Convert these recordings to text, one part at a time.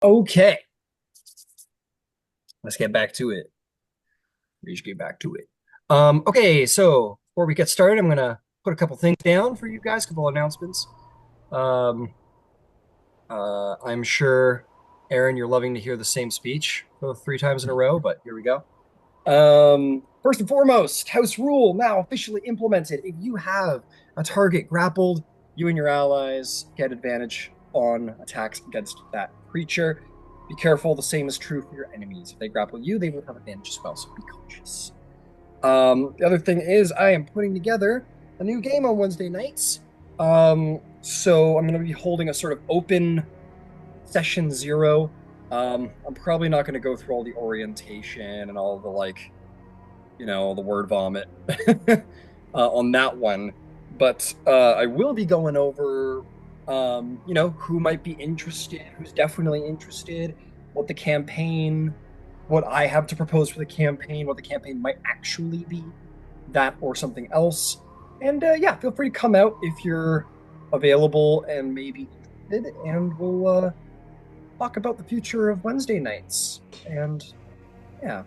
Okay, let's get back to it. Let's get back to it. Okay, so before we get started, I'm gonna put a couple things down for you guys, a couple announcements. Um, I'm sure, Aaron, you're loving to hear the same speech for 3 times in a row, but here we go. First and foremost, house rule now officially implemented. If you have a target grappled, you and your allies get advantage on attacks against that creature. Be careful, the same is true for your enemies. If they grapple you, they will have advantage as well, so be cautious. The other thing is, I am putting together a new game on Wednesday nights. So I'm going to be holding a sort of open session zero. I'm probably not going to go through all the orientation and all the the word vomit on that one. But I will be going over, who might be interested, who's definitely interested, what the campaign, what I have to propose for the campaign, what the campaign might actually be, that or something else. And yeah, feel free to come out if you're available and maybe interested, and we'll talk about the future of Wednesday nights. And yeah.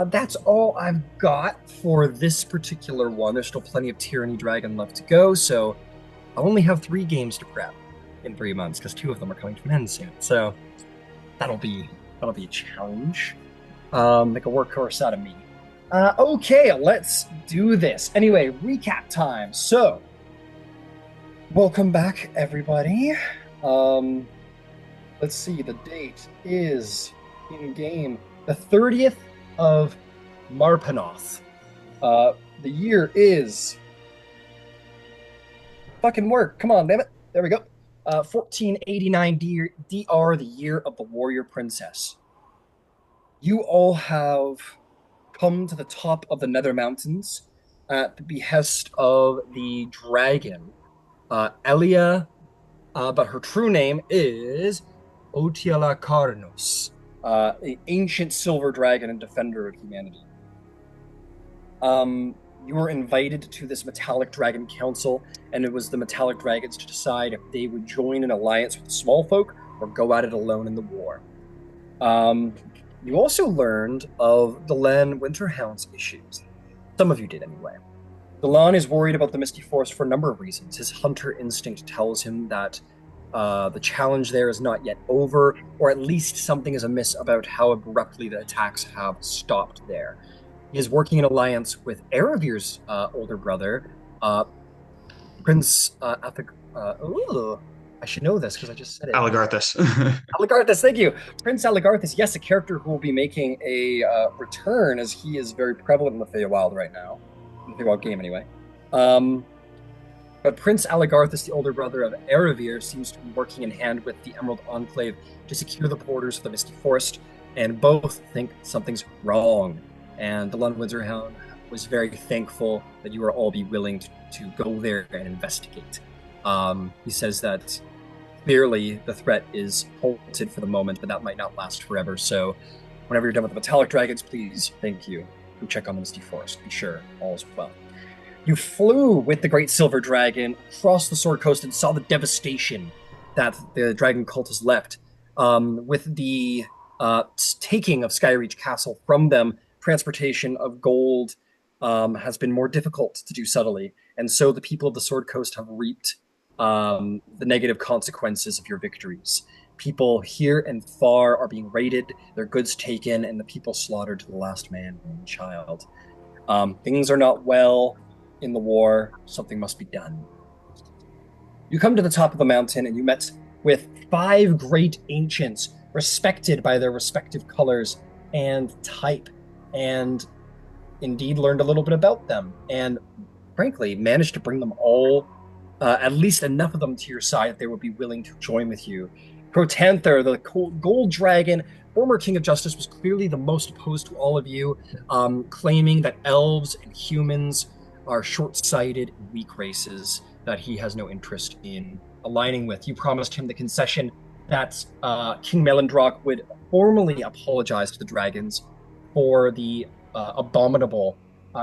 That's all I've got for this particular one. There's still plenty of Tyranny Dragon left to go, so I only have 3 games to prep in 3 months because 2 of them are coming to an end soon. So that'll be that'll be a challenge. Make a workhorse out of me. Okay, let's do this. Anyway, recap time. So, welcome back, everybody. Um, let's see. The date is in game the 30th of Marpanoth. Uh, the year is fucking work. Come on, damn it. There we go. 1489 DR, the year of the warrior princess. You all have come to the top of the Nether Mountains at the behest of the dragon, Elia, but her true name is Otiala Karnos, an ancient silver dragon and defender of humanity. You were invited to this Metallic Dragon Council, and it was the Metallic Dragons to decide if they would join an alliance with the Small Folk or go at it alone in the war. Um, you also learned of Delenn Winterhound's issues. Some of you did anyway. Delenn is worried about the Misty Forest for a number of reasons. His hunter instinct tells him that the challenge there is not yet over, or at least something is amiss about how abruptly the attacks have stopped there. He is working in alliance with Aravir's older brother, Prince I should know this because I just said it. Aligarthus. Aligarthus, thank you. Prince Aligarthus, yes, a character who will be making a return as he is very prevalent in the Feywild right now. In the Feywild game, anyway. Um, but Prince Aligarthus, the older brother of Aravir, seems to be working in hand with the Emerald Enclave to secure the borders of the Misty Forest, and both think something's wrong. And the Lund Windsorhound was very thankful that you will all be willing to go there and investigate. He says that clearly the threat is halted for the moment, but that might not last forever. So whenever you're done with the Metallic Dragons, please, thank you, go check on the Misty Forest. Be sure all's well. You flew with the Great Silver Dragon across the Sword Coast and saw the devastation that the Dragon Cult has left. With the taking of Skyreach Castle from them, transportation of gold has been more difficult to do subtly. And so the people of the Sword Coast have reaped the negative consequences of your victories. People here and far are being raided, their goods taken, and the people slaughtered to the last man and child. Things are not well in the war. Something must be done. You come to the top of the mountain and you met with 5 great ancients, respected by their respective colors and type, and indeed learned a little bit about them, and frankly managed to bring them all, at least enough of them to your side that they would be willing to join with you. Protanther, the gold dragon, former king of justice, was clearly the most opposed to all of you, claiming that elves and humans are short-sighted and weak races that he has no interest in aligning with. You promised him the concession that King Melendrock would formally apologize to the dragons for the abominable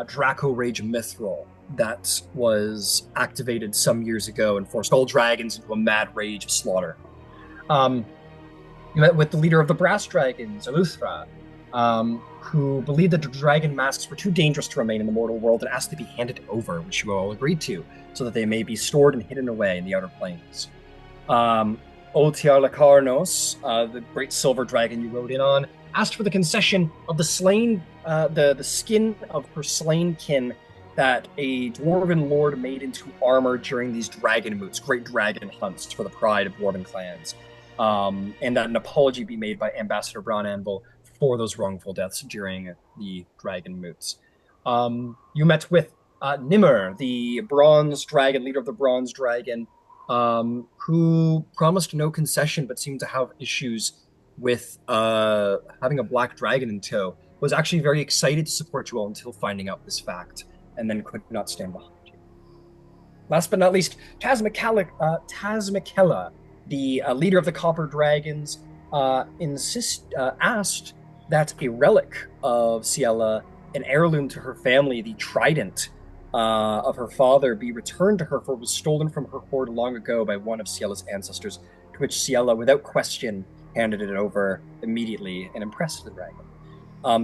Draco Rage Mithril that was activated some years ago and forced all dragons into a mad rage of slaughter. Um, you met with the leader of the Brass Dragons, Eleuthera, who believed that the dragon masks were too dangerous to remain in the mortal world and asked to be handed over, which you all agreed to, so that they may be stored and hidden away in the outer planes. Otiarlacarnos, the great silver dragon you rode in on, asked for the concession of the slain, the skin of her slain kin that a dwarven lord made into armor during these dragon moots, great dragon hunts for the pride of dwarven clans. And that an apology be made by Ambassador Brown Anvil for those wrongful deaths during the dragon moots. You met with Nimmer, the bronze dragon, leader of the bronze dragon, who promised no concession but seemed to have issues with having a black dragon in tow, was actually very excited to support you all until finding out this fact, and then could not stand behind you. Last but not least, Taz McKella, the leader of the Copper Dragons, asked that a relic of Ciela, an heirloom to her family, the trident of her father, be returned to her, for it was stolen from her hoard long ago by one of Ciela's ancestors, to which Ciela, without question, handed it over immediately and impressed the dragon.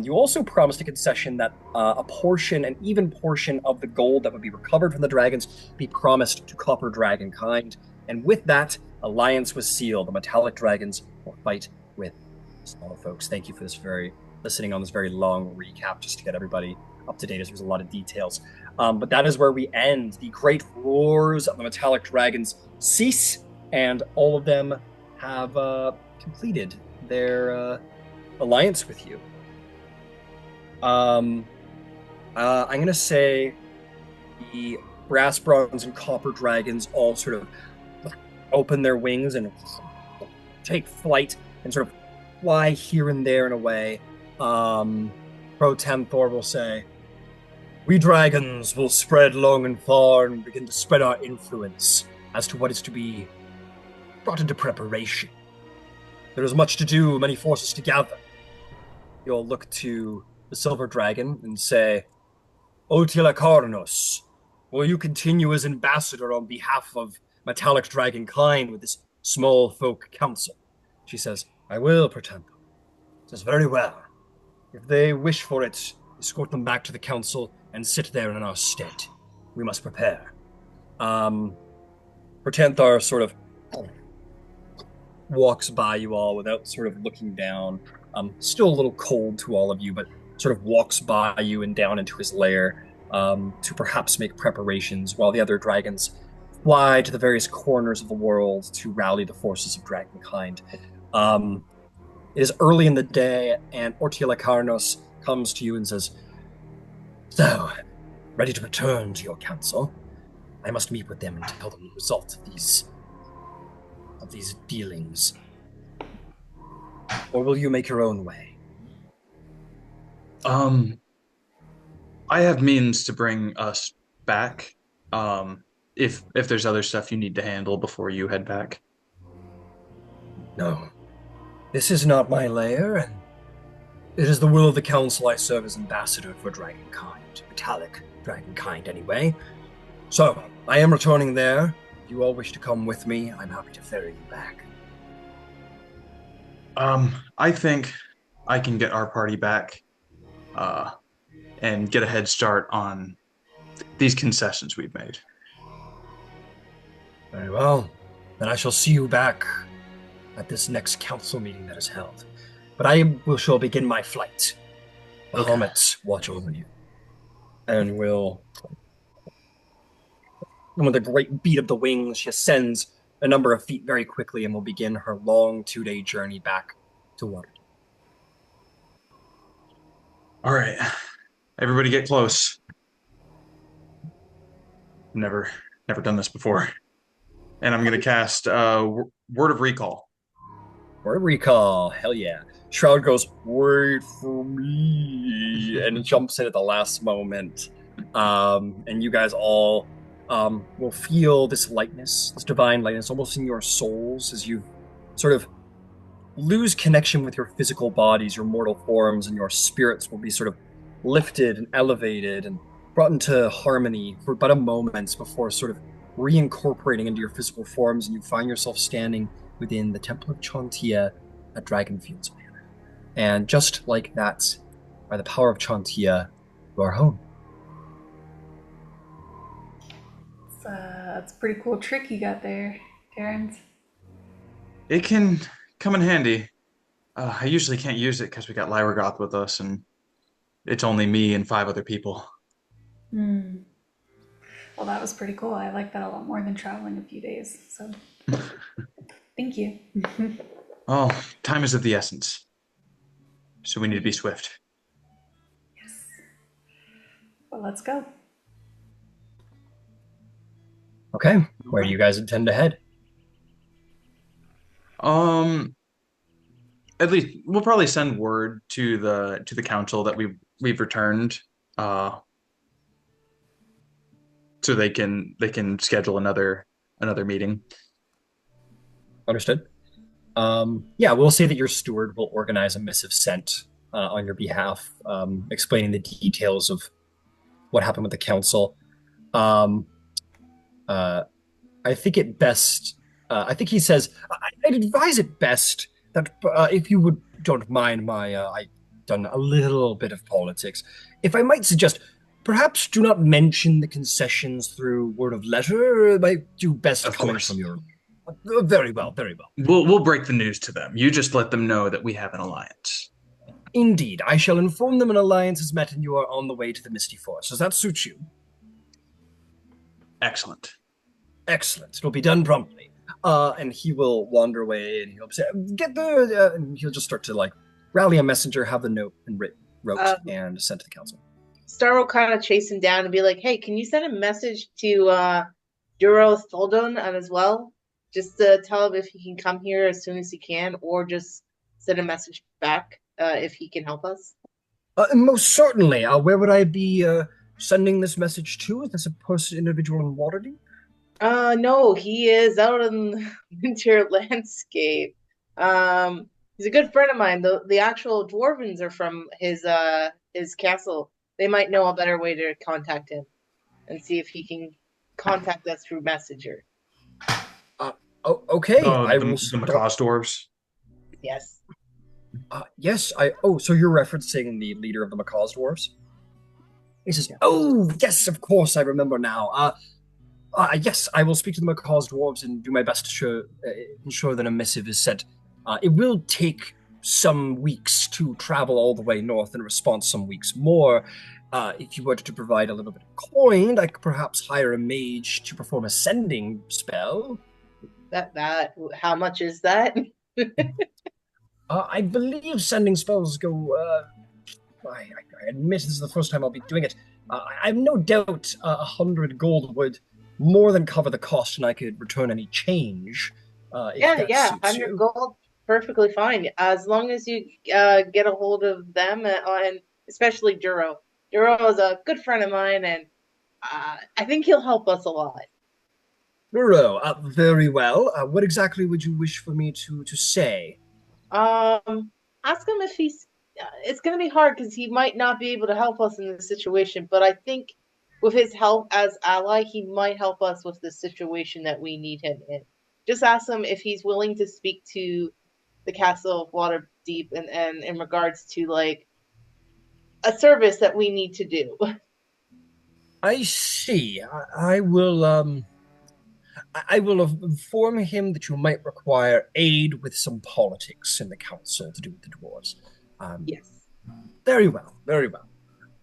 You also promised a concession that a portion, an even portion of the gold that would be recovered from the dragons, be promised to Copper Dragon kind. And with that, alliance was sealed. The metallic dragons will fight with small folks. Thank you for listening on this very long recap, just to get everybody up to date, as there's a lot of details. But that is where we end. The great roars of the metallic dragons cease, and all of them have completed their alliance with you. I'm going to say the brass, bronze, and copper dragons all sort of open their wings and take flight and sort of fly here and there and away. Pro Tenthor will say, "We dragons will spread long and far and begin to spread our influence as to what is to be brought into preparation. There is much to do, many forces to gather." You'll look to the silver dragon and say, "Otila Carnos, will you continue as ambassador on behalf of metallic dragon kind with this small folk council?" She says, "I will, pretend." Says, "Very well. If they wish for it, escort them back to the council and sit there in our stead. We must prepare." Pertanthar sort of walks by you all without sort of looking down. Still a little cold to all of you, but sort of walks by you and down into his lair to perhaps make preparations while the other dragons fly to the various corners of the world to rally the forces of dragonkind. It is early in the day, and Ortila Carnos comes to you and says, "So, ready to return to your council? I must meet with them and tell them the result of these dealings. Or will you make your own way?" I have means to bring us back. If there's other stuff you need to handle before you head back. "No, this is not my lair, and it is the will of the council I serve as ambassador for dragonkind, metallic dragonkind anyway. So, I am returning there. If you all wish to come with me, I'm happy to ferry you back." I think I can get our party back, and get a head start on these concessions we've made. "Very well. Then I shall see you back at this next council meeting that is held. But shall begin my flight. The Okay. helmets watch over you." And with a great beat of the wings, she ascends a number of feet very quickly and will begin her long 2-day journey back to Waterdeep. All right. Everybody get close. Never done this before. And I'm gonna cast Word of Recall. Word recall, hell yeah. Shroud goes, "Wait for me," and jumps in at the last moment. And you guys all will feel this lightness, this divine lightness, almost in your souls as you sort of lose connection with your physical bodies, your mortal forms, and your spirits will be sort of lifted and elevated and brought into harmony for but a moment before sort of reincorporating into your physical forms, and you find yourself standing within the Temple of Chauntea at Dragonfield's Manor. And just like that, by the power of Chauntea, you are home. That's a pretty cool trick you got there, Terrence. It can come in handy. I usually can't use it because we got Lyra with us, and it's only me and five other people. Hmm. Well, that was pretty cool. I like that a lot more than traveling a few days. So thank you. Oh, time is of the essence, so we need to be swift. Yes. Well, let's go. Okay, where do you guys intend to head? Um, at least we'll probably send word to the council that we've returned, uh, so they can schedule another meeting. Understood. Yeah, we'll say that your steward will organize a missive sent on your behalf, explaining the details of what happened with the council. Um, uh, I think it best. I think he says I'd advise it best that if you would don't mind my I done a little bit of politics. If I might suggest, perhaps do not mention the concessions through word of letter. It might do best Of coming from course, your. Very well, very well. we'll break the news to them. You just let them know that we have an alliance. Indeed, I shall inform them an alliance is met and you are on the way to the Misty Forest. Does that suit you? Excellent. Excellent. It'll be done promptly. And he will wander away and he'll say, get there. And he'll just start to like rally a messenger, have the note and wrote Um, and sent to the council. Star will kind of chase him down and be like, "Hey, can you send a message to Duro Tholdon as well? Just to tell him if he can come here as soon as he can, or just send a message back if he can help us." Most certainly. Where would I be sending this message to? Is this a person, individual in Waterdeep? No, he is out in the winter landscape. He's a good friend of mine. The actual dwarvens are from his castle. They might know a better way to contact him and see if he can contact us through Messenger. Oh, okay. Oh, I will the start. macaw dwarves. Yes. Yes, I. Oh, so you're referencing the leader of the Macaw's dwarves? He says, "Oh, yes, of course, I remember now. Yes, I will speak to the Macaw's dwarves and do my best to ensure that a missive is sent. It will take some weeks to travel all the way north in response, some weeks more. If you were to provide a little bit of coin, I could perhaps hire a mage to perform a sending spell. That how much is that? I believe sending spells go. I admit this is the first time I'll be doing it. I have no doubt 100 gold would more than cover the cost, and I could return any change if Yeah, that yeah, suits 100 you. gold, perfectly fine. As long as you get a hold of them and especially Duro. Duro is a good friend of mine, and I think he'll help us a lot. Burrow, very well. What exactly would you wish for me to say? Um, Ask him if he's. It's going to be hard because he might not be able to help us in this situation, but I think with his help as ally, he might help us with the situation that we need him in. Just ask him if he's willing to speak to the Castle of Waterdeep and in regards to like a service that we need to do. I see. I will. I will inform him that you might require aid with some politics in the council to do with the dwarves. Um, Yes. very well, very well.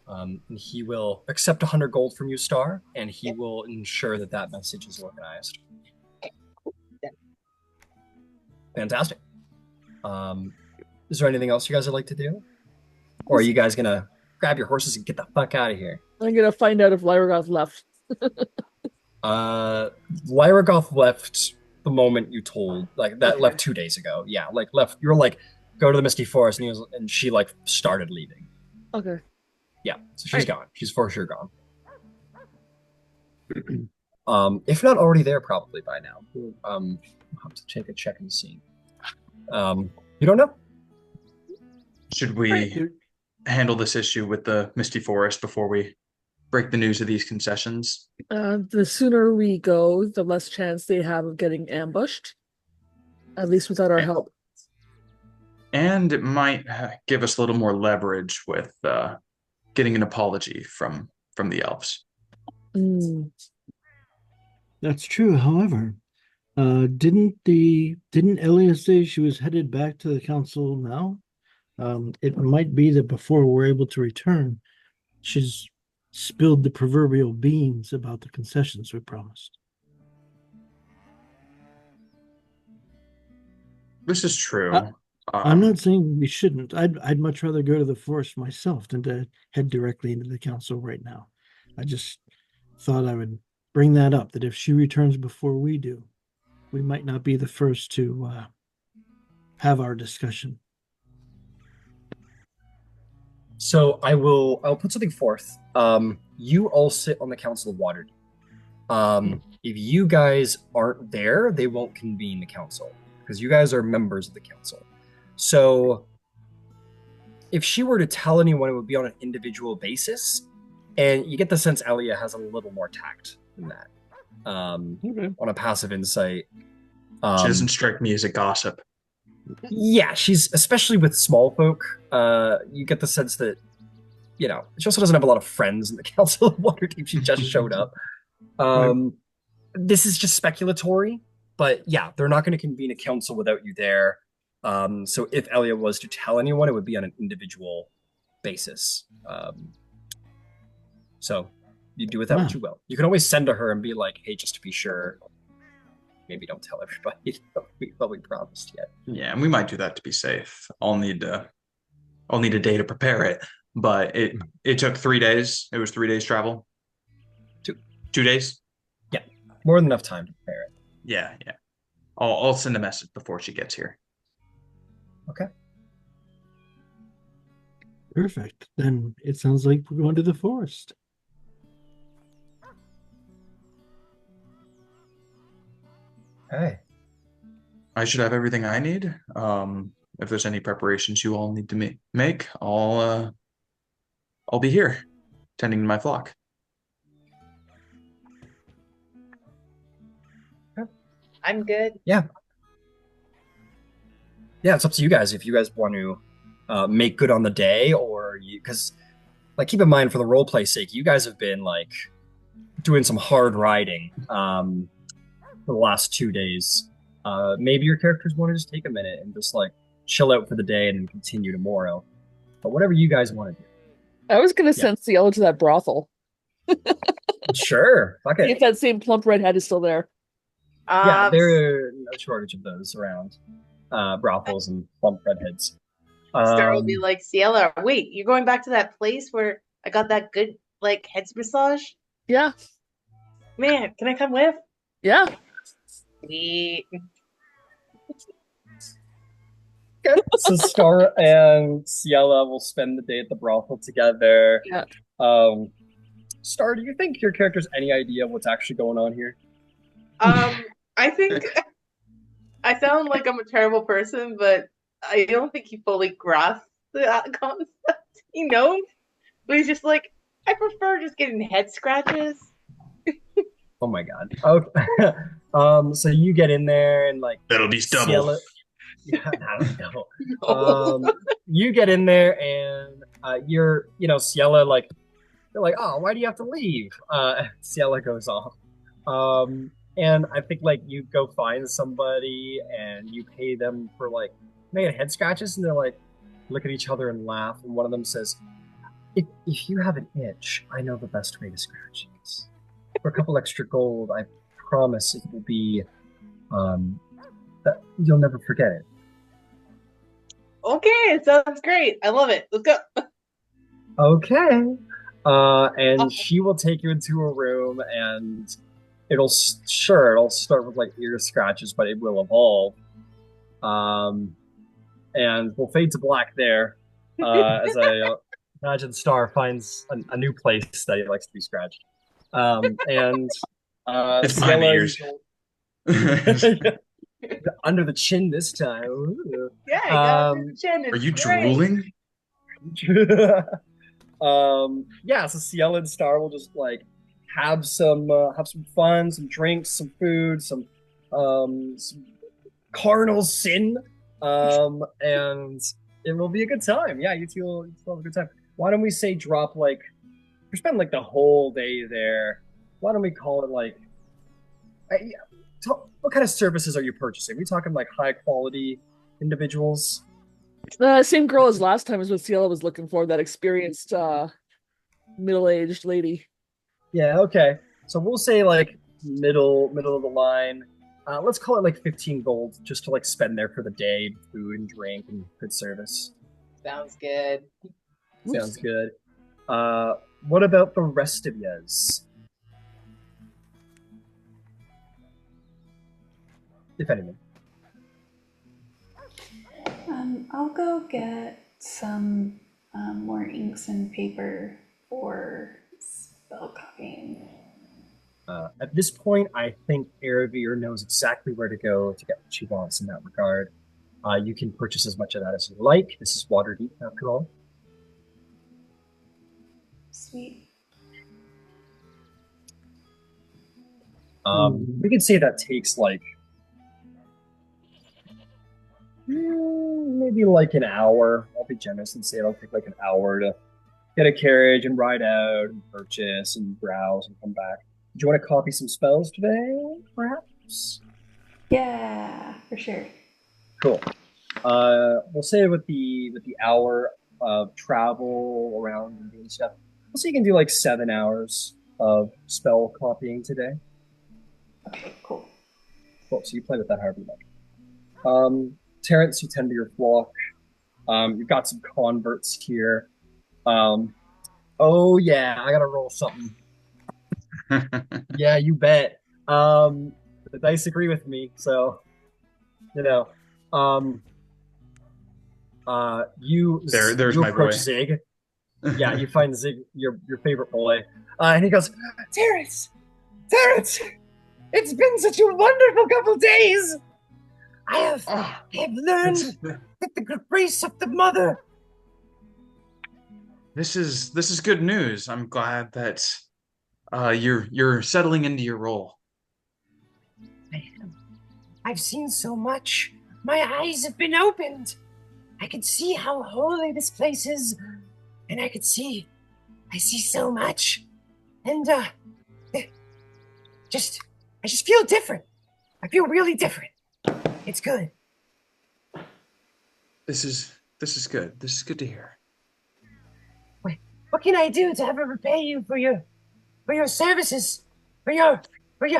And he will accept 100 gold from you, Star, and he Yep. will ensure that that message is organized. Fantastic. Um, is there anything else you guys would like to do? Or are you guys gonna grab your horses and get the fuck out of here? I'm gonna find out if Lyra left. Lyragoth left the moment you told, like that Okay. left 2 days ago. Yeah, like left. You were like, go to the Misty Forest, and she like started leaving. Okay. Yeah, so she's Right. gone. She's for sure gone. If not already there, probably by now. I'll have to take a check and see. You don't know? Should we handle this issue with the Misty Forest before we break the news of these concessions? The sooner we go, the less chance they have of getting ambushed. At least without our help. And it might give us a little more leverage with getting an apology from the elves. Mm. That's true. However, didn't Elia say she was headed back to the council now? It might be that before we're able to return, she's spilled the proverbial beans about the concessions we promised. This is true. I'm not saying we shouldn't. I'd much rather go to the forest myself than to head directly into the council right now. I just thought I would bring that up, that if she returns before we do, we might not be the first to have our discussion. So I'll put something forth. You all sit on the Council of Waterdeep. If you guys aren't there, they won't convene the council because you guys are members of the council. So if she were to tell anyone, it would be on an individual basis, and you get the sense Elia has a little more tact than that. On a passive insight. She doesn't strike me as a gossip. Yeah, she's especially with small folk. You get the sense that, she also doesn't have a lot of friends in the Council of Waterdeep. She just showed up. This is just speculatory, but yeah, they're not going to convene a council without you there. So if Elia was to tell anyone, it would be on an individual basis. So you do with that what you will. You can always send to her and be like, hey, just to be sure, maybe don't tell everybody what we promised yet. Yeah, and we might do that to be safe. I'll need a day to prepare it. But it took 3 days. It was 3 days travel. 2 days? Yeah. More than enough time to prepare it. Yeah. I'll send a message before she gets here. Okay. Perfect. Then it sounds like we're going to the forest. Okay. I should have everything I need. If there's any preparations you all need to make, I'll be here, tending to my flock. I'm good. Yeah, it's up to you guys if you guys want to make good on the day, or because keep in mind, for the role play sake, you guys have been doing some hard riding for the last 2 days. Maybe your characters want to just take a minute and just chill out for the day and then continue tomorrow. But whatever you guys want to do. I was gonna send Cielo to that brothel. Sure. Okay. If that same plump redhead is still there. Yeah, there are no shortage of those around. Brothels and plump redheads. Star will be like, Cielo, wait, you're going back to that place where I got that good head massage? Yeah. Man, can I come with? Yeah. Sweet. So Star and Ciela will spend the day at the brothel together. Yeah. Star, do you think your character's any idea what's actually going on here? I think I sound like I'm a terrible person, but I don't think he fully grasps that concept. He knows, but he's just like, I prefer just getting head scratches. Oh my god. Okay. So you get in there and that'll be double. Yeah, I don't know. You get in there and you're, Ciela, they're like, oh, why do you have to leave? Ciela goes off. And I think you go find somebody and you pay them for making head scratches, and they're look at each other and laugh, and one of them says, if you have an itch, I know the best way to scratch it. For a couple extra gold, I promise it will be that you'll never forget it. Okay, it sounds great. I love it. Let's go. Okay. And she will take you into a room, and it'll start with ear scratches, but it will evolve. And we'll fade to black there, as I imagine Star finds a new place that he likes to be scratched. And it's behind the ears. Under the chin this time. Ooh. Yeah, I got under the chin. Are you great. drooling? Yeah, so Ciela and Star will just have some fun, some drinks, some food, some carnal sin. And it will be a good time. Yeah, you two will have a good time. Why don't we say drop like you're spending like the whole day there? Why don't we call it like yeah, what kind of services are you purchasing? Are we talking like high quality individuals? Same girl as last time is what Ciela was looking for, that experienced middle-aged lady. Yeah, okay. So we'll say like middle of the line. Let's call it like 15 gold just to like spend there for the day, food and drink and good service. Sounds good. Sounds good. What about the rest of yous? If anything. I'll go get some more inks and paper for spell copying. At this point, I think Aravir knows exactly where to go to get what she wants in that regard. You can purchase as much of that as you like. This is Waterdeep, after all. Sweet. We could say that takes like maybe like an hour. I'll be generous and say it'll take like an hour to get a carriage and ride out and purchase and browse and come back. Do you want to copy some spells today, perhaps? Yeah, for sure. Cool. We'll say with the hour of travel around and doing stuff, we'll say you can do like 7 hours of spell copying today. Okay, cool. Cool. So you play with that however you like. Terrence, you tend to your flock. You've got some converts here. Oh yeah, I gotta roll something. Yeah, you bet. The dice agree with me, so you know. There's you my approach boy. Zig. Yeah, you find Zig, your favorite boy, and he goes, Terrence, Terrence, it's been such a wonderful couple days. I have learned that the grace of the mother. This is good news. I'm glad that you're settling into your role. I've seen so much. My eyes have been opened. I can see how holy this place is, and I see so much, and I just feel different. I feel really different. It's good. This is good. This is good to hear. Wait, what can I do to ever repay you for your services, for your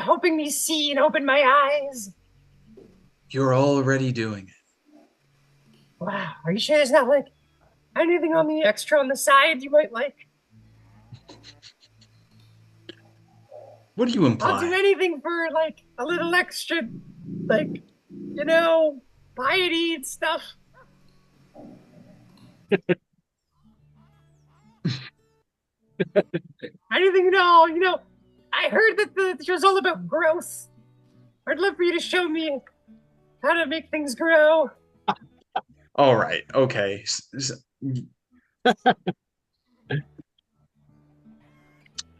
helping me see and open my eyes? You're already doing it. Wow, are you sure there's not like anything on the extra on the side you might like? What do you imply? I'll do anything for like a little extra, like, piety and stuff. Anything at all, I heard that the show's all about growth. I'd love for you to show me how to make things grow. All right. Okay.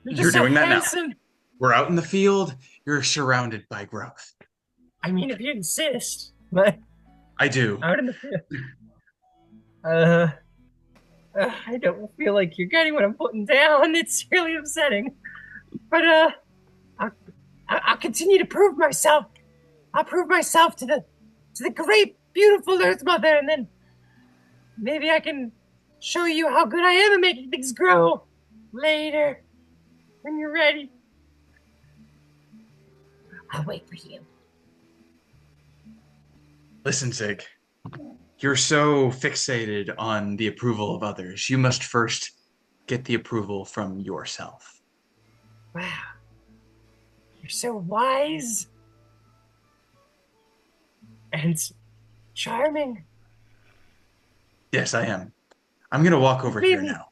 You're so doing that handsome. now. We're out in the field. You're surrounded by growth. I mean, if you insist. But I do. out in the field. I don't feel like you're getting what I'm putting down. It's really upsetting. But I'll continue to prove myself. I'll prove myself to the great, beautiful Earth Mother, and then maybe I can show you how good I am at making things grow later when you're ready. I'll wait for you. Listen, Zig. You're so fixated on the approval of others. You must first get the approval from yourself. Wow. You're so wise. And charming. Yes, I am. I'm gonna walk over here now.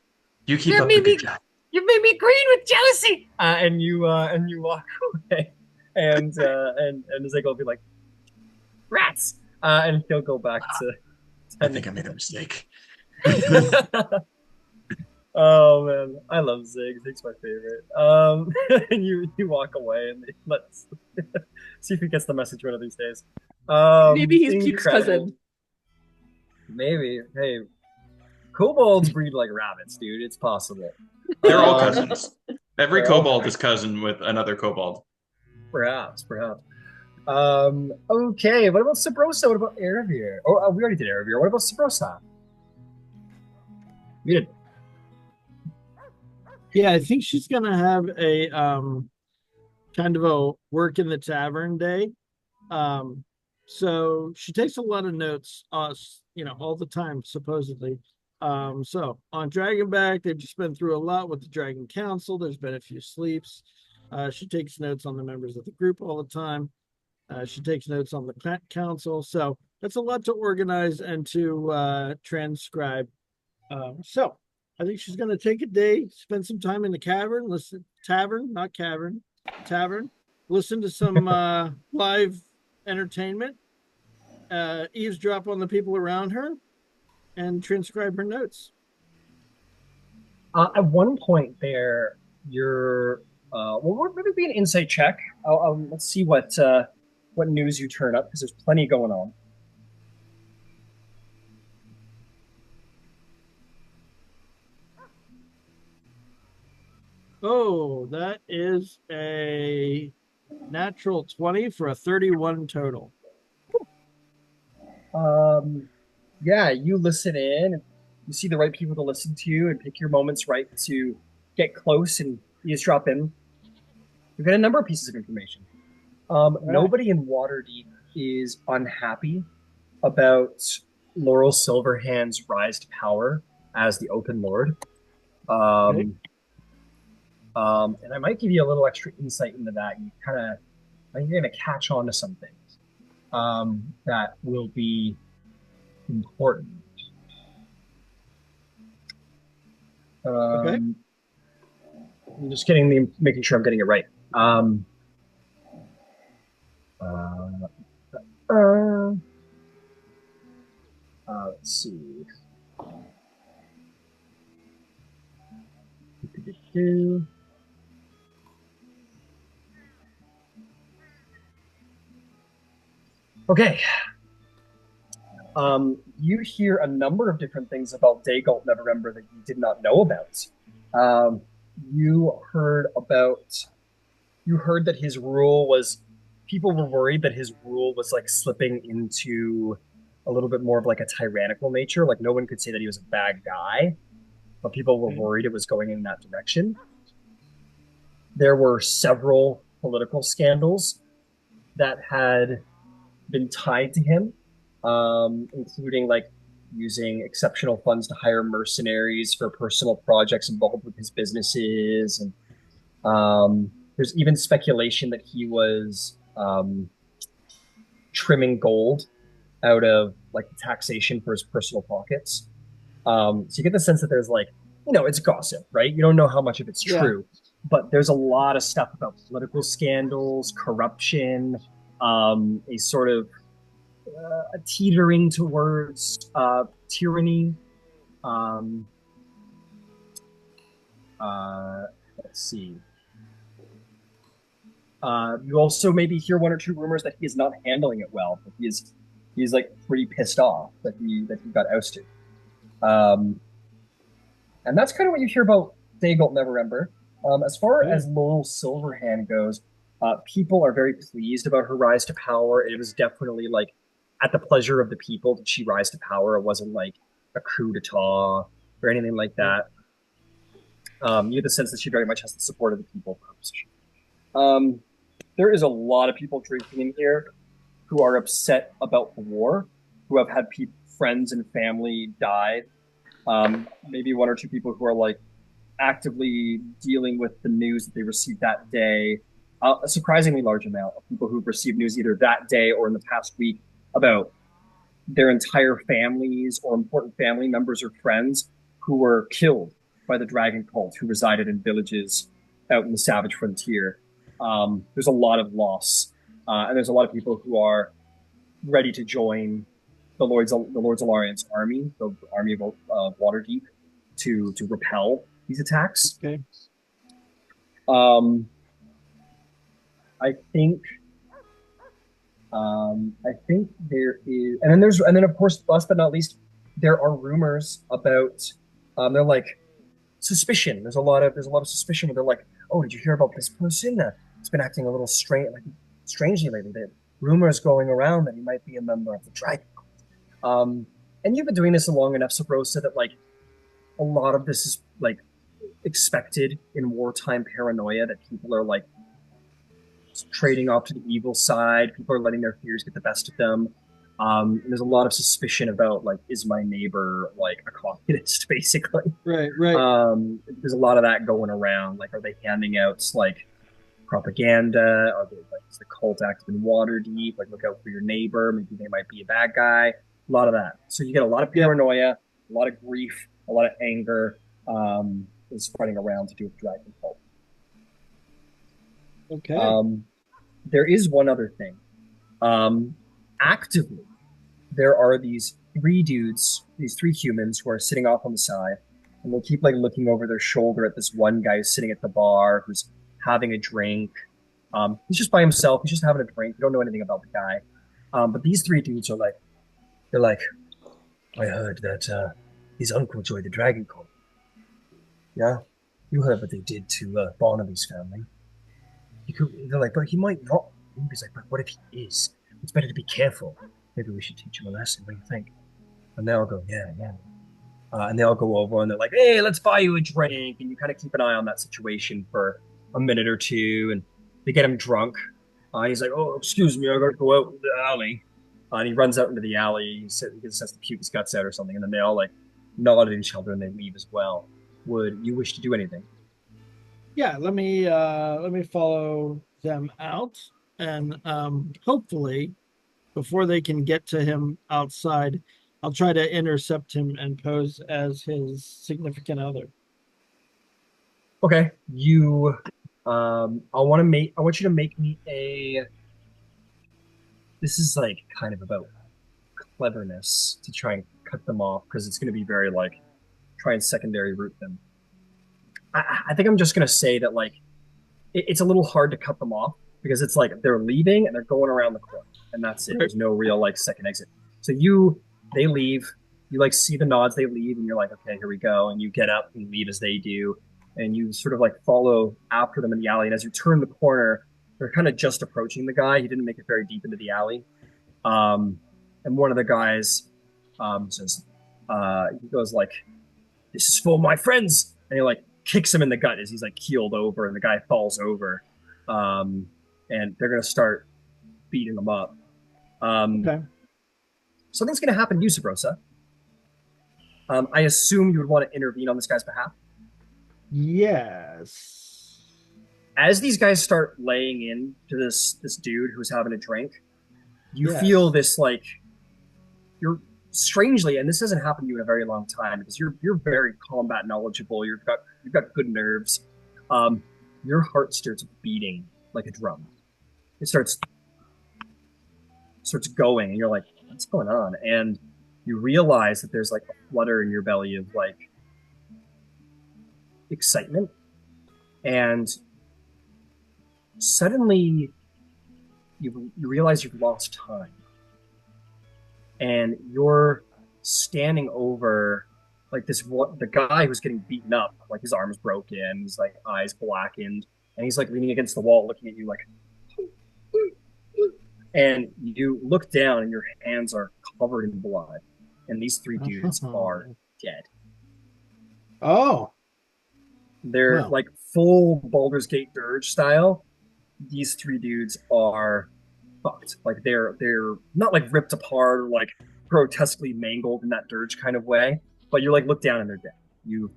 You keep up the maybe, good job. You made me green with jealousy. And you walk away, and Zig will be like, rats. And he'll go back to. I think I made a mistake. Oh man, I love Zig. Zig's my favorite. And you walk away, and let's see if he gets the message one of these days. Maybe he's Puke's Incredible. cousin. Maybe. Hey, kobolds breed like rabbits, dude. It's possible. They're all Um, cousins. Every they're all kobold is cousin with another kobold. perhaps. Okay. What about Sabrosa? What about Erebir? Oh, we already did Erebir. What about Sabrosa? We did. Yeah, I think she's gonna have a kind of a work in the tavern day. So she takes a lot of notes, all the time, supposedly. So on Dragonback, they've just been through a lot with the Dragon Council. There's been a few sleeps. She takes notes on the members of the group all the time. She takes notes on the council. So that's a lot to organize and to transcribe. So I think she's going to take a day, spend some time in the cavern, not cavern, tavern, listen to some live entertainment, eavesdrop on the people around her, and transcribe her notes. At one point there, you're well, maybe be an insight check. Let's see what news you turn up because there's plenty going on. Oh, that is a natural 20 for a 31 total. Yeah, you listen in and you see the right people to listen to and pick your moments right to get close and eavesdrop in. You get a number of pieces of information. Nobody in Waterdeep is unhappy about Laurel Silverhand's rise to power as the Open Lord. Okay. And I might give you a little extra insight into that. I think you're going to catch on to some things that will be important. Okay. I'm just making sure I'm getting it right. Uh, let's see. Okay. You hear a number of different things about Dagult Neverember that you did not know about. Um, you heard about, you heard that his rule was, people were worried that his rule was like slipping into a little bit more of like a tyrannical nature. Like no one could say that he was a bad guy, but people were worried it was going in that direction. There were several political scandals that had been tied to him, including like using exceptional funds to hire mercenaries for personal projects involved with his businesses. And there's even speculation that he was trimming gold out of like the taxation for his personal pockets. So you get the sense that there's like, it's gossip, right? You don't know how much of it's Yeah. true, but there's a lot of stuff about political scandals, corruption, a sort of a teetering towards tyranny. Um, let's see. You also maybe hear one or two rumors that he is not handling it well. That he's like pretty pissed off that he got ousted. And that's kind of what you hear about Dagult Neverember. As far as Laurel Silverhand goes, people are very pleased about her rise to power. It was definitely like at the pleasure of the people that she rise to power. It wasn't like a coup d'etat or anything like that. You get the sense that she very much has the support of the people for her position. There is a lot of people drinking in here who are upset about the war, who have had friends and family die. Maybe one or two people who are like actively dealing with the news that they received that day. A surprisingly large amount of people who've received news either that day or in the past week about their entire families or important family members or friends who were killed by the dragon cult who resided in villages out in the savage frontier. There's a lot of loss, and there's a lot of people who are ready to join the Lords Alliance army, the army of Waterdeep, to repel these attacks. Okay. I think I think there is, and then of course, last but not least, there are rumors about, they're like suspicion. There's a lot of suspicion where they're like, oh, did you hear about this person? It's been acting a little strangely lately. There rumors going around that he might be a member of the Dragon. Um, and you've been doing this long enough, Sabrosa, that like a lot of this is like expected in wartime paranoia that people are like trading off to the evil side. People are letting their fears get the best of them. And there's a lot of suspicion about like, is my neighbor like a communist, basically? Right. There's a lot of that going around. Like, are they handing out like propaganda? Are they like, is the cult active in Waterdeep? Like, look out for your neighbor. Maybe they might be a bad guy. A lot of that. So you get a lot of paranoia, a lot of grief, a lot of anger is spreading around to do with the dragon cult. Okay. There is one other thing. Actively, there are these three dudes, these three humans who are sitting off on the side, and they'll keep like looking over their shoulder at this one guy who's sitting at the bar who's having a drink. He's just by himself. He's just having a drink. You don't know anything about the guy. But these three dudes are like, they're like, I heard that his uncle joined the Dragon Cult. Yeah, you heard what they did to Barnaby's family. They're like, but he might not. He's like, but what if he is? It's better to be careful. Maybe we should teach him a lesson. What do you think? And they all go, yeah. And they all go over and they're like, hey, let's buy you a drink. And you kind of keep an eye on that situation for a minute or two. And they get him drunk. He's like, oh, excuse me, I got to go out in the alley. And he runs out into the alley. He says to puke his guts out or something. And then they all like nod at each other and they leave as well. Would you wish to do anything? Yeah, let me follow them out, and hopefully before they can get to him outside, I'll try to intercept him and pose as his significant other. Okay. I want you to make me a, this is like kind of about cleverness to try and cut them off because it's going to be very like try and secondary route them. I think I'm just going to say that like it's a little hard to cut them off because it's like they're leaving and they're going around the corner and that's it. There's no real like second exit. So they leave, you like see the nods, they leave, and you're like, okay, here we go. And you get up and leave as they do. And you sort of like follow after them in the alley. And as you turn the corner, they're kind of just approaching the guy. He didn't make it very deep into the alley. And one of the guys says, he goes like, this is for my friends. And he like kicks him in the gut as he's like keeled over and the guy falls over. And they're going to start beating him up. Okay. Something's going to happen to you, Sabrosa. I assume you would want to intervene on this guy's behalf. Yes. As these guys start laying in to this dude who's having a drink, you Yes. feel this like you're strangely, and this hasn't happened to you in a very long time because you're very combat knowledgeable. You've got good nerves. Your heart starts beating like a drum. It starts going, and you're like, what's going on? And you realize that there's like a flutter in your belly of like excitement, and suddenly you realize you've lost time, and you're standing over like the guy who's getting beaten up, like his arm's broken, his like eyes blackened, and he's like leaning against the wall looking at you like, and you look down and your hands are covered in blood, and these three dudes are dead. Oh. They're Wow. like full Baldur's Gate Dirge style. These three dudes are fucked. Like they're not like ripped apart or like grotesquely mangled in that Dirge kind of way, but you're like look down and they're dead. You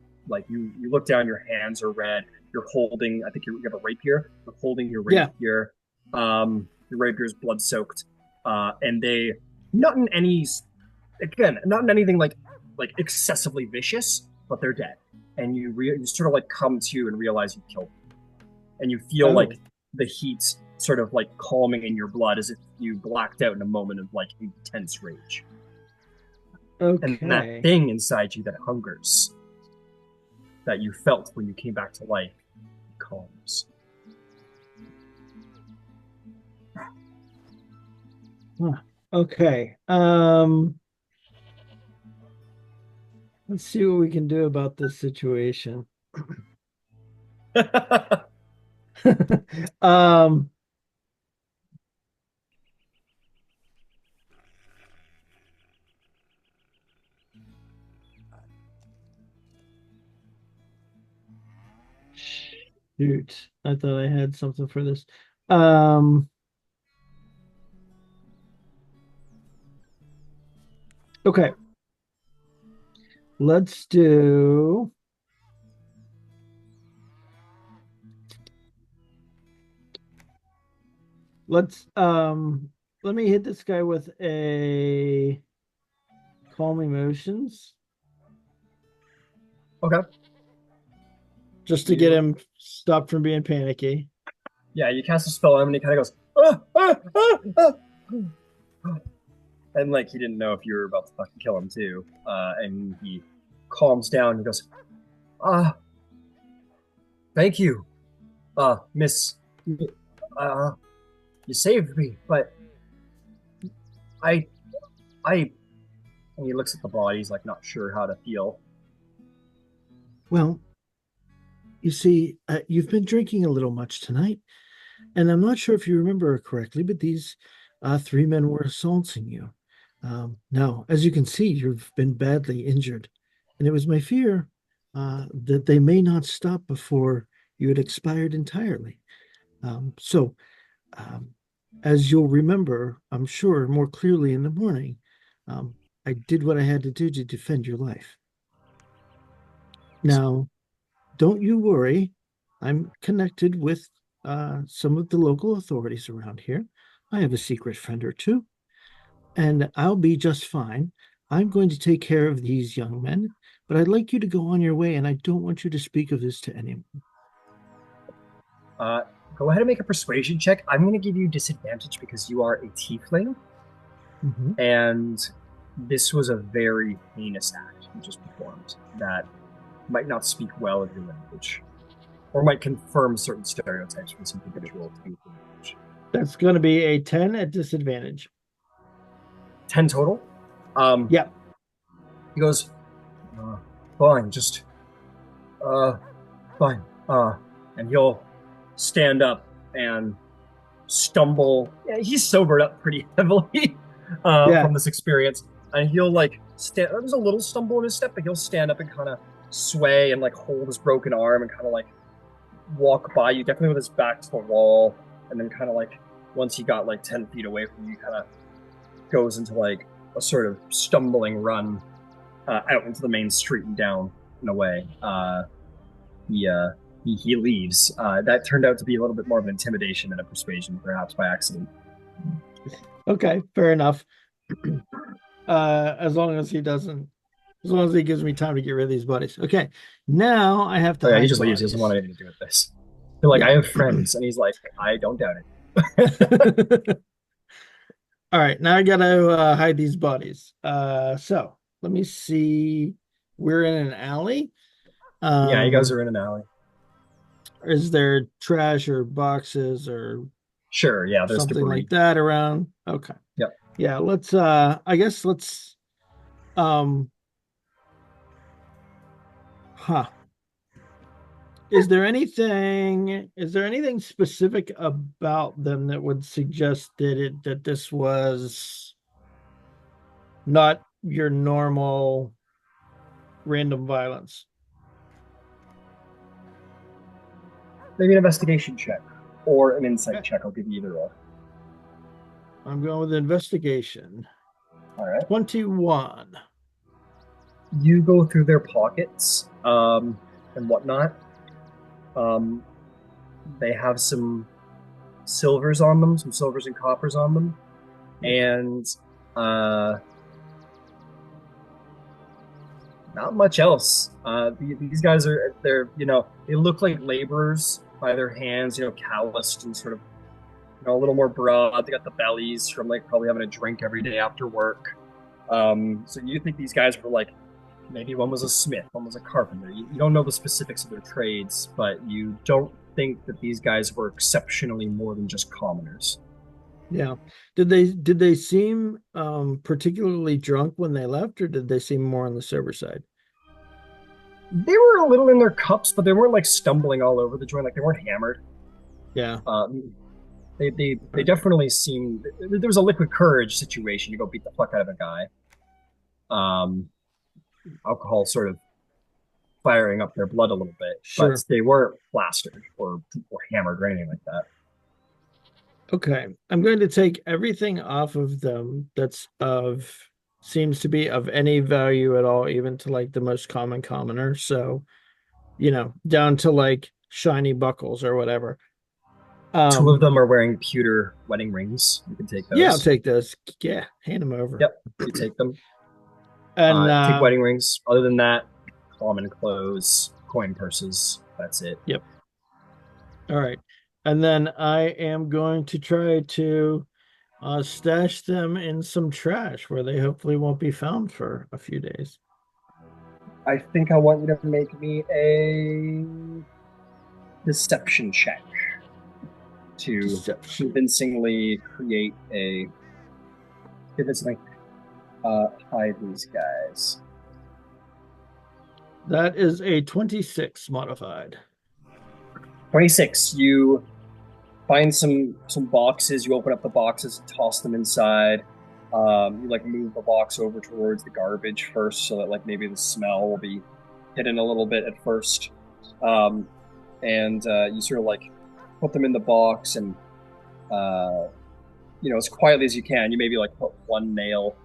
look down, your hands are red. You're holding, I think you have a rapier. You're holding your rapier. Yeah. Your rapier's blood soaked, and they not in anything like excessively vicious, but they're dead. And you sort of like come to and realize you killed them, and you feel like the heat sort of like calming in your blood as if you blacked out in a moment of like intense rage. Okay. And that thing inside you that hungers, that you felt when you came back to life, calms. Huh. Okay. Let's see what we can do about this situation. um, Shoot, I thought I had something for this. Um, okay, let's do. Let's let me hit this guy with a calm emotions Okay. just to get him stopped from being panicky. Yeah, you cast a spell on him and he kind of goes, ah, ah, ah, ah. And like he didn't know if you were about to fucking kill him too. And he calms down. He goes, ah, thank you, Miss. Uh, you saved me, but I, I. And he looks at the body. He's like not sure how to feel. Well, you see, you've been drinking a little much tonight, and I'm not sure if you remember correctly, but these three men were assaulting you. Now, as you can see, you've been badly injured, and it was my fear that they may not stop before you had expired entirely. So, um, as you'll remember, I'm sure more clearly in the morning, um, I did what I had to do to defend your life. Now, don't you worry. I'm connected with some of the local authorities around here. I have a secret friend or two, and I'll be just fine. I'm going to take care of these young men, but I'd like you to go on your way, and I don't want you to speak of this to anyone. Go ahead and make a persuasion check. I'm going to give you disadvantage because you are a tiefling, and this was a very heinous act you just performed that might not speak well of your language, or might confirm certain stereotypes from some individual to your language. That's going to be a 10 at disadvantage. 10 total? Yep. He goes, fine, just, fine. And he'll stand up and stumble. Yeah, he's sobered up pretty heavily from this experience. And he'll like stand, there's a little stumble in his step, but he'll stand up and kind of sway and like hold his broken arm and kind of like walk by you, definitely with his back to the wall. And then kind of like, once he got like 10 feet away from you, kind of goes into like a sort of stumbling run out into the main street and down and away. He leaves. That turned out to be a little bit more of an intimidation than a persuasion, perhaps by accident. Okay, fair enough. As long as he gives me time to get rid of these buddies. Okay, now I have to. Oh, yeah, he just leaves. He doesn't want anything to do with this. They're like, I have friends, and he's like, I don't doubt it. All right, now I gotta hide these bodies. So let me see. We're in an alley. Yeah, you guys are in an alley. Is there trash or boxes or Sure, yeah, there's something debris like that around? Okay. Yep. Yeah, let's I guess let's Is there anything specific about them that would suggest that this was not your normal random violence? Maybe an investigation check or an insight check. I'll give you either or. I'm going with investigation. All right. 21. You go through their pockets and whatnot. They have some silvers on them, some silvers and coppers on them, and not much else. These guys they look like laborers by their hands, calloused and sort of, a little more broad. They got the bellies from like probably having a drink every day after work. So you think these guys were like, maybe one was a smith, one was a carpenter. You don't know the specifics of their trades, but you don't think that these guys were exceptionally more than just commoners. Yeah. Did they seem particularly drunk when they left, or did they seem more on the sober side? They were a little in their cups, but they weren't like stumbling all over the joint. Like they weren't hammered. Yeah. They definitely seemed. There was a liquid courage situation. You go beat the fuck out of a guy. Um, Alcohol sort of firing up their blood a little bit, but Sure. they weren't plastered or hammered or anything like that. Okay. I'm going to take everything off of them that's of seems to be of any value at all, even to like the most common commoner. So, down to like shiny buckles or whatever. Two of Um, them are wearing pewter wedding rings. You can take yeah, I'll those. take those. Yeah, hand them over. Yep, you take them. And Take wedding rings. Other than that, common clothes, coin purses. That's it. yep. All right. And then I am going to try to stash them in some trash where they hopefully won't be found for a few days. I think I want you to make me a deception check to Deception. convincingly hide these guys. That is a 26 modified. 26. You find some boxes. You open up the boxes, toss them inside. You like move the box over towards the garbage first, so that like maybe the smell will be hidden a little bit at first. And you sort of like put them in the box, and as quietly as you can. You maybe like put one nail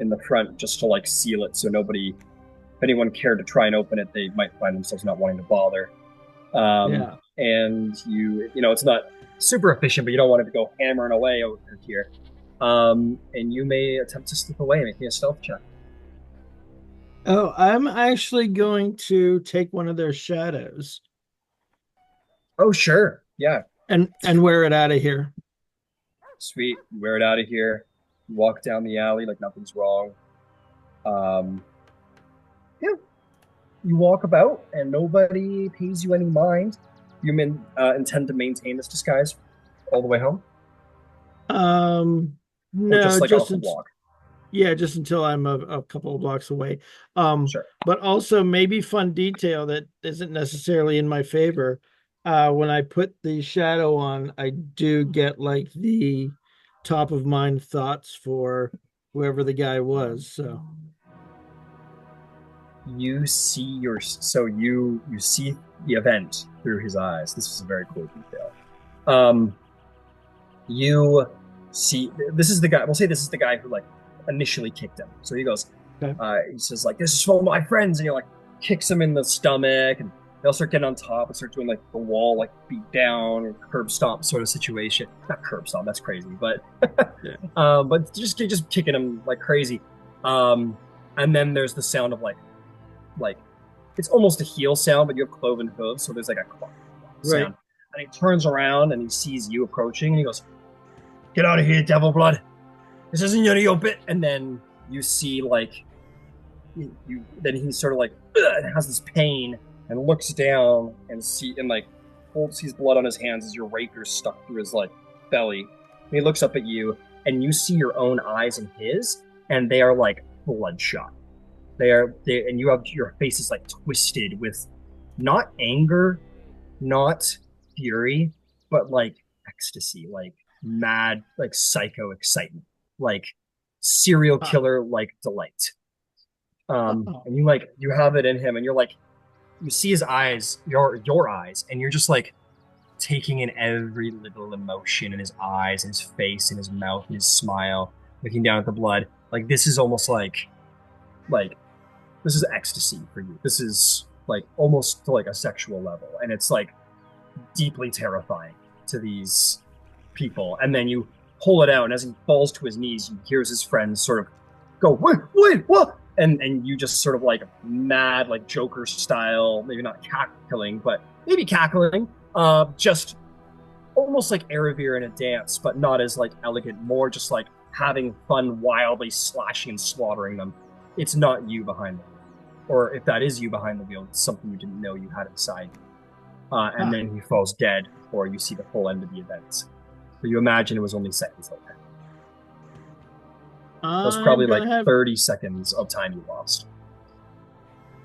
in the front just to like seal it, so nobody, if anyone cared to try and open it, they might find themselves not wanting to bother. Yeah. And it's not super efficient, but you don't want it to go hammering away over here. And you may attempt to slip away, making a stealth check. Oh, I'm actually going to take one of their shadows Oh, sure. Yeah. and wear it out of here. Sweet. Wear it out of here. You walk down the alley like nothing's wrong. Yeah. You walk about and nobody pays you any mind. You intend to maintain this disguise all the way home? Or No, just like just off the walk? yeah, just until I'm a couple of blocks away. Sure. But also maybe fun detail that isn't necessarily in my favor. When I put the shadow on, I do get like the top of mind thoughts for whoever the guy was. So You see you see the event through his eyes. This is a very cool detail. You see, this is the guy. We'll say this is the guy who like initially kicked him. So he goes, okay. he says like, "This is for my friends," and he like kicks him in the stomach, and they'll start getting on top and start doing like the wall like beat down or curb stomp sort of situation. Not curb stomp, that's crazy, but Yeah. but just kicking him like crazy. And then there's the sound of like it's almost a heel sound, but you have cloven hooves, so there's like a clunk Right. sound. And he turns around and he sees you approaching, and he goes, "Get out of here, devil blood! This isn't none of your bit." And then you see like then he sort of like has this pain and looks down and sees blood on his hands as your rapier stuck through his like belly. And he looks up at you, and you see your own eyes in his, and they are like bloodshot. And you have your face is like twisted with not anger, not fury, but like ecstasy, like mad, like psycho excitement, like serial killer like delight. And you have it in him, and you're like, you see his eyes, your eyes, and you're just like taking in every little emotion in his eyes, and his face, and his mouth, and his smile, looking down at the blood. Like this is almost like this is ecstasy for you. This is like almost to like a sexual level, and it's like deeply terrifying to these people. And then you pull it out, and as he falls to his knees, you hears his friends sort of go, "Wait, what?" And you just sort of like mad, like Joker style, maybe not cackling, but maybe cackling, just almost like Erebir in a dance, but not as like elegant, more just like having fun, wildly slashing and slaughtering them. It's not you behind them. Or if that is you behind the wheel, it's something you didn't know you had inside you. And then he falls dead, or you see the full end of the event. But you imagine it was only seconds later. It was I'm probably like gonna have 30 seconds of time you lost.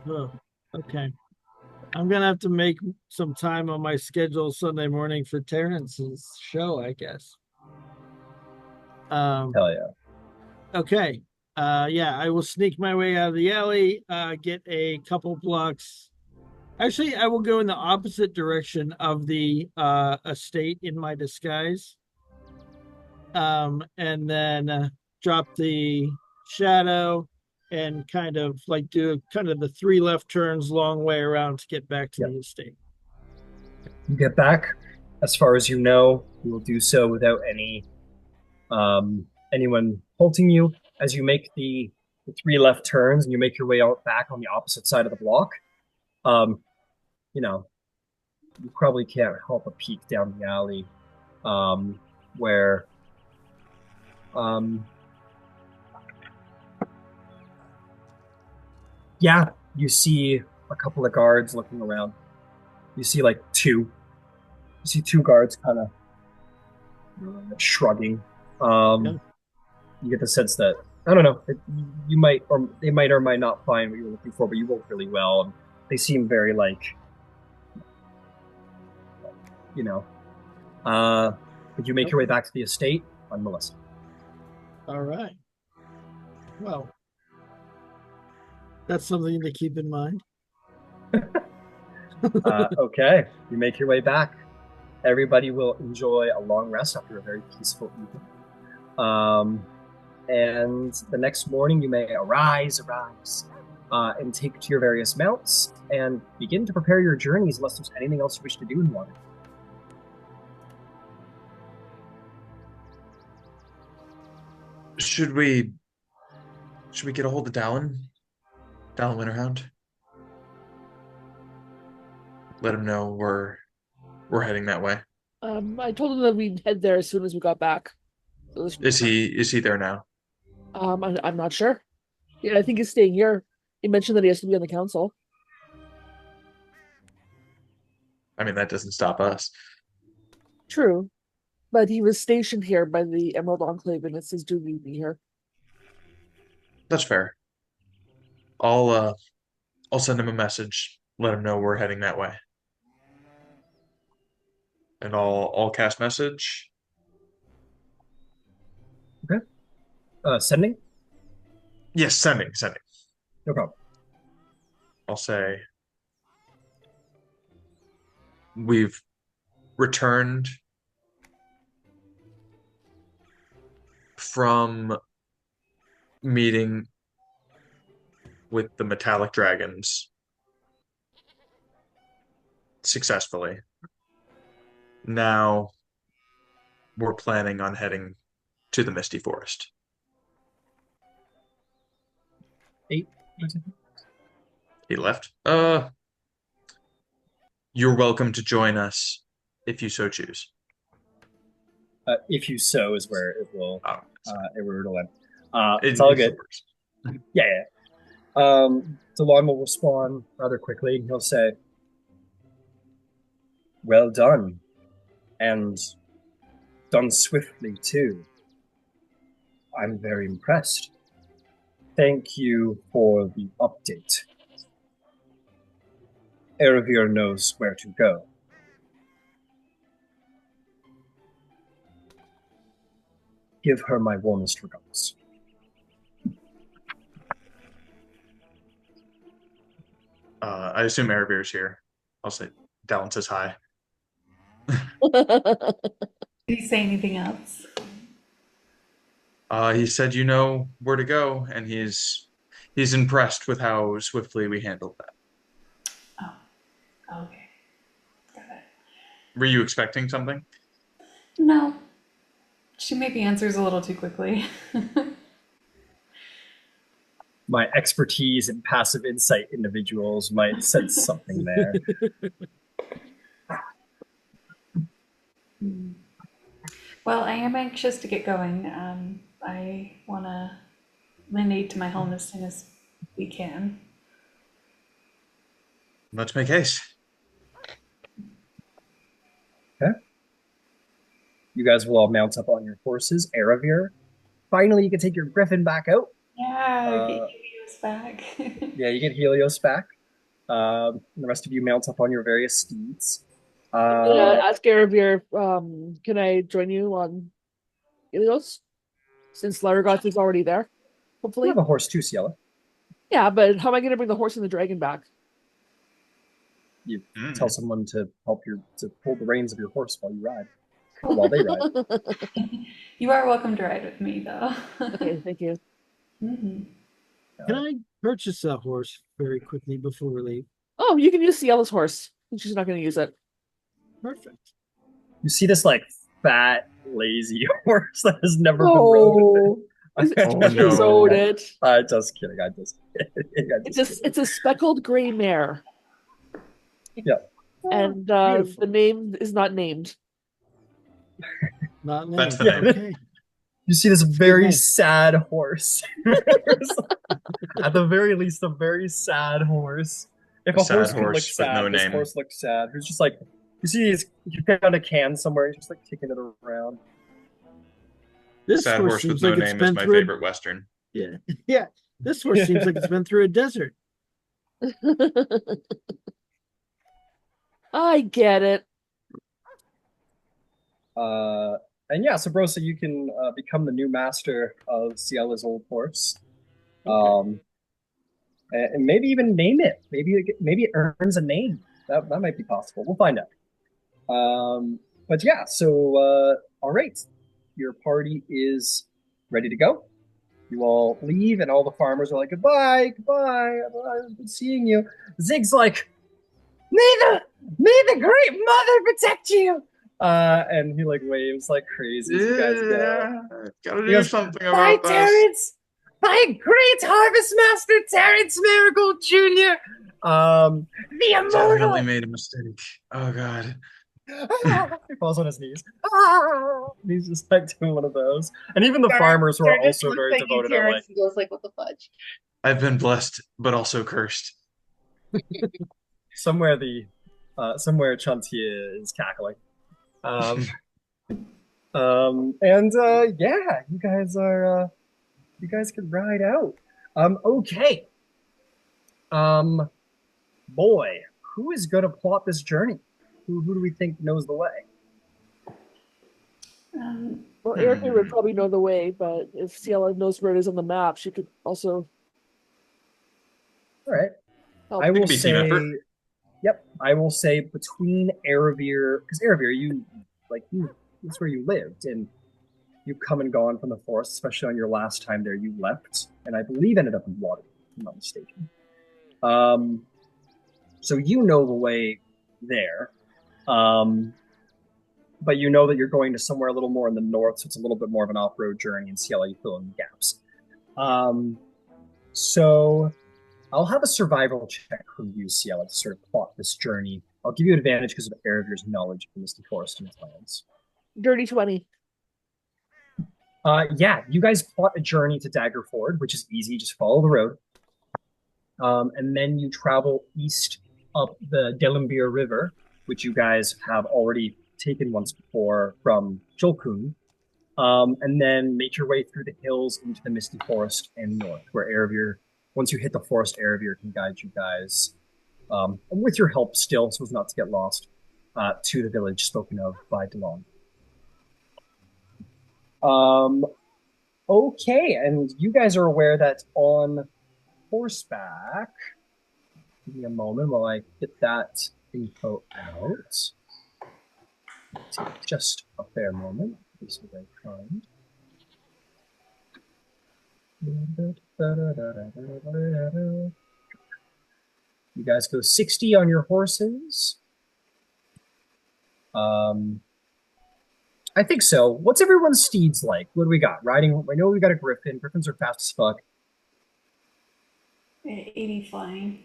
oh, okay. I'm gonna have to make some time on my schedule Sunday morning for Terrence's show, I guess. Hell yeah. Okay. Yeah, I will sneak my way out of the alley, get a couple blocks. Actually, I will go in the opposite direction of the estate in my disguise. And then drop the shadow and kind of like do kind of the 3 left turns long way around to get back to Yep. the estate. You get back, as far as you know, you will do so without anyone halting you. As you make the 3 left turns and you make your way out back on the opposite side of the block, um, you know, you probably can't help but peek down the alley, where yeah, you see a couple of guards looking around. You see like two. You see two guards kind of shrugging. Yeah. You get the sense that I don't know. You might or they might or might not find what you were looking for, but you work really well. And they seem very like, you know. But you make your way back to the estate unmolested. All right. Well, that's something to keep in mind. Okay, you make your way back. Everybody will enjoy a long rest after a very peaceful evening. And the next morning, you may arise, and take to your various mounts and begin to prepare your journeys unless there's anything else you wish to do in the morning. Should we get a hold of Dallin Winterhound? Let him know we're heading that way. I told him that we'd head there as soon as we got back. So Is he there now? I'm not sure. Yeah, I think he's staying here. He mentioned that he has to be on the council. I mean, that doesn't stop us. True, but he was stationed here by the Emerald Enclave, and it's his duty to be here. That's fair. I'll send him a message, let him know we're heading that way. And I'll cast message. Okay. Sending? Yes, sending. No problem. I'll say we've returned from meeting with the metallic dragons successfully. Now we're planning on heading to the Misty Forest. 8. He left. You're welcome to join us if you so choose. If you so is where it will Oh, it'll end. It's all good. Yeah. DeLon will respond rather quickly. He'll say, "Well done, and done swiftly too. I'm very impressed. Thank you for the update. Erebir knows where to go. Give her my warmest regards." I assume Erevir's here. I'll say Dallin says hi. Did he say anything else? He said you know where to go, and he's impressed with how swiftly we handled that. Oh, okay. Got it. Were you expecting something? No. She maybe answers a little too quickly. My expertise in passive insight individuals might sense something there. Well, I am anxious to get going. I want to lend aid to my home as soon as we can. Let's make haste. You guys will all mount up on your horses. Aravir, finally, you can take your griffin back out. Yeah, get Uh, Helios back. yeah, you get Helios back. The rest of you mount up on your various steeds. I'm gonna ask Aravir, can I join you on Ilios? Since Largoth is already there, You hopefully. have a horse too, Ciela. Yeah, but how am I gonna bring the horse and the dragon back? You Hmm. tell someone to help you to hold the reins of your horse while you ride, or while they ride. You are welcome to ride with me, though. Okay, thank you. Mhm. Can I purchase a horse very quickly before we leave? Oh, you can use Ciella's horse. She's not gonna use it. Perfect. You see this like fat, lazy horse that has never been rode. Oh, Oh, you no. rode it. Just kidding. I just kidding. It's a speckled gray mare, Yeah. and Beautiful. the name is not named. Not That's the named. name. Okay. You see this good very name. sad horse. At the very least, a very sad horse. If A a horse sad could look horse with sad, no this name. horse looks sad. Who's just like, you see, you found a can somewhere. He's just like kicking it around. This Sad horse horse with seems no like it's name is been my through favorite Western. Yeah. Yeah. This horse seems like it's been through a desert. I get it. And yeah, so Brosa, you can become the new master of Ciella's old horse. And maybe even name it. Maybe it earns a name. That might be possible. We'll find out. But yeah, so all right, your party is ready to go. You all leave, and all the farmers are like, "Goodbye, goodbye. I've been seeing you." Zig's like, may the great mother protect you. And he like waves like crazy as you guys go. Gotta He do goes, something "Bye, about this. Terrence. Bye, great harvest master Terrence Marigold Jr. The Definitely immortal." made a mistake. Oh god. He falls on his knees. He's just like doing one of those. And even the Darn- farmers who are Darn just also looks very at you, devoted are like, Terrence, and goes like, "What the fudge?" I've been blessed, but also cursed. somewhere Chantier is cackling. And yeah, you guys can ride out. Okay. Boy, who is gonna plot this journey? Who do we think knows the way? Well, Aravir would probably know the way, but if Ciela knows where it is on the map, she could also All right. help. I will be team say, effort. yep, I will say between Aravir, because Aravir, that's where you lived, and you've come and gone from the forest, especially on your last time there, you left, and I believe ended up in water, if I'm not mistaken. So you know the way there. But you know that you're going to somewhere a little more in the north, so it's a little bit more of an off-road journey, and see how you fill in the gaps. So I'll have a survival check from you, Ciela, to sort of plot this journey. I'll give you advantage because of Aravir's knowledge of the Misty Forest and its lands. Dirty 20. Yeah, you guys plot a journey to Daggerford, which is easy. Just follow the road. And then you travel east up the Delimbir River, which you guys have already taken once before from Jolkun. And then make your way through the hills into the Misty Forest and north, where Aravir, once you hit the forest, Aravir can guide you guys, with your help still, so as not to get lost, to the village spoken of by DeLong. Okay, and you guys are aware that on horseback, give me a moment while I get that info out. Take just a fair moment. This is very kind. You guys go 60 on your horses. I think so. What's everyone's steeds like? What do we got? Riding, I know we got a griffin. Griffins are fast as fuck. 80 flying.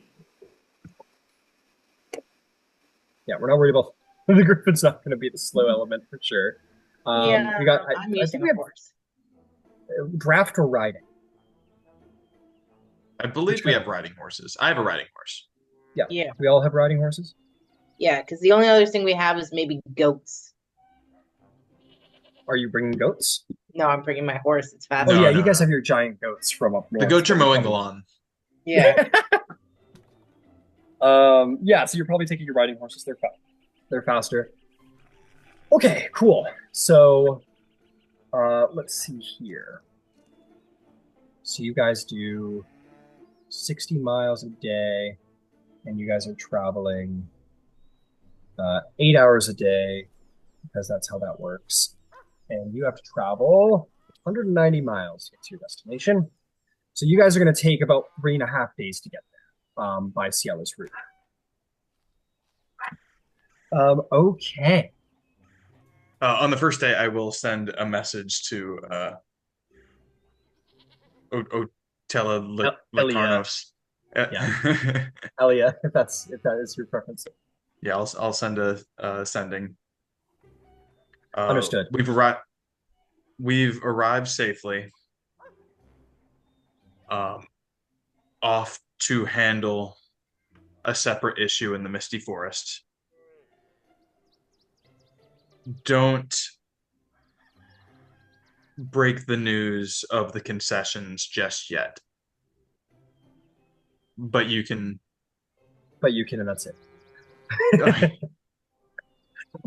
Yeah, we're not worried about the griffin's not going to be the slow element for sure. Yeah, we got. I'm I using think we a have horse. draft or riding. I believe we have riding horses. I have a riding horse. Yeah. Yeah. We all have riding horses. Yeah, because the only other thing we have is maybe goats. Are you bringing goats? No, I'm bringing my horse. It's Oh faster. No, yeah, no, you guys no. have your giant goats from up The north. goats are that you mowing the probably- lawn. Yeah. Yeah, so you're probably taking your riding horses. They're faster. Okay, cool. So, let's see here. So you guys do 60 miles a day, and you guys are traveling 8 hours a day because that's how that works. And you have to travel 190 miles to get to your destination. So you guys are going to take about 3.5 days to get there by Cielo's route. Okay. On the first day, I will send a message to Otella Licarnos. Yeah. Elia, if that is your preference. Yeah, I'll send a sending. Understood. We've arrived safely. Off to handle a separate issue in the Misty Forest. Don't break the news of the concessions just yet. But you can, and that's it. okay.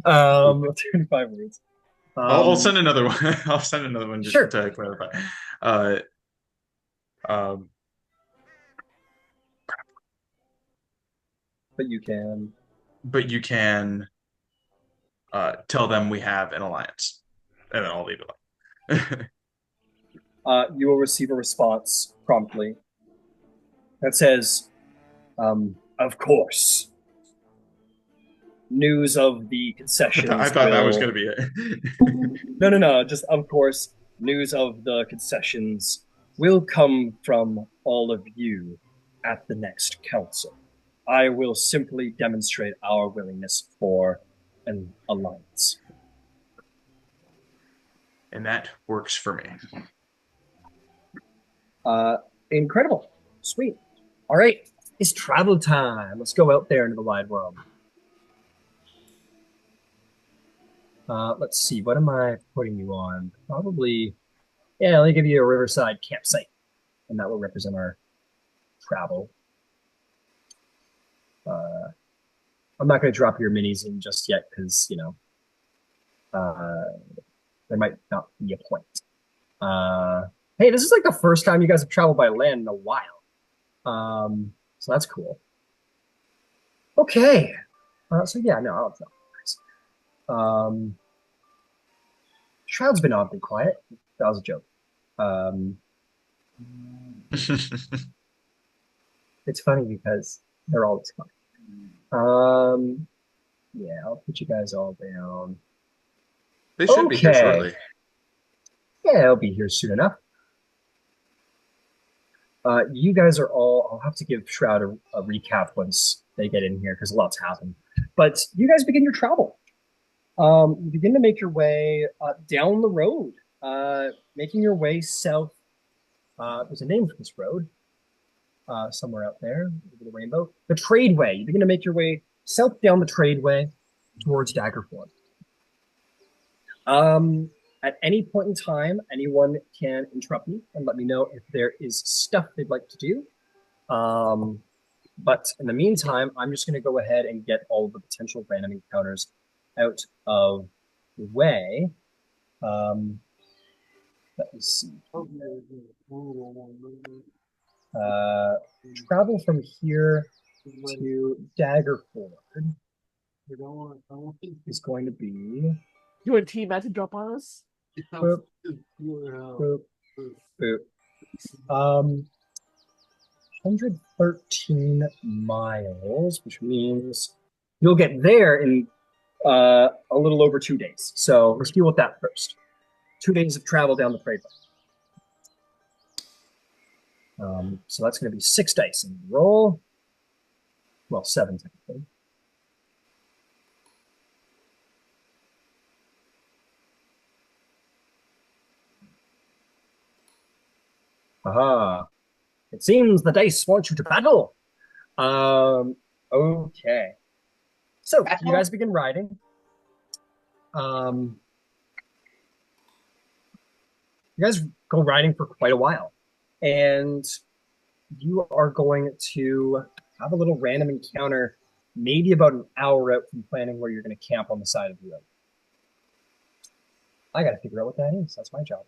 25 words. I'll send another one. I'll send another one just Sure. to clarify. But you can. Tell them we have an alliance, and then I'll leave it alone. You will receive a response promptly that says, of course. News of the concessions. I thought that was going to be it. No. Just, of course, news of the concessions will come from all of you at the next council. I will simply demonstrate our willingness for an alliance. And that works for me. Incredible. Sweet. All right. It's travel time. Let's go out there into the wide world. Let's see. What am I putting you on? Probably, yeah, let me give you a riverside campsite, and that will represent our travel. I'm not going to drop your minis in just yet because, there might not be a point. Hey, this is like the first time you guys have traveled by land in a while. So that's cool. Okay. So yeah, no, I'll tell. Shroud's been oddly quiet. That was a joke. It's funny because they're always funny. Yeah, I'll put you guys all down. They should be here Okay. shortly. Yeah, I'll be here soon enough. You guys are all, I'll have to give Shroud a recap once they get in here because a lot's happened. But you guys begin your travel. You begin to make your way down the road, making your way south. There's a name for this road somewhere out there over the rainbow. The Tradeway. You begin to make your way south down the Tradeway towards Daggerford. At any point in time, anyone can interrupt me and let me know if there is stuff they'd like to do. But in the meantime, I'm just going to go ahead and get all of the potential random encounters out of the way. Let me see. Travel from here to Daggerford is going to be You want Team Matt to drop on us? boop, boop, boop. 113 miles, which means you'll get there in a little over 2 days. So let's deal with that first. 2 days of travel down the Tradeway. So that's going to be 6 dice and roll. Well, 7 technically. Aha. It seems the dice want you to battle. Okay. So you guys begin riding. You guys go riding for quite a while, and you are going to have a little random encounter, maybe about an hour out from planning where you're going to camp on the side of the road. I got to figure out what that is. That's my job.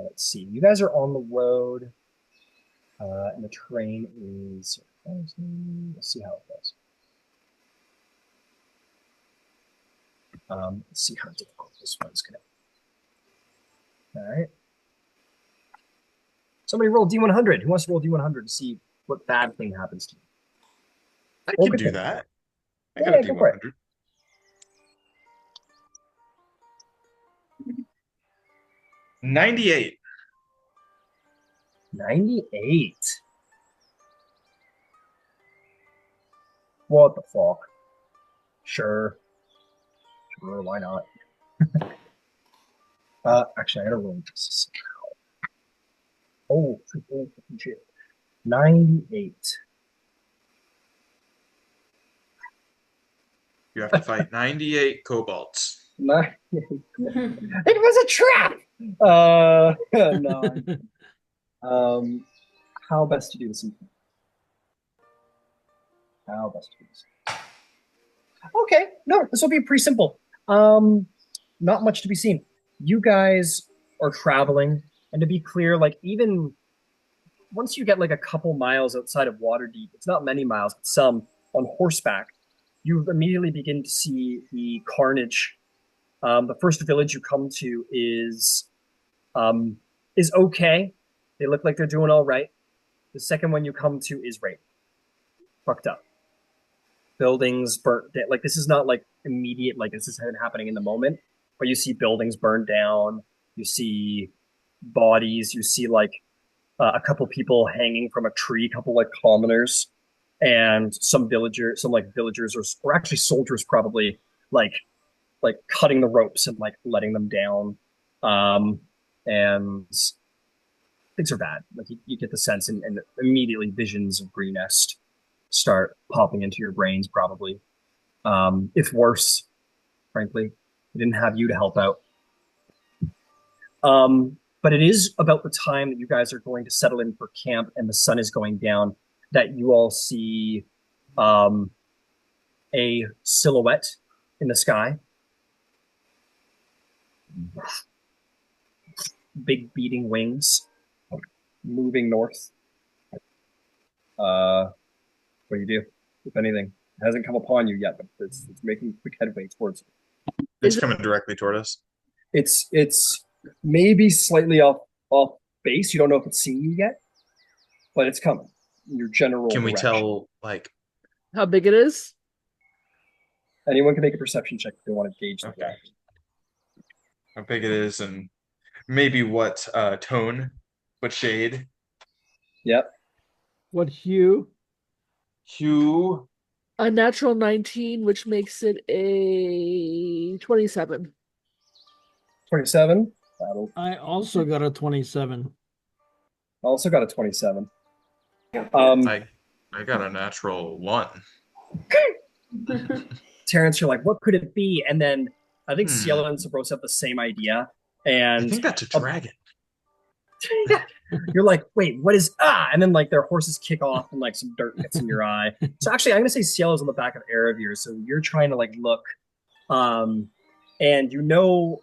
Let's see. You guys are on the road, and the terrain is. Let's see how it goes. Let's see how difficult this one's going to be. All right. Somebody roll D100. Who wants to roll D100 to see what bad thing happens to you? I Well, can good do thing. that. I Yeah, got a go for it. D100. 98. 98. What the fuck? Sure. Sure, why not? Actually, I gotta roll this. Oh, shit. 98. You have to fight 98 kobolds. 98. It was a trap! No. How best to do this? How best to do this? Okay, no, this will be pretty simple. Not much to be seen. You guys are traveling, and to be clear, like even once you get like a couple miles outside of Waterdeep, it's not many miles, but some on horseback, you immediately begin to see the carnage. The first village you come to is okay. They look like they're doing all right. The second one you come to is right. Fucked up. Buildings burnt down. Like this is not like immediate, like this is happening in the moment, but you see buildings burned down. You see bodies. You see like a couple people hanging from a tree, a couple like commoners, and some villagers or actually soldiers probably like cutting the ropes and like letting them down. And things are bad. Like you get the sense, and immediately visions of Greenest start popping into your brains. Probably, if worse, frankly, they didn't have you to help out. But it is about the time that you guys are going to settle in for camp, and the sun is going down, that you all see a silhouette in the sky. Big beating wings, moving north. What do you do, if anything? It hasn't come upon you yet, but it's making quick headway towards you. It's coming directly toward us. It's maybe slightly off base. You don't know if it's seen you yet, but it's coming in your general Can we direction. tell, like, How big it is? Anyone can make a perception check if they want to gauge the okay, direction. how big it is and maybe what tone, what shade? Yep. What hue? Hue. A natural 19, which makes it a 27. 27. I also got a 27. Also got a 27. I got a natural 1. Terrence, you're like, what could it be? And then I think Hmm. Cielo and Sabros have the same idea. I And think that's a dragon. you're like, wait, what is And then like their horses kick off and like some dirt gets in your eye. So actually I'm gonna say Cielo's on the back of Erebir. So you're trying to like look, and you know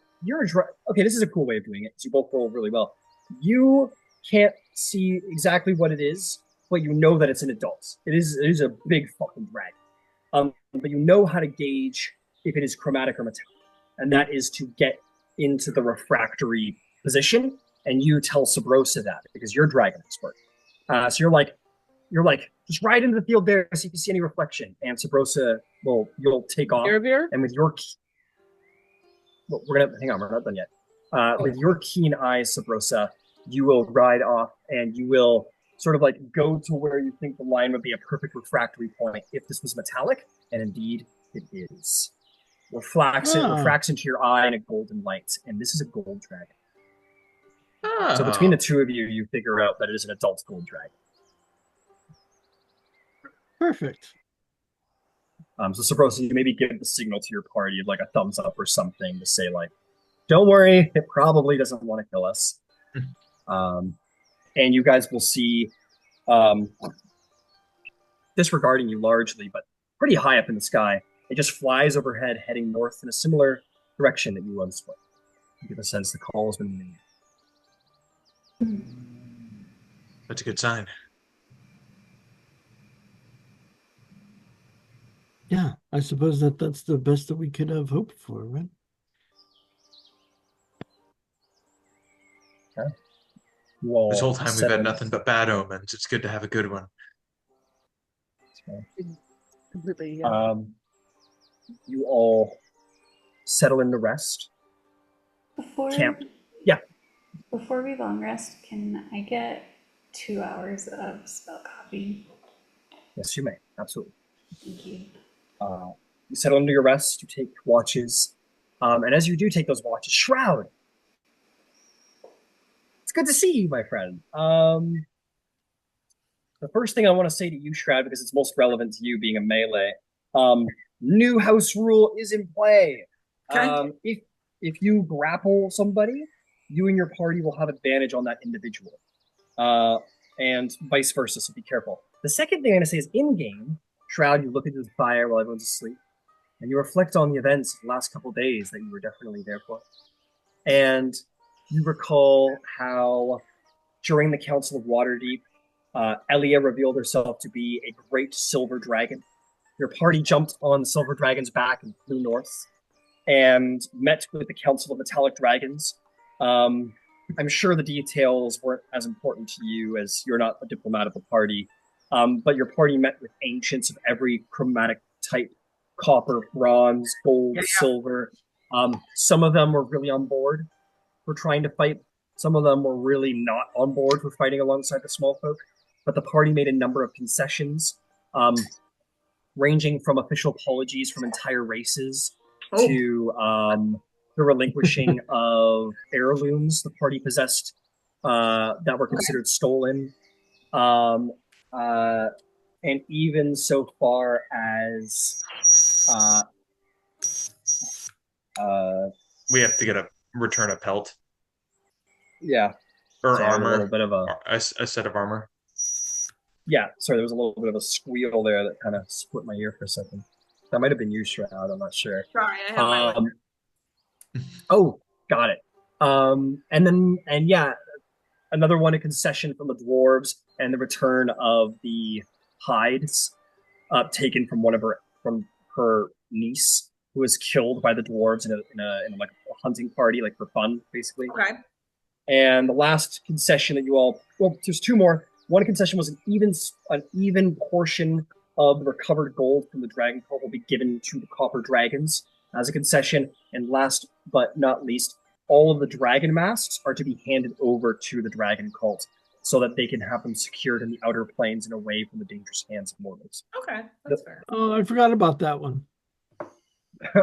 okay, this is a cool way of doing it. So you both roll really well. You can't see exactly what it is, but you know that it's an adult. It is a big fucking dragon. But you know how to gauge if it is chromatic or metallic, and that is to get into the refractory position. And you tell Sabrosa that because you're dragon expert. So you're like, just ride into the field there, see if you see any reflection. And Sabrosa you'll take off. Erebir? And with your we're not done yet. With your keen eyes, Sabrosa, you will ride off and you will sort of like go to where you think the line would be a perfect refractory point if this was metallic, and indeed it is. Refracts into your eye in a golden light, and this is a gold dragon. Oh. So between the two of you, you figure out that it is an adult gold dragon. Perfect. So Sabrosa, you maybe give the signal to your party, like a thumbs up or something, to say like, "Don't worry, it probably doesn't want to kill us." Um, and you guys will see, um, disregarding you largely, but pretty high up in the sky, it just flies overhead, heading north in a similar direction that you once went. You get the sense the call has been made. That's a good sign. Yeah, I suppose that's the best that we could have hoped for, right? Okay. You all This whole time we've had settle nothing but bad omens. It's good to have a good one. Completely, yeah. You all settle in to rest. Before Camp. Yeah. before we long rest, can I get 2 hours of spell copy? Yes, you may. Absolutely. Thank you. You settle into your rest. You take watches. And as you do take those watches, Shroud, it's good to see you, my friend. The first thing I want to say to you, Shroud, because it's most relevant to you being a melee, new house rule is in play. Okay. If you grapple somebody, you and your party will have advantage on that individual, and vice versa. So be careful. The second thing I'm going to say is in game, Shroud, you look into the fire while everyone's asleep, and you reflect on the events of the last couple days that you were definitely there for, and you recall how during the Council of Waterdeep, Elia revealed herself to be a great silver dragon. Your party jumped on the silver dragon's back and flew north and met with the Council of Metallic Dragons. I'm sure the details weren't as important to you as you're not a diplomat of the party, but your party met with ancients of every chromatic type: copper, bronze, gold, silver. Some of them were really on board for trying to fight. Some of them were really not on board for fighting alongside the small folk. But the party made a number of concessions, ranging from official apologies from entire races to the relinquishing of heirlooms the party possessed that were considered stolen, and even so far as We have to get a return a pelt yeah, or sorry, a armor, little bit of a set of armor. yeah. Sorry, there was a little bit of a squeal there that kind of split my ear for a second. That might have been you, Shroud. I'm not sure. Sorry, I have my Oh, got it. And yeah, another one, a concession from the dwarves, and the return of the hides taken from from her niece, who was killed by the dwarves in like a hunting party, like for fun, basically. Okay. And the last concession that you all, well, there's two more. One concession was an even portion of the recovered gold from the dragon cult will be given to the copper dragons as a concession. And last but not least, all of the dragon masks are to be handed over to the dragon cult so that they can have them secured in the outer planes and away from the dangerous hands of mortals. Okay, that's fair. Oh, I forgot about that one.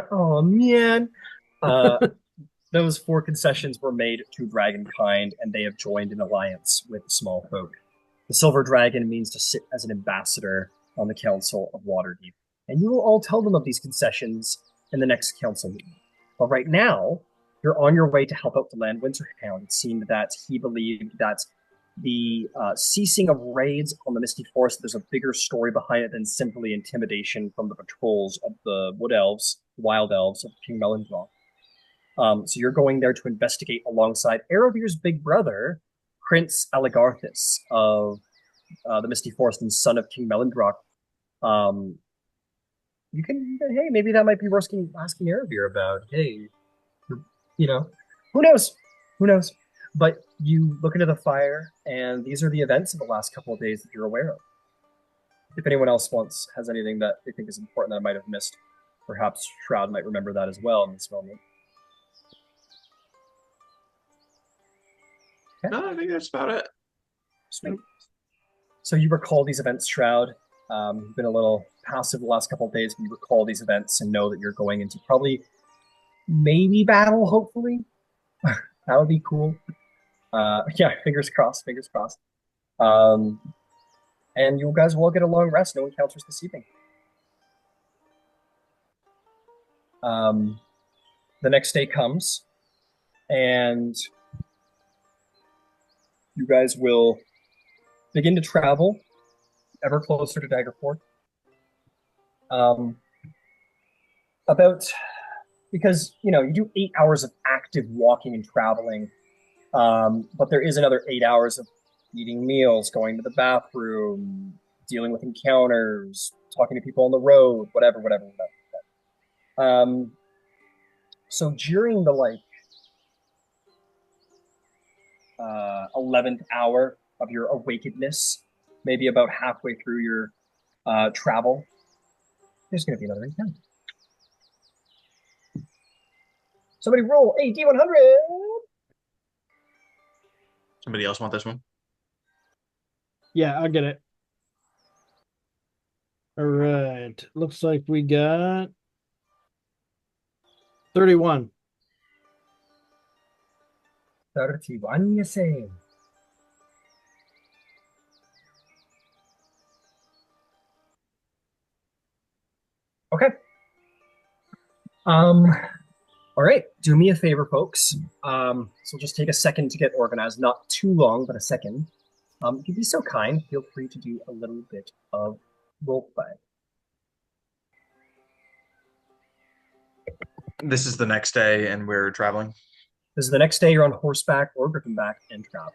Oh man. Those four concessions were made to Dragonkind, and they have joined an alliance with the small folk. The Silver Dragon means to sit as an ambassador on the Council of Waterdeep, and you will all tell them of these concessions in the next council meeting. But right now, you're on your way to help out the Land Winterhound. It seemed that he believed that the ceasing of raids on the Misty Forest, there's a bigger story behind it than simply intimidation from the patrols of the Wood Elves, Wild Elves of King Melandroth. So you're going there to investigate alongside Aravir's big brother, Prince Aligarthus of the Misty Forest and son of King Melandroth. Hey, maybe that might be worth asking Aravir about. Hey, who knows? Who knows? But you look into the fire, and these are the events of the last couple of days that you're aware of. If anyone else has anything that they think is important that I might have missed, perhaps Shroud might remember that as well in this moment. No, I think that's about it. Sweet. So you recall these events, Shroud. You've been a little passive the last couple of days, but you recall these events and know that you're going into probably maybe battle, hopefully. That would be cool. Yeah, fingers crossed, fingers crossed. And you guys will all get a long rest. No encounters this evening. The next day comes, and you guys will begin to travel ever closer to Daggerford. Um, about because you do 8 hours of active walking and traveling, but there is another 8 hours of eating meals, going to the bathroom, dealing with encounters, talking to people on the road, whatever. So during the 11th hour of your awakenedness, maybe about halfway through your travel, there's going to be another encounter. Somebody roll a D100. Somebody else want this one? Yeah, I'll get it. All right. Looks like we got 31. 31, you say? Okay. All right. Do me a favor, folks. So just take a second to get organized. Not too long, but a second. If you'd be so kind, feel free to do a little bit of roleplay. This is the next day, and we're traveling. This is the next day. You're on horseback or griffinback and travel.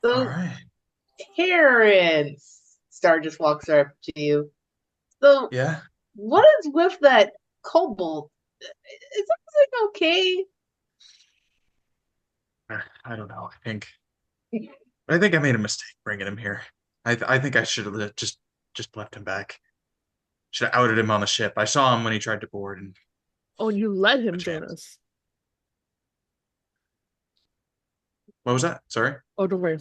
So, All right. Terrence, Star just walks up to you. So, Yeah. what is with that kobold? Is everything okay? I don't know. I think I made a mistake bringing him here. I think I should have just left him back. Should have outed him on the ship. I saw him when he tried to board, and Oh, and you let him a join chance. us. What was that? Sorry. Oh, don't worry.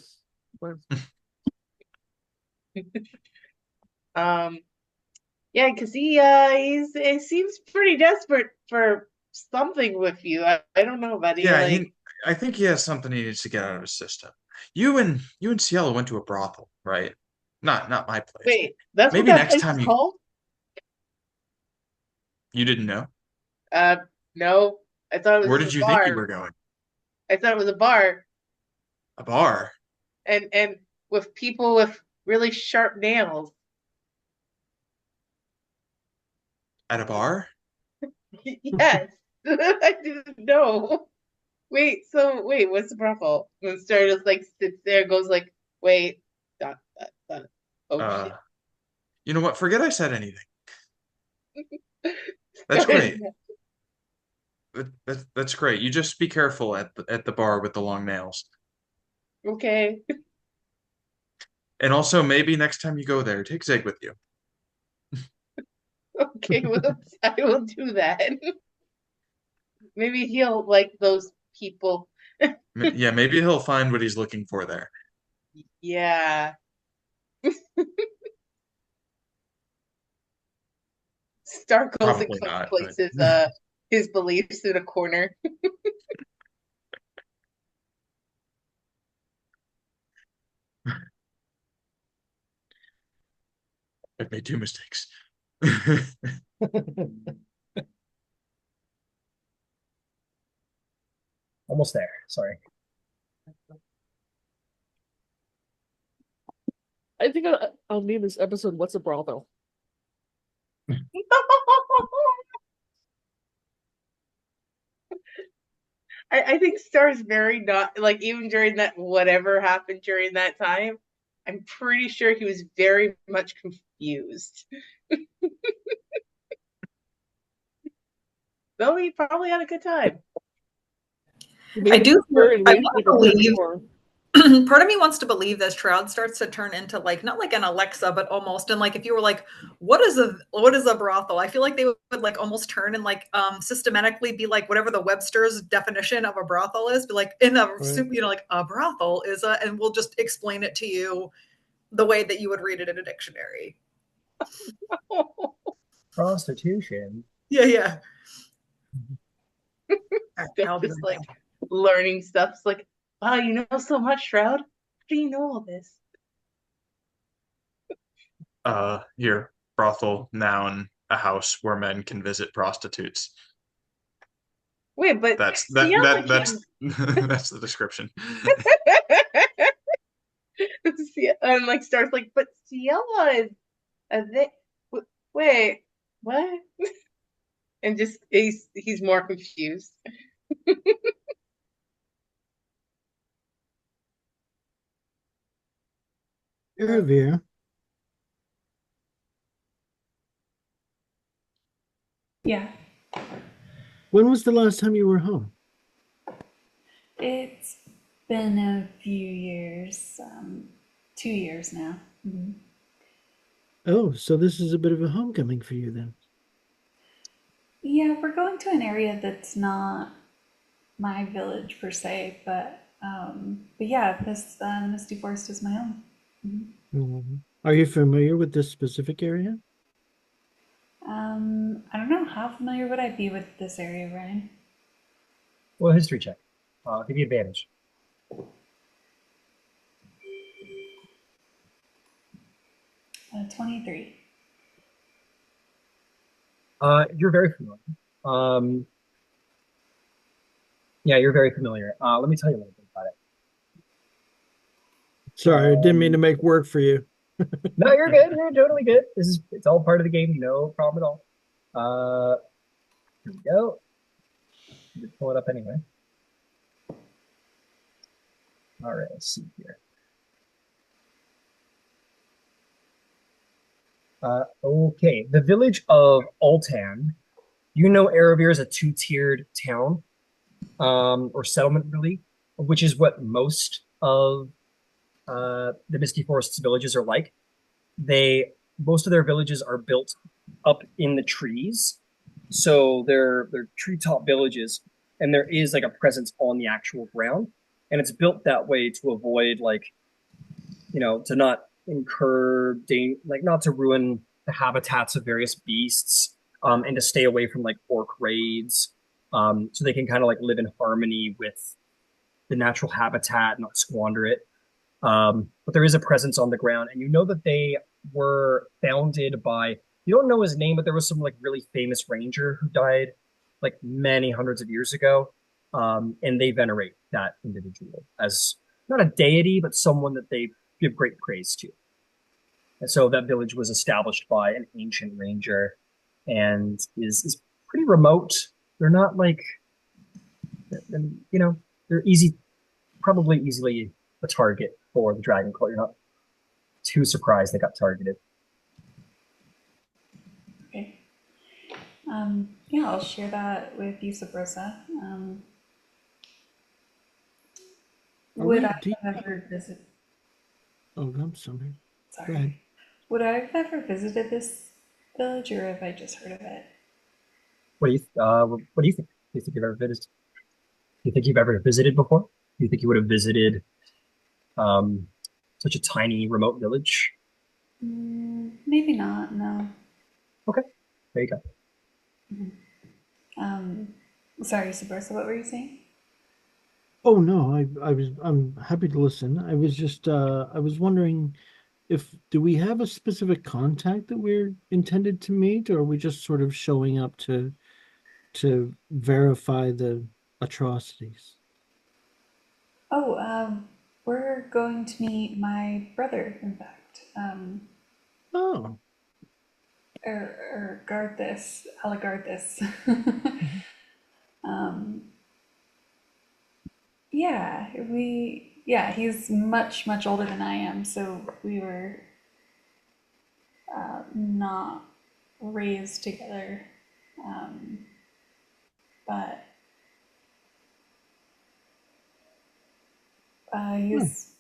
Yeah, because he seems pretty desperate for something with you. I don't know, buddy. Yeah, I think he has something he needs to get out of his system. You and Cielo went to a brothel, right? Not my place. Wait, that's Maybe what that next place time is called? You didn't know? No. I thought it Where was did a you think you bar. were going? I thought it was a bar, A bar? and with people with really sharp nails. At a bar? Yes, I didn't know. Wait, what's the brothel? And Star just sits there, and goes wait, dot, dot, dot. Oh shit. You know what? Forget I said anything. That's Star great. That's great. You just be careful at the bar with the long nails. Okay. And also, maybe next time you go there, take Zig with you. Okay, well, I will do that. Maybe he'll like those people. Yeah, maybe he'll find what he's looking for there. Yeah. Star goes and Probably not, but places his beliefs in a corner. I've made two mistakes. Almost there. Sorry. I think I'll name this episode "What's a Brothel." I think Star's very not even during that whatever happened during that time. I'm pretty sure he was very much confused. Though he probably had a good time. I do. I want to believe. Before. Part of me wants to believe that Shroud starts to turn into not like an Alexa, but almost. And if you were what is a brothel? I feel like they would almost turn and systematically be whatever the Webster's definition of a brothel is. Be in a right. A brothel is and we'll just explain it to you the way that you would read it in a dictionary. Prostitution. Yeah. They're just learning stuff. It's wow, you know so much, Shroud. How do you know all this? here, brothel, noun, a house where men can visit prostitutes. Wait, but That's Sienna that's can. that's the description. And like starts like, but Ciela is a wait, what? And just he's more confused. Eravir, Yeah, when was the last time you were home? it's been a few years, 2 years now. Mhm. Oh, so this is a bit of a homecoming for you then. Yeah, we're going to an area that's not my village per se, but yeah, this Misty Forest is my home. Mhm. Are you familiar with this specific area? I don't know how familiar would I be with this area, Ryan? Well, history check. I'll give you advantage. 23. You're very familiar. Um, yeah, you're very familiar. Let me tell you a little bit about it. Sorry, I didn't mean to Um, make work for you. no, you're good. You're totally good. It's all part of the game. No problem at all. Here we go. Just pull it up anyway. All right, let's see here. Okay, the village of Altan. You know, Erebir is a two-tiered town, or settlement, really, which is what most of the Misty Forest's villages are like. They Most of their villages are built up in the trees, so they're treetop villages, and there is like a presence on the actual ground, and it's built that way to avoid like to not like not to ruin the habitats of various beasts, and to stay away from like orc raids, so they can kind of like live in harmony with the natural habitat, not squander it. But there is a presence on the ground, and you know that they were founded by, you don't know his name, but there was some like really famous ranger who died like many hundreds of years ago. And they venerate that individual as not a deity, but someone that they give great praise to. And so that village was established by an ancient ranger and is pretty remote. They're not like, you know, they're probably easily a target for the Dragon Cult. You're not too surprised they got targeted. Okay. Yeah, I'll share that with you, Sabrosa. Would I have ever visited? Oh, I'm sorry. Go Sorry. ahead. Would I have ever visited this village, or have I just heard of it? What do you think? Do you think you've ever visited? Do you think you've ever visited before? Do you think you would have visited um, such a tiny, remote village? Maybe not. No. Okay, there you go. Um, Sorry, Sabrosa. What were you saying? Oh no, I'm happy to listen. I was just I was wondering if do we have a specific contact that we're intended to meet, or are we just sort of showing up to verify the atrocities? Oh, we're going to meet my brother, in fact. Oh, Or Garthus, Alagarthus. um, yeah, he's much, much older than I am, so we were not raised together. Um, but hmm. he's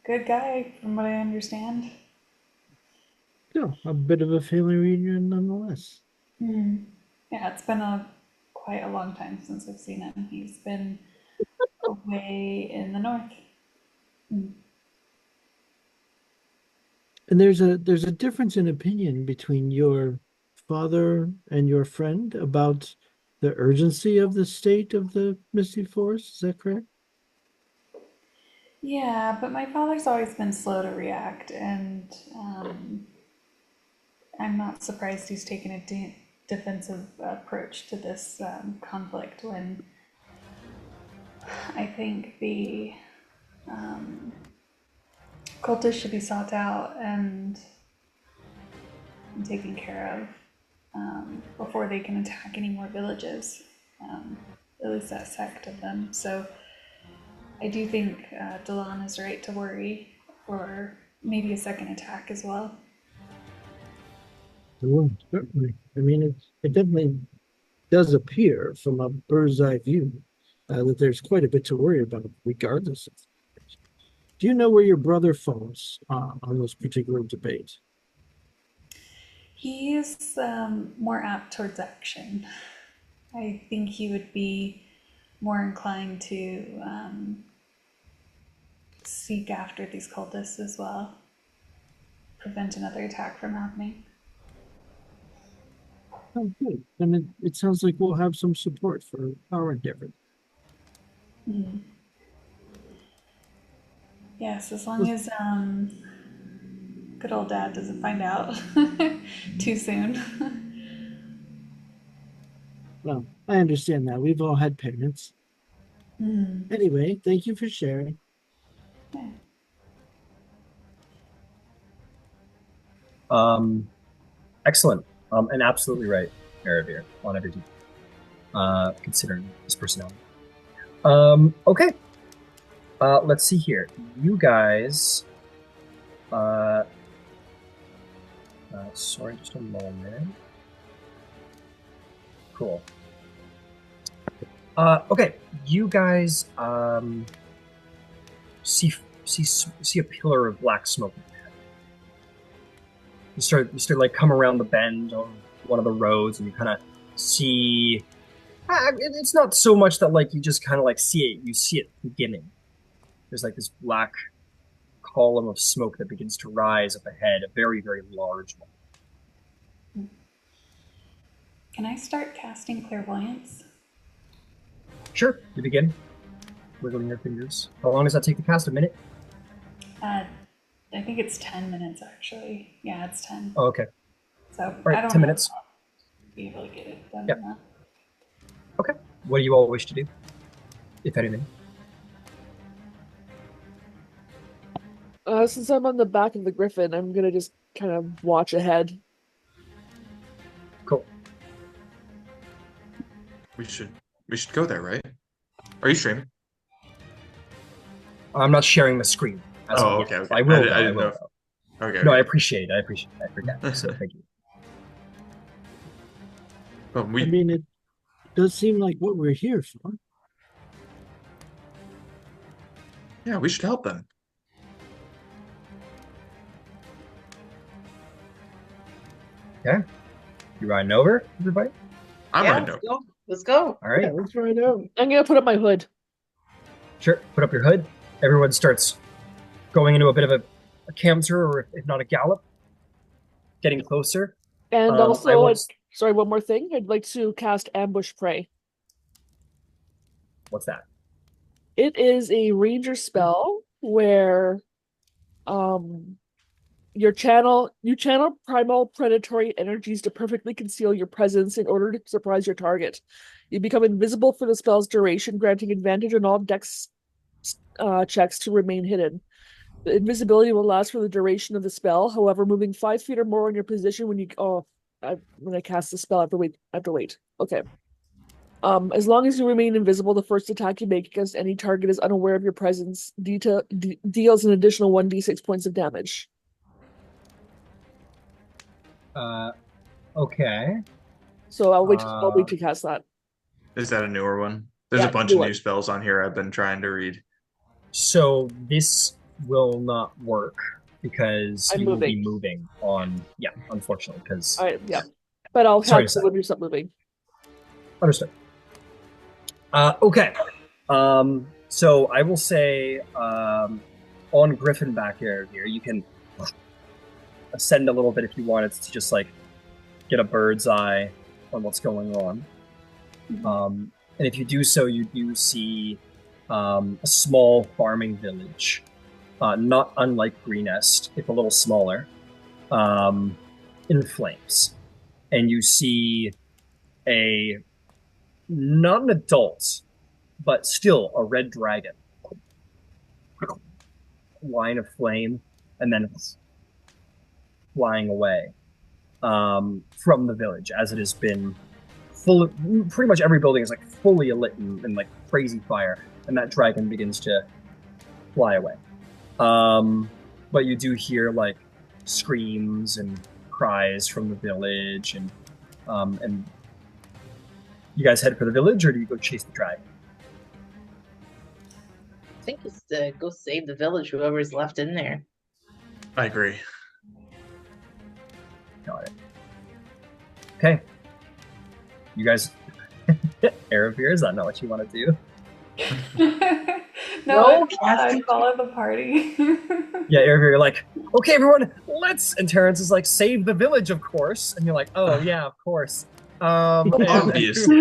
a good guy, from what I understand. Still a bit of a family reunion nonetheless. Yeah, it's been quite a long time since I've seen him. He's been away in the north. And there's a difference in opinion between your father and your friend about the urgency of the state of the Misty Forest. Is that correct? Yeah, but my father's always been slow to react, and I'm not surprised he's taken a defensive approach to this conflict when I think the cultists should be sought out and taken care of before they can attack any more villages, at least that sect of them. So I do think Delan is right to worry for maybe a second attack as well. Well, certainly. I mean, it definitely does appear from a bird's eye view that there's quite a bit to worry about, regardless of. Do you know where your brother falls on those particular debates? He is more apt towards action. I think he would be more inclined to seek after these cultists as well, prevent another attack from happening. Oh, good. Then it sounds like we'll have some support for our endeavor. Mm-hmm. Yes, as long as good old dad doesn't find out too soon. Well, I understand that. We've all had parents. Mm. Anyway, thank you for sharing. Yeah. Excellent. And absolutely right, Aravir, on everything, considering his personality. Okay. Let's see here. You guys. Sorry, just a moment. Cool. Okay. You guys see a pillar of black smoke. You start like come around the bend on one of the roads, and you kind of see. It's not so much that like you just kind of like see it. You see it beginning. There's like this black column of smoke that begins to rise up ahead, a very, very large one. Can I start casting clairvoyance? Sure, you begin wiggling your fingers. How long does that take to cast? A minute? I think it's 10 minutes actually. Yeah, it's 10. Oh, okay. So all right, I don't 10 minutes. Be able to get it done. Yep. Okay. What do you all wish to do, if anything? Since I'm on the back of the griffin, I'm gonna just kind of watch ahead. Cool. We should go there, right? Are you streaming? I'm not sharing the screen. Oh, okay. I will. I didn't know. Okay. No, okay. I appreciate it. I forget. So thank you. Well, I mean, it does seem like what we're here for. Yeah, we should help them. Okay. You riding over, everybody? I'm Yeah, riding let's over. go. Let's go. All right. Yeah, let's ride out. I'm gonna put up my hood. Sure. Put up your hood. Everyone starts going into a bit of a canter, or if not a gallop, getting closer. And I also, won't- sorry, one more thing. I'd like to cast Ambush Prey. What's that? It is a ranger spell where you channel primal predatory energies to perfectly conceal your presence in order to surprise your target. You become invisible for the spell's duration, granting advantage on all dex checks to remain hidden. The invisibility will last for the duration of the spell. However, moving 5 feet or more in your position when I cast the spell, I have to wait. Okay. As long as you remain invisible, the first attack you make against any target is unaware of your presence deals an additional 1d6 points of damage. Okay. So I'll wait to cast that. Is that a newer one? There's a bunch of new spells on here I've been trying to read. So this will not work because I'm you will moving. be moving on. Yeah, unfortunately, because. All right, yeah. But I'll Sorry, cast it when you stop moving. Understood. Okay. So I will say on Griffin back here, you can ascend a little bit if you wanted to just like get a bird's eye on what's going on. And if you do so, you do see a small farming village, not unlike Greenest, if a little smaller. in flames, and you see a not an adult, but still a red dragon line of flame, and then it's flying away from the village as it has been full. Pretty much every building is like fully lit in like crazy fire, and that dragon begins to fly away. But you do hear like screams and cries from the village, and you guys head for the village, or do you go chase the dragon? I think it's to go save the village, whoever's left in there. I agree. Got it. Okay. You guys, Aravir, is that not what you want to do? No, I follow the party. Yeah, Aravir, you're like, okay, everyone, let's. And Terrence is like, save the village, of course. And you're like, oh yeah, of course. Obviously.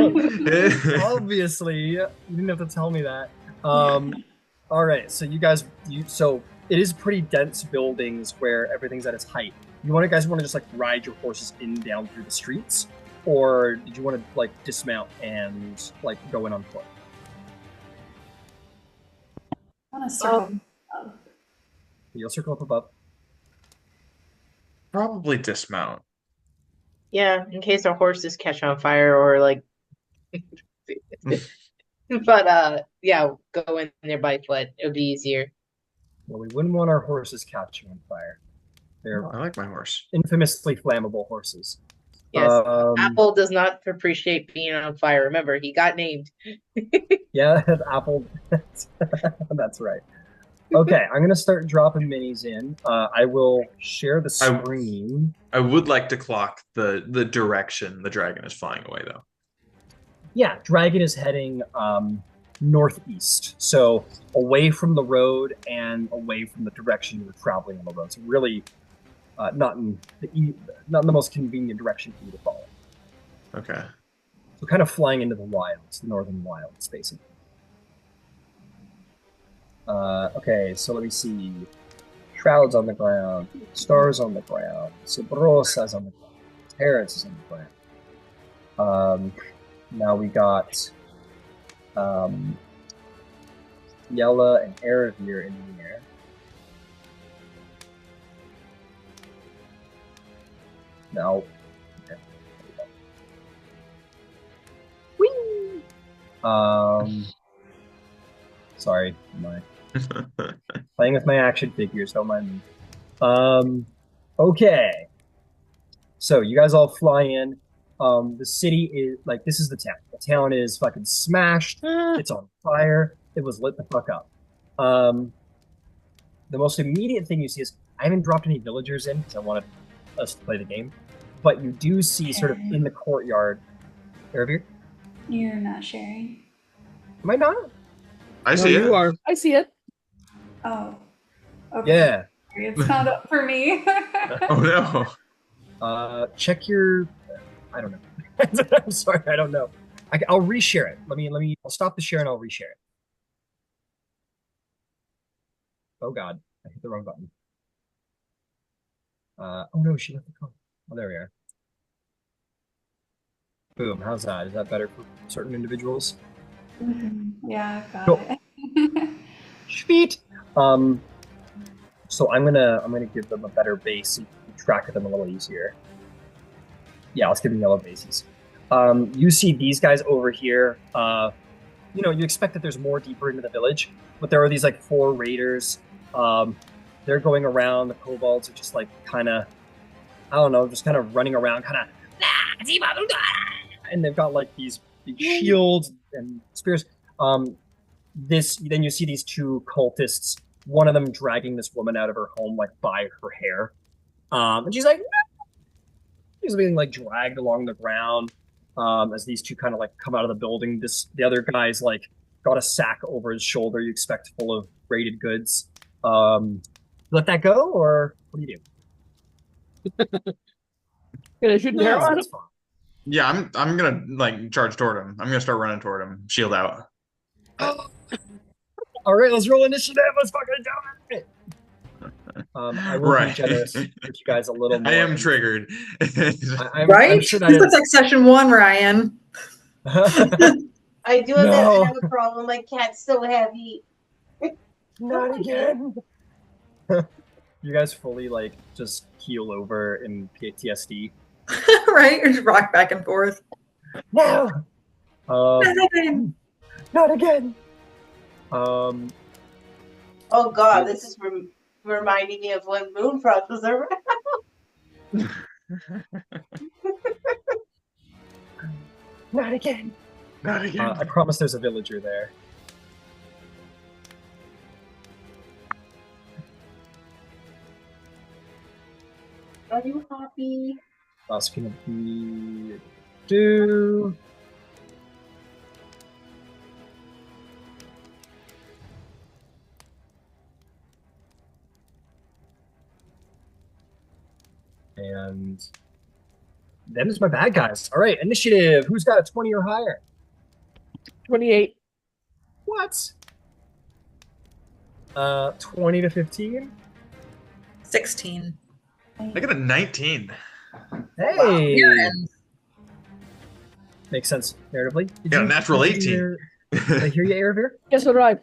Obviously, you didn't have to tell me that. All right, so you guys, so it is pretty dense buildings where everything's at its height. You guys want to just like ride your horses down through the streets, or did you want to like dismount and like go in on foot? I want to circle. You'll circle up above. Probably dismount. Yeah, in case our horses catch on fire or like. But yeah, go in there by foot. It would be easier. Well, we wouldn't want our horses catching on fire. They're I like my horse. infamously flammable horses. Yes, Apple does not appreciate being on fire. Remember, he got named. Yeah, Apple. That's right. Okay, I'm gonna start dropping minis in. I will share the screen. I would like to clock the direction the dragon is flying away, though. Yeah, dragon is heading northeast, so away from the road and away from the direction you were traveling on the road. So really, not in the most convenient direction for you to follow. Okay. So kind of flying into the wilds, the northern wilds, basically. Okay, so let me see. Shrouds on the ground, stars on the ground, Subrosa's on the ground, Terrence is on the ground. Now we got Yella and Aravir in the air. No. Okay. Whee! Sorry, playing with my action figures, don't mind me. Okay. So you guys all fly in. The city is like, this is the town. The town is fucking smashed. It's on fire. It was lit the fuck up. The most immediate thing you see is I haven't dropped any villagers in because I wanted us to play the game, but you do see sort of in the courtyard. Aravir? You're not sharing. Am I not? I see it. You are. I see it. Oh. Okay. Yeah. It's not up for me. Oh no. Check your. I don't know. I'm sorry, I don't know. I'll reshare it. Let me. I'll stop the share and I'll reshare it. Oh God, I hit the wrong button. Oh no, she left the call. Oh, there we are. Boom. How's that? Is that better for certain individuals? Yeah, I've got Cool. it. Sweet. So I'm gonna give them a better base so you can track them a little easier. Yeah, let's give them yellow bases. You see these guys over here. You know, you expect that there's more deeper into the village, but there are these like 4 raiders. They're going around. The kobolds are just like kind of, I don't know, just kind of running around, kind of, and they've got like these big shields and spears. Then you see these 2 cultists. One of them dragging this woman out of her home, like by her hair, and she's like, no! She's being like dragged along the ground as these 2 kind of like come out of the building. The other guy's like got a sack over his shoulder. You expect full of raided goods. Let that go, or what do you do? Gonna shoot an arrow at him? Yeah, I'm gonna like charge toward him. I'm gonna start running toward him. Shield out. All right, let's roll initiative. Let's fucking do it. I will be Right. generous with you guys a little more. I am triggered. I'm Right? sure that This is is. like session 1, Ryan. I do No. have a problem. My cat's so heavy. Not again. You guys fully like just keel over in PTSD. Right? Or just rock back and forth. No. Not again. Oh God, this is reminding me of when Moonfrost was around. Not again. Not again. I promise there's a villager there. Are you happy? That's gonna be do. And then it's my bad guys. All right, initiative. Who's got a 20 or higher? 28. What? 20 to 15. 16. I got a 19. Hey, Aaron. makes sense narratively. Got a natural 18. Did I hear you, Aravir? Guess what I?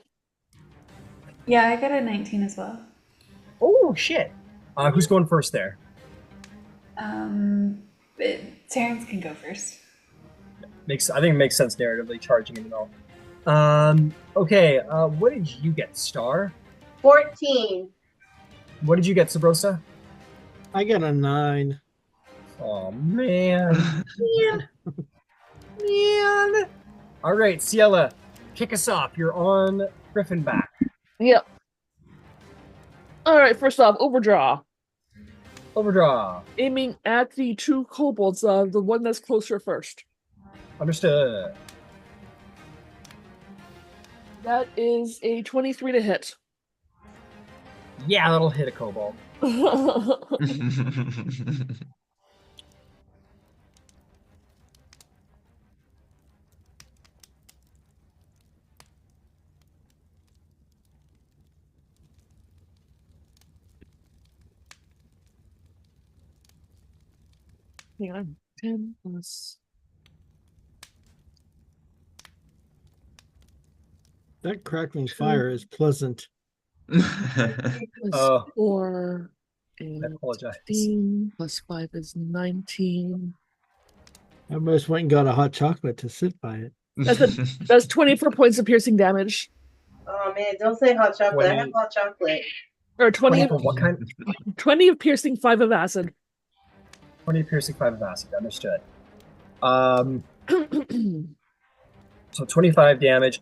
Yeah, I got a 19 as well. Oh shit! Who's going first there? Terrence can go first. I think it makes sense narratively, charging in and all. Okay. What did you get, Star? 14. What did you get, Sabrosa? I got a 9. Oh man, man. All right, Ciela, kick us off. You're on Griffin back. Yep. All right. First off, overdraw. Overdraw. Aiming at the 2 kobolds. The one that's closer first. Understood. That is a 23 to hit. Yeah, that'll hit a kobold. Hang on. 10 plus. That crackling fire is pleasant. Oh. 4 I and apologize. 15 plus 5 is 19. I almost went and got a hot chocolate to sit by it. That's 24 points of piercing damage. Oh man, don't say hot chocolate. 20. I have hot chocolate. Or 20 for what kind? 20 of piercing, 5 of acid. 20 piercing, 5 of acid. Understood. So 25 damage.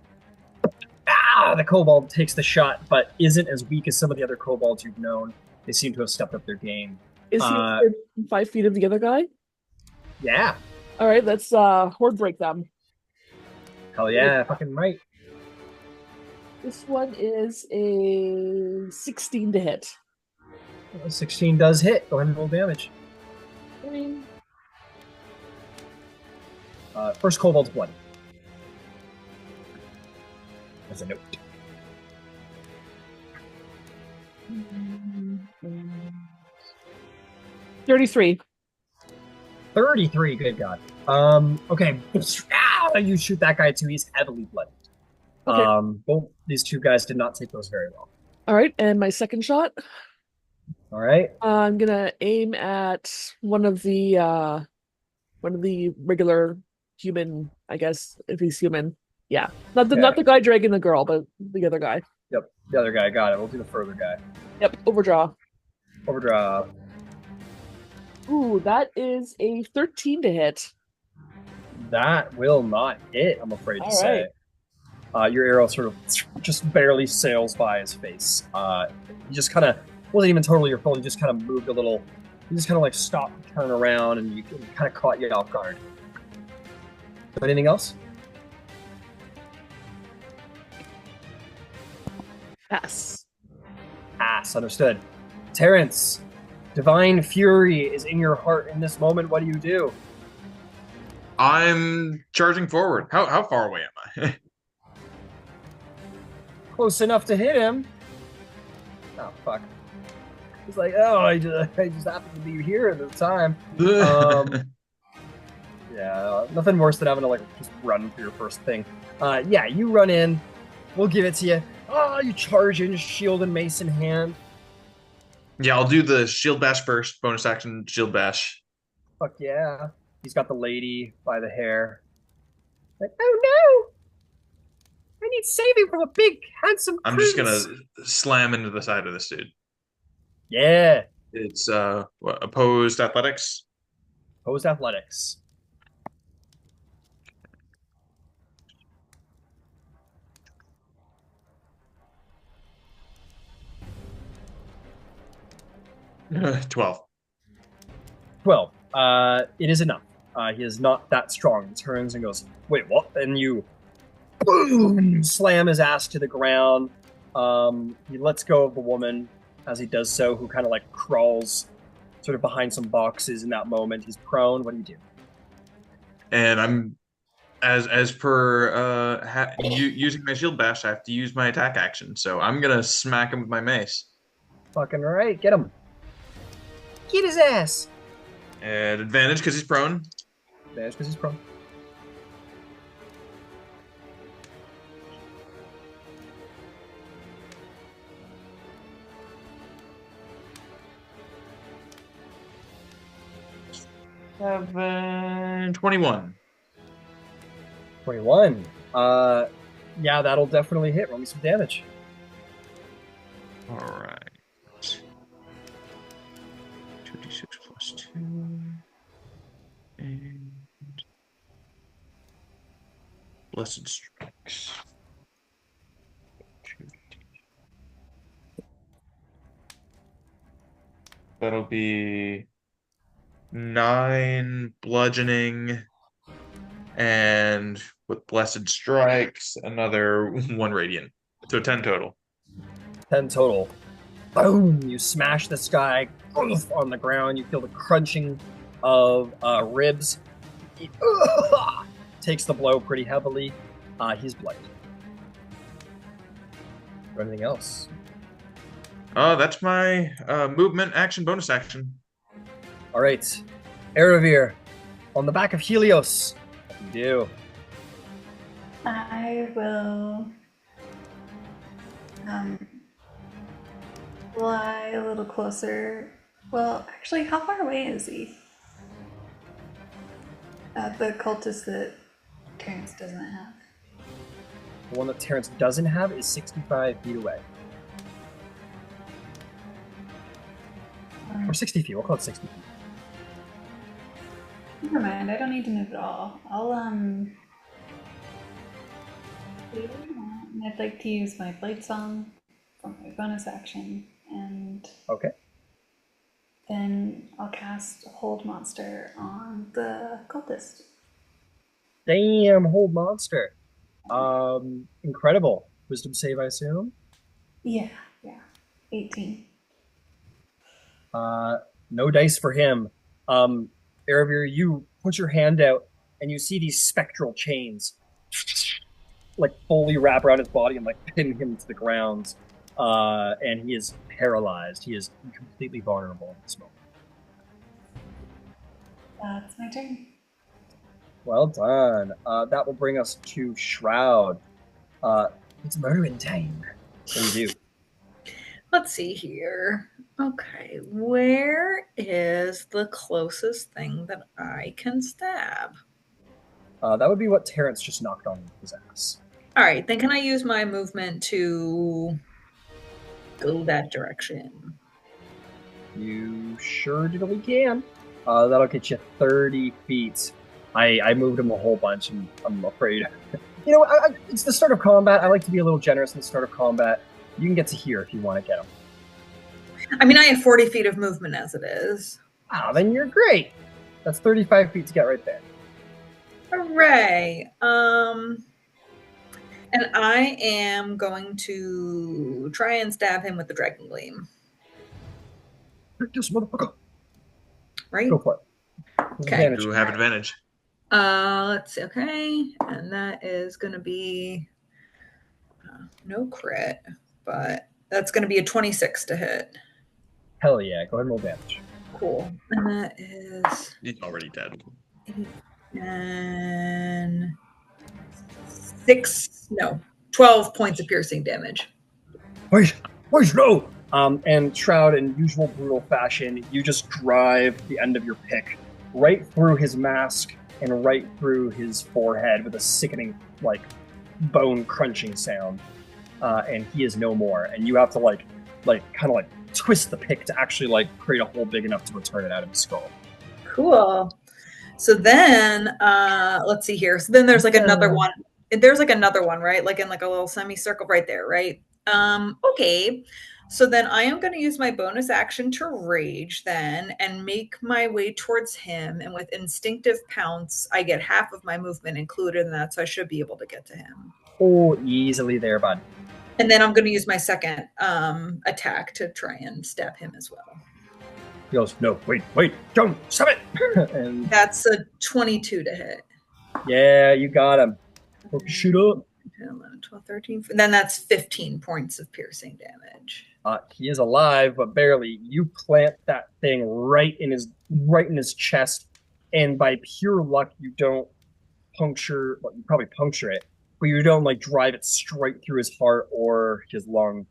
The kobold takes the shot, but isn't as weak as some of the other kobolds you've known. They seem to have stepped up their game. Is he within 5 feet of the other guy? Yeah. All right, let's horde break them. Hell yeah, fucking right. This one is a 16 to hit. 16 does hit. Go ahead and roll damage. First kobold's blood. As a note. 33. 33, good God. Okay. You shoot that guy too. He's heavily blooded. Okay. Both these two guys did not take those very well. All right, and my second shot. All right. I'm gonna aim at one of the regular human, I guess, if he's human. Yeah, not the guy dragging the girl, but the other guy. Yep, the other guy. Got it. We'll do the further guy. Yep, overdraw. Overdraw. Ooh, that is a 13 to hit. That will not hit, I'm afraid to All say. Your arrow sort of just barely sails by his face. He just kind of wasn't even totally your fault. He just kind of moved a little. He just kind of like stopped, turn around, and you kind of caught you off guard. Anything else? Pass. Pass. Understood. Terrence, divine fury is in your heart in this moment. What do you do? I'm charging forward. How far away am I? Close enough to hit him. Oh, fuck. He's like, oh, I just happened to be here at the time. Yeah, nothing worse than having to like just run for your first thing. Yeah, you run in. We'll give it to you. Oh, you charge in, shield and mace in hand. Yeah, I'll do the shield bash first. Bonus action shield bash. Fuck yeah. He's got the lady by the hair. Like, oh no! I need saving from a big, handsome I'm just prince. gonna slam into the side of this dude. Yeah. It's opposed athletics. Opposed athletics. $12. 12. It is enough. He is not that strong. He turns and goes, wait, what? And you boom, slam his ass to the ground. He lets go of the woman as he does so, who kind of like crawls sort of behind some boxes in that moment. He's prone. What do you do? And I'm as per using my shield bash, I have to use my attack action. So I'm gonna smack him with my mace. Fucking right. Get him. Get his ass. At advantage because he's prone. Advantage because he's prone. Seven, 21. 21. Yeah, that'll definitely hit. Roll me some damage. All right. 2d6 plus 2. And Blessed Strikes. 2d. That'll be 9 bludgeoning, and with Blessed Strikes, another 1 radiant. So 10 total. 10 total. Boom! You smash this guy on the ground. You feel the crunching of ribs. He takes the blow pretty heavily. He's bloodied. Or anything else? That's my movement, action, bonus action. All right. Erebir, on the back of Helios. What do you do? I will fly a little closer. Well, actually, how far away is he? The cultist that Terrence doesn't have. The one that Terrence doesn't have is 65 feet away. Or 60 feet. We'll call it 60 feet. Never mind. I don't need to move at all. I'd like to use my Blade Song for my bonus action, and Okay. then I'll cast Hold Monster on the cultist. Damn, hold monster. Incredible. Wisdom save, I assume? Yeah. 18. No dice for him. Erebir, you put your hand out and you see these spectral chains like fully wrap around his body and like pin him to the ground. And he is paralyzed. He is completely vulnerable at this moment. That's my turn. Well done. That will bring us to Shroud. It's murdering time. What do you do? Let's see here. Okay, where is the closest thing that I can stab? That would be what Terrence just knocked on his ass. All right, then can I use my movement to go that direction? You sure diddly can. That'll get you 30 feet. I moved him a whole bunch, and I'm afraid. You know, it's the start of combat. I like to be a little generous in the start of combat. You can get to here if you want to get him. I mean, I have 40 feet of movement as it is. Ah, then you're great. That's 35 feet to get right there. Hooray. And I am going to try and stab him with the Dragon Gleam. Take this motherfucker. Right? Go for it. Okay. You have advantage. Let's see. Okay. And that is going to be no crit, but that's going to be a 26 to hit. Hell yeah. Go ahead and roll damage. Cool. And that is He's already dead. 12 points of piercing damage. Wait, no! And Shroud, in usual brutal fashion, you just drive the end of your pick right through his mask and right through his forehead with a sickening, like, bone-crunching sound. And he is no more. And you have to, kind of twist the pick to actually, create a hole big enough to return it out of his skull. Cool. So then, let's see here. So then there's another one. There's another one, right? Like in a little semicircle right there, right? Okay. So then I am going to use my bonus action to rage then and make my way towards him. And with instinctive pounce, I get half of my movement included in that. So I should be able to get to him. Oh, easily there, bud. And then I'm going to use my second attack to try and stab him as well. He goes, no, wait, don't, stop it! And that's a 22 to hit. Yeah, you got him. Shoot up. 10, 11, 12, 13. Then that's 15 points of piercing damage. He is alive, but barely. You plant that thing right in his chest, and by pure luck, you don't puncture. Well, you probably puncture it, but you don't drive it straight through his heart or his lung.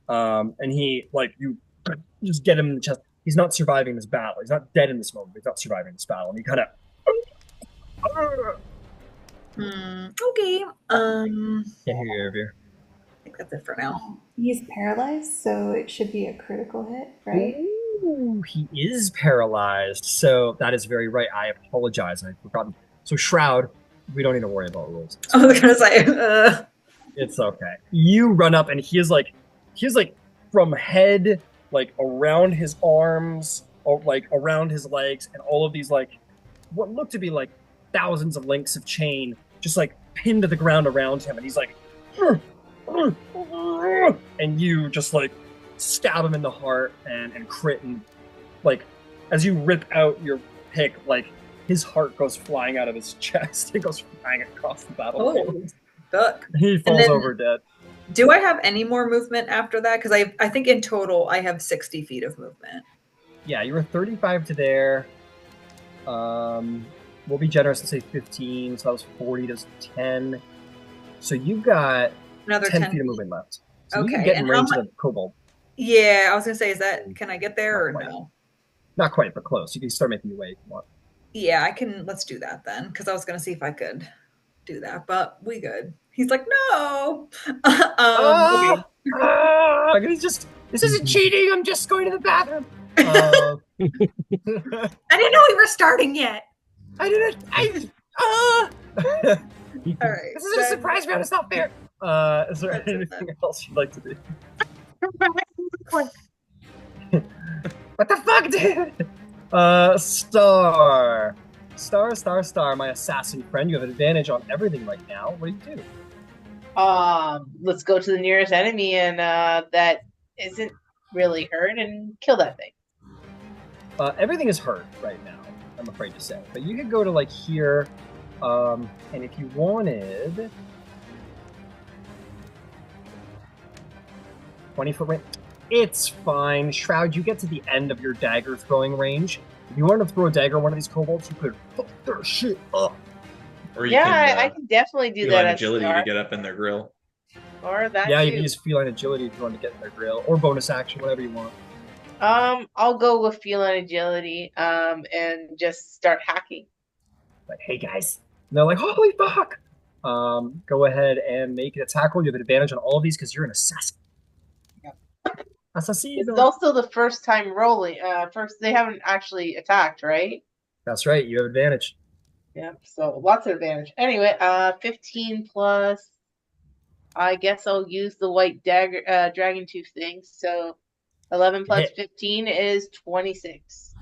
And he you just get him in the chest. He's not surviving this battle. He's not dead in this moment. He's not surviving this battle, and he kind of. Okay. Can't hear you over here. I think that's it for now. He's paralyzed, so it should be a critical hit, right? Ooh, he is paralyzed. So that is very right. I apologize. I forgot. So Shroud, we don't need to worry about rules. I was gonna say. It's okay. You run up, and he is from head, around his arms, or around his legs, and all of these what look to be thousands of links of chain just pinned to the ground around him, and he's and you just stab him in the heart and crit, and as you rip out your pick, his heart goes flying out of his chest. It goes flying across the battlefield. Duck. He falls over dead. Do I have any more movement after that? Because I think in total I have 60 feet of movement. Yeah, you were 35 to there. We'll be generous and say 15, so that was 40 to 10. So you've got another 10 feet of movement left. So okay. You can get in range of the kobold. Yeah, I was going to say, can I get there or no? Not quite, but close. You can start making your way if you want. Yeah, I can. Let's do that then, because I was going to see if I could do that, but we good. He's like, no. Okay. This isn't cheating. I'm just going to the bathroom. I didn't know we were starting yet. I didn't. All right. This is a surprise round. It's not fair. Is there anything else you'd like to do? What the fuck, dude? Star, my assassin friend. You have an advantage on everything right now. What do you do? Let's go to the nearest enemy and that isn't really hurt and kill that thing. Everything is hurt right now, I'm afraid to say. But you could go to here, and if you wanted 20-foot range, it's fine. Shroud, you get to the end of your dagger throwing range. If you wanted to throw a dagger at one of these kobolds, you could fuck their shit up. Or you I can definitely do that. Agility to get up in their grill. Or that. Yeah, too. you can use feline agility if you want to get in their grill, or bonus action, whatever you want. I'll go with feline agility, and just start hacking. Hey guys, and they're holy fuck! Go ahead and make an attack roll. You have an advantage on all of these because you're an assassin. Assassin. It's also the first time rolling. First, they haven't actually attacked, right? That's right. You have advantage. Yeah, so lots of advantage. Anyway, 15 plus. I guess I'll use the white dagger, dragon tooth thing. So 11 plus 15 is 26.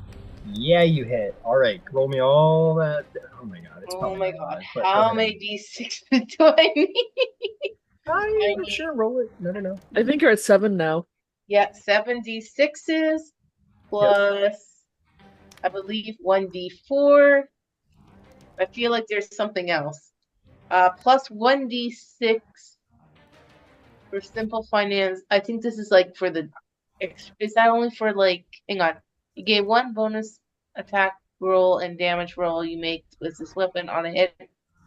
Yeah, you hit. All right, roll me all that. Oh my god. Oh my god. How many d6 do I need? I'm sure. Roll it. No. I think you're at 7 now. Yeah, 7 d6s plus, I believe, 1d4. I feel like there's something else. Plus 1d6 for simple finance. I think this is for the Is that only for like? Hang on. You gave one bonus attack roll and damage roll you make with this weapon on a hit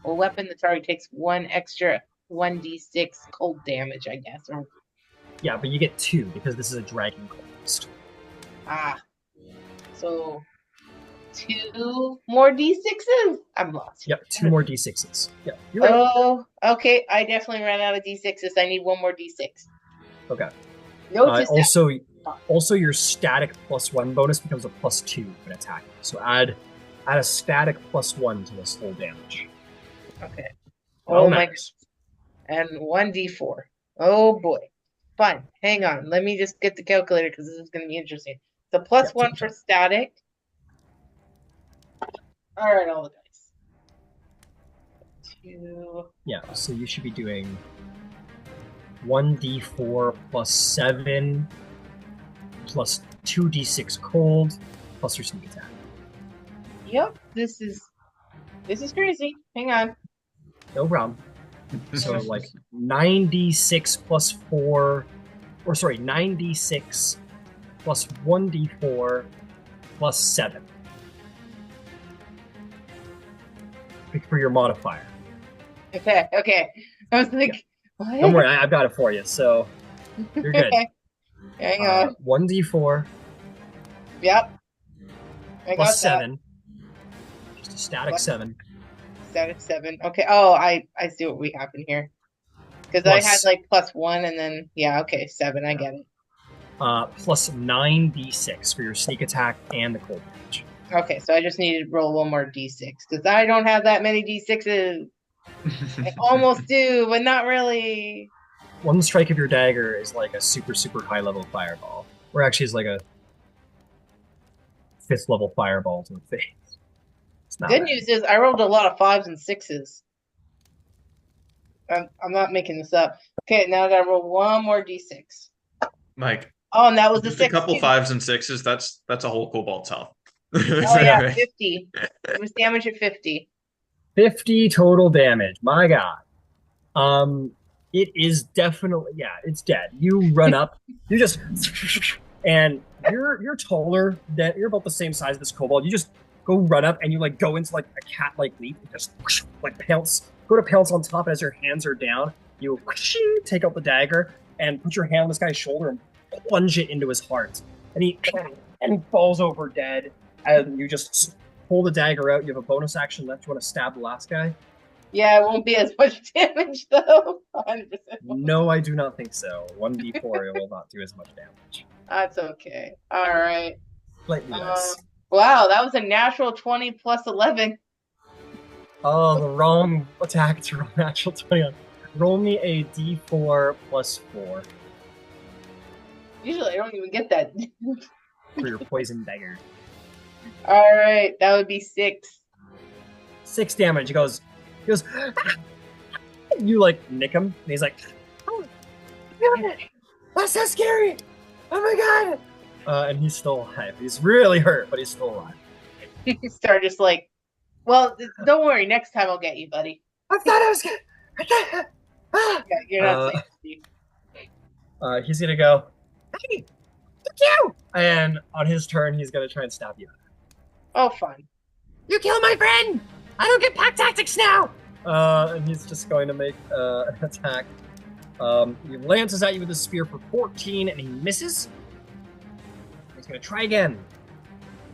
or weapon. The target takes one extra 1d6 cold damage, I guess. Or Yeah, but you get 2 because this is a dragon cost. So 2 more d6s. I'm lost. Yep, 2 more d6s. Yeah, you're right. Oh, okay. I definitely ran out of d6s. I need one more d6. Okay. No, also your static +1 bonus becomes a +2 when attacking. So add a static +1 to this full damage. Okay. Oh my God. And 1d4. Oh boy. Fine. Hang on. Let me just get the calculator because this is going to be interesting. So +1 for static. All right, all the dice. 2. Yeah, so you should be doing 1d4 +7 plus 2d6 cold plus your sneak attack. Yep, this is crazy. Hang on. No problem. So like 9d6 plus 4, or sorry, 9d6 plus 1d4 plus 7 for your modifier. Okay. I was like, what? Don't worry, I've got it for you, so you're good. Hang on. 1d4. Yep. I plus got 7. Just a static 7. Static 7. Okay. Oh, I see what we have in here. Because I had like +1 and then, yeah, okay, 7. I get it. Plus 9d6 for your sneak attack and the cold damage. Okay, so I just need to roll one more d6 because I don't have that many d6s. I almost do, but not really. One strike of your dagger is like a super, super high level fireball. Or actually is like a 5th level fireball to the face. Good news is I rolled a lot of 5s and 6s. I'm not making this up. Okay, now I gotta roll one more d6. Mike. Oh, and that was just a 6. A couple 5s and 6s. That's a whole Cobalt's health. Oh yeah, 50. It was damage at 50. 50 total damage. My God. It is definitely, yeah, it's dead. You run up, you just, and you're taller than, you're about the same size as this kobold. You just go run up and you like go into like a cat-like leap and just like go to pounce on top, and as your hands are down, you take out the dagger and put your hand on this guy's shoulder and plunge it into his heart. And he falls over dead, and you just pull the dagger out. You have a bonus action left. You want to stab the last guy? Yeah, it won't be as much damage though. 100%. No, I do not think so. 1d4 it will not do as much damage. That's okay. All right. Slightly less. Wow, that was a natural 20 plus 11. Oh, the wrong attack to roll natural 20. Roll me a d4 plus 4. Usually I don't even get that. For your poison dagger. All right, that would be 6. 6 damage. He goes, ah! You like nick him, and he's like, oh, God, that's so scary. Oh my God. And he's still alive. He's really hurt, but he's still alive. Start just like, well, don't worry. Next time I'll get you, buddy. I thought I was gonna. Yeah, you're not safe. He's gonna go, hey, fuck you! And on his turn, he's gonna try and stab you. Oh, fun. You killed my friend! I don't get pack tactics now! And he's just going to make an attack. He lances at you with a spear for 14, and he misses. He's going to try again.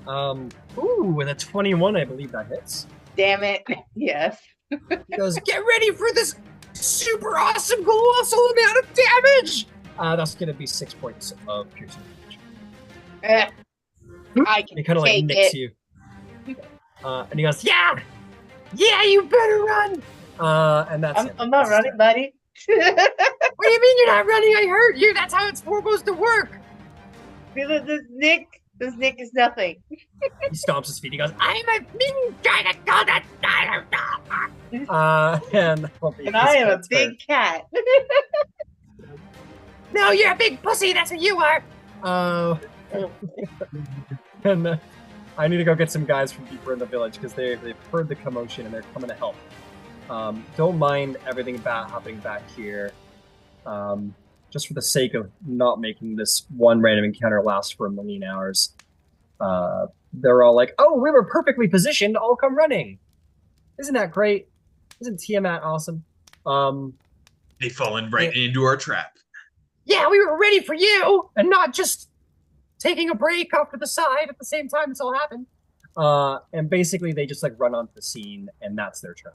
With a 21, I believe that hits. Damn it. Yes. He goes, get ready for this super awesome, colossal amount of damage! That's going to be 6 points of piercing damage. I can he kind of like nicks you. And he goes, yeah, you better run. And that's it. I'm not running, buddy. What do you mean you're not running? I heard you. That's how it's supposed to work. This Nick is nothing. He stomps his feet. He goes, I'm a mean guy to call that and I am a big cat. No, you're a big pussy. That's what you are. And I need to go get some guys from deeper in the village because they've heard the commotion and they're coming to help. Don't mind everything happening back here. just for the sake of not making this one random encounter last for a million hours, they're all like, "Oh, we were perfectly positioned. All come running. Isn't that great? Isn't Tiamat awesome?" They've fallen right into our trap. Yeah, we were ready for you, and not just taking a break off to the side at the same time this all happened. And basically, they just like run onto the scene, and that's their turn.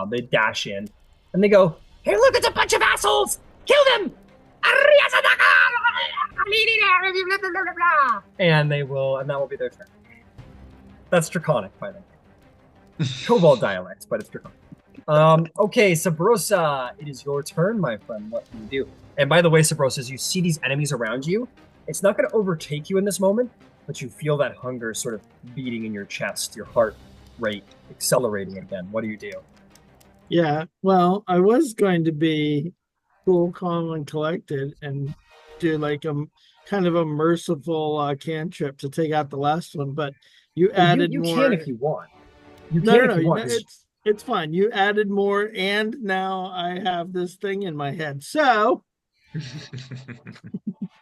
They dash in, and they go, "Hey, look, it's a bunch of assholes! Kill them!" And they will, and that will be their turn. That's Draconic, by the way. Cobalt dialect, but it's Draconic. Okay, Sabrosa, it is your turn, my friend. What do you do? And by the way, Sabrosa, as you see these enemies around you, it's not going to overtake you in this moment, but you feel that hunger sort of beating in your chest, your heart rate accelerating again. What do you do? Yeah, well, I was going to be cool, calm, and collected and do like a kind of a merciful cantrip to take out the last one, but you added you more. You can if you want. You no, can no, if you no, want. it's fine. You added more, and now I have this thing in my head. So,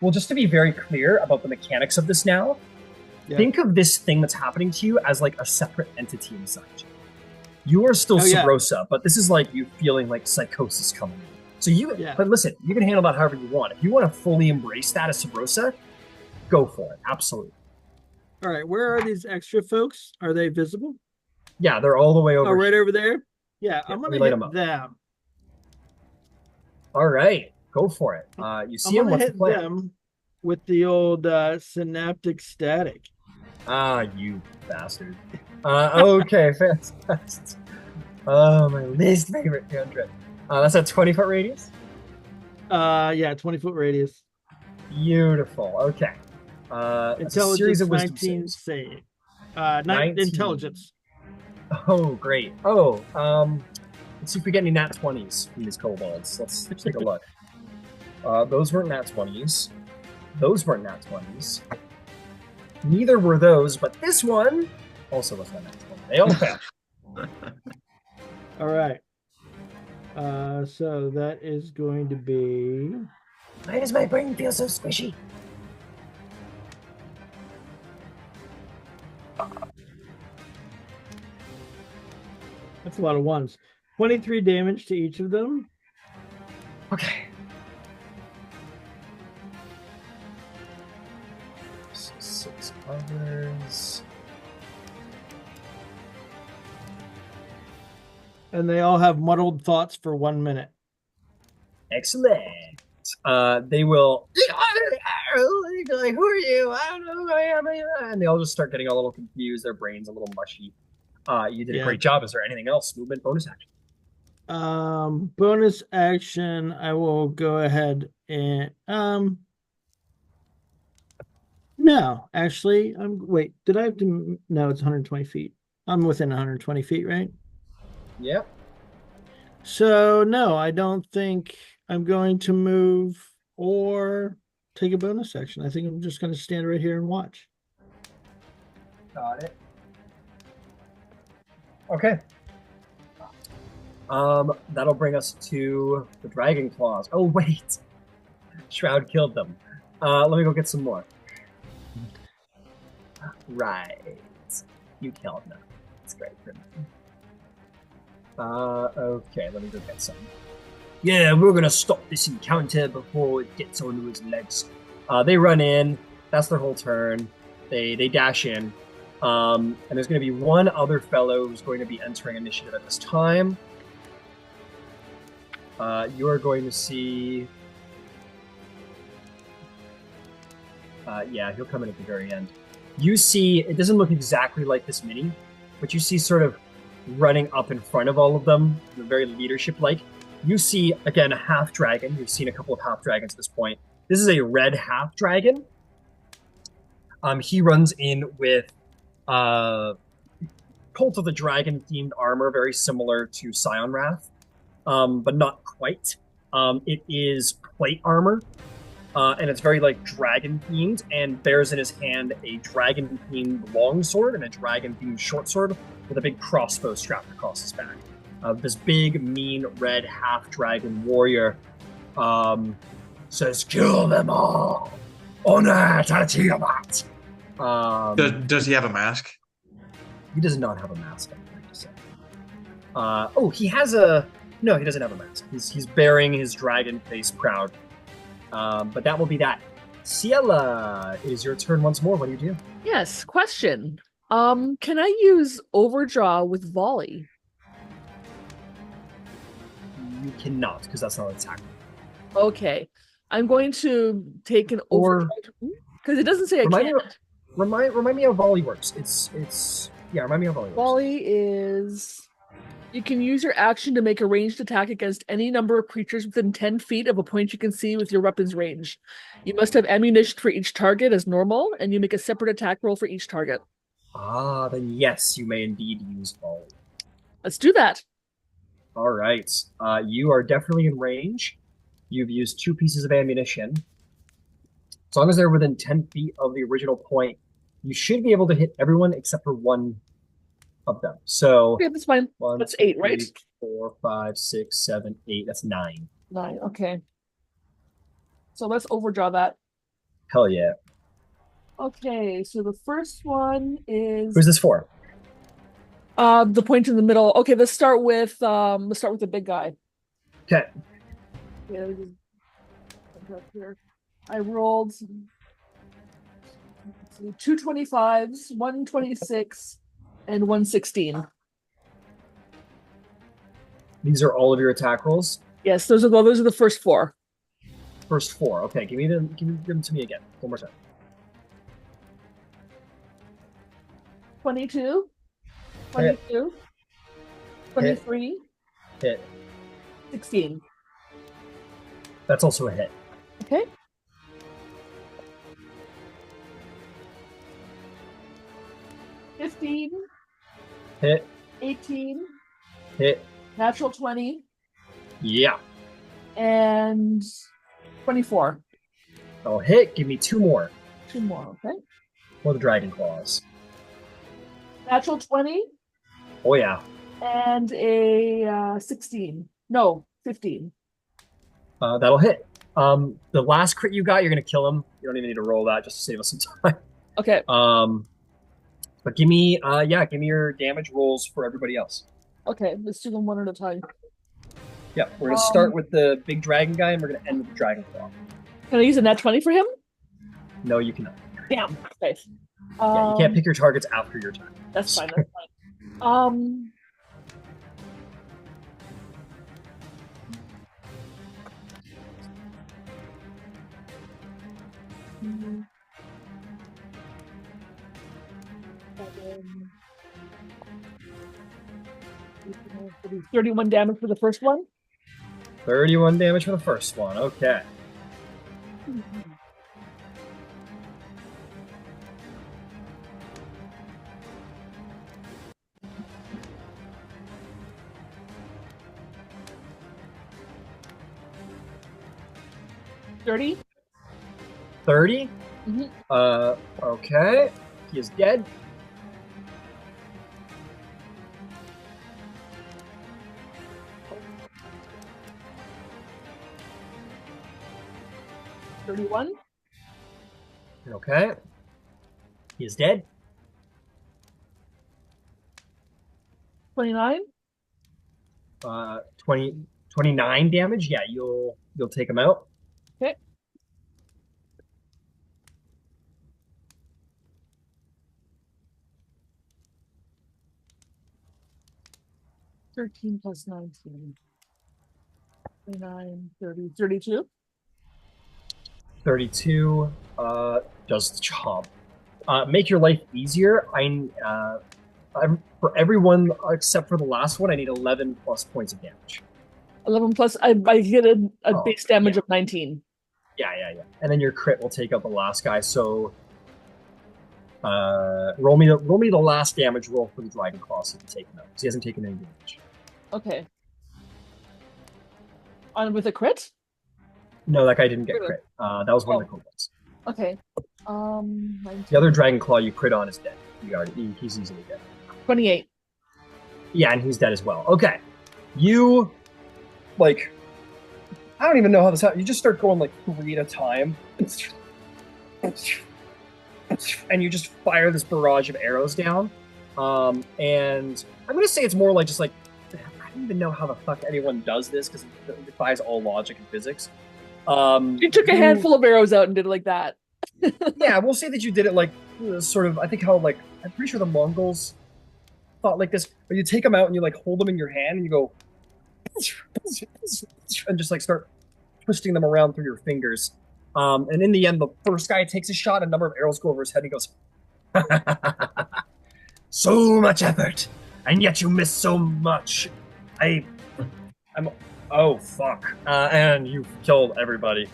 well, just to be very clear about the mechanics of this now, think of this thing that's happening to you as like a separate entity inside you. You are still Sabrosa, but this is like you feeling like psychosis coming in. So but listen, you can handle that however you want. If you want to fully embrace that as Sabrosa, go for it. Absolutely. All right, where are these extra folks? Are they visible? Yeah, they're all the way over. Oh, right over there? Yeah, I'm going to hit them. All right, go for it. You see them, what's the plan? Them with the old synaptic static. Ah, you bastard. Okay, fantastic. Oh, my least favorite cantrip. That's a 20-foot radius? Yeah, 20-foot radius. Beautiful. Okay. Intelligence, a series of 19 save. 19. Intelligence. Oh, great. Oh, let's see if we get any nat 20s from these kobolds. Let's take a look. Those weren't nat 20s. Those weren't nat 20s. Neither were those, but this one also was not nat 20. They all failed. All right. So that is going to be... Why does my brain feel so squishy? That's a lot of ones. 23 damage to each of them. Okay. 6 others. And they all have muddled thoughts for 1 minute. Excellent. They will like, who are you? I don't know who I am. And they all just start getting a little confused. Their brains a little mushy. You did a great job. Is there anything else? Movement, bonus action. Bonus action. I will go ahead and no, actually, wait. Did I have to? No, it's 120 feet. I'm within 120 feet, right? Yep. So no, I don't think I'm going to move or take a bonus action. I think I'm just going to stand right here and watch. Got it. Okay. That'll bring us to the dragon claws. Oh wait, Shroud killed them. Let me go get some more. Right, you killed them. That's great. Okay, let me go get some. Yeah, we're gonna stop this encounter before it gets onto his legs. They run in. That's their whole turn. They dash in. And there's going to be one other fellow who's going to be entering initiative at this time. You are going to see... yeah, he'll come in at the very end. You see, it doesn't look exactly like this mini, but you see sort of running up in front of all of them, very leadership-like. You see, again, a half-dragon. You've seen a couple of half-dragons at this point. This is a red half-dragon. He runs in with Cult of the Dragon themed armor, very similar to Scion Wrath, but not quite. It is plate armor, and it's very like dragon themed, and bears in his hand a dragon themed longsword and a dragon themed short sword with a big crossbow strapped across his back. This big, mean, red half dragon warrior says, "Kill them all." Honor Tatiamat. Does he have a mask? He does not have a mask, I'm going to say. Oh, he has a... No, he doesn't have a mask. He's bearing his dragon face proud. But that will be that. Ciela, it is your turn once more. What do you do? Yes, question. Can I use overdraw with volley? You cannot, because that's not an attack. Okay. I'm going to take an Or- overdraw because it doesn't say I Remind me- can't. Remind me how volley works. Remind me how volley works. Volley is you can use your action to make a ranged attack against any number of creatures within 10 feet of a point you can see with your weapon's range. You must have ammunition for each target as normal, and you make a separate attack roll for each target. Then yes, you may indeed use volley. Let's do that. All right. You are definitely in range. You've used 2 pieces of ammunition. As long as they're within 10 feet of the original point, you should be able to hit everyone except for one of them. So Okay, that's fine. 1, That's 2, 8, right? 3, 4, 5, 6, 7, 8. That's 9. 9, okay. So let's overdraw that. Hell yeah. Okay, so the first one is Who's this for? the point in the middle. Okay, let's start with the big guy. Okay. Yeah, here. I rolled 2 25s, 126, and 116. These are all of your attack rolls? Yes, those are the first 4. First 4. Okay, give them to me again. One more time. 22, 22, 23, Hit. 16. That's also a hit. Okay. $15, Hit. 18, Hit. natural 20, Yeah. and 24. I'll hit. Give me 2 more. 2 more, okay? For the dragon claws. Natural 20 Oh yeah. and a 16. No, 15. That'll hit. The last crit you got, you're gonna kill him. You don't even need to roll that just to save us some time. Okay. But give me your damage rolls for everybody else. Okay, let's do them one at a time. Yeah, we're gonna start with the big dragon guy, and we're gonna end with the dragon claw. Can I use a nat 20 for him? No, you cannot. Damn. Okay. Yeah, you can't pick your targets after your turn. That's fine. That's fine. Seven. 31 damage for the first one. 31 damage for the first one. Okay. $30. 30? Mhm. Okay. He is dead. $31. Okay. He is dead. 29. 29 damage. Yeah, you'll take him out. Okay. $13 plus 19. 29, 30, 32. 32 does the job. Make your life easier. I'm for everyone except for the last one, I need 11 plus points of damage. 11 plus, I get a Oh, base damage yeah. of 19. Yeah. And then your crit will take out the last guy. So roll me the last damage roll for the dragon claw so you can take him out. 'Cause he hasn't taken any damage. Okay. On with a crit? No, that guy didn't get Really? crit. That was one of the cool ones. Okay. 19, The other dragon claw you crit on is dead. He's easily dead. 28. Yeah, and he's dead as well. Okay. You, like, I don't even know how this happens. You just start going like three at a time, and you just fire this barrage of arrows down. And I'm gonna say it's more like just like I don't even know how the fuck anyone does this because it defies all logic and physics. You took a handful of arrows out and did it like that. Yeah, we'll say that you did it like sort of. I think how like I'm pretty sure the Mongols thought like this, but you take them out and you like hold them in your hand and you go and just like start twisting them around through your fingers. And in the end, the first guy takes a shot, a number of arrows go over his head, and he goes, so much effort, and yet you miss so much. I'm, oh fuck. And you've killed everybody.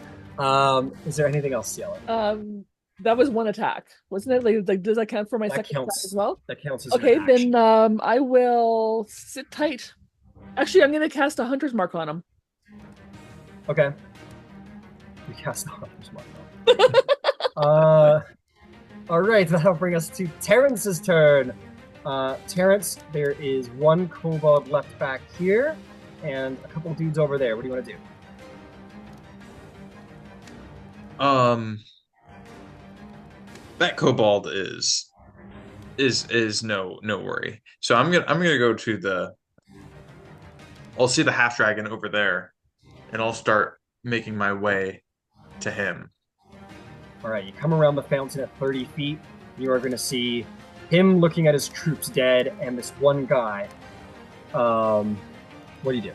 Is there anything else, Ciela? That was one attack, wasn't it? Like does that count for my second attack as well? That counts as Okay, an action. then I will sit tight. Actually, I'm gonna cast a hunter's mark on him. Okay. You cast the hunter's mark. All right, that'll bring us to Terrence's turn. Terrence, there is one kobold left back here, and a couple dudes over there. What do you want to do? That kobold is no worry. So I'm gonna go to the. I'll see the half dragon over there, and I'll start making my way to him. All right, you come around the fountain at 30 feet. You are going to see him looking at his troops dead, and this one guy. What do you do?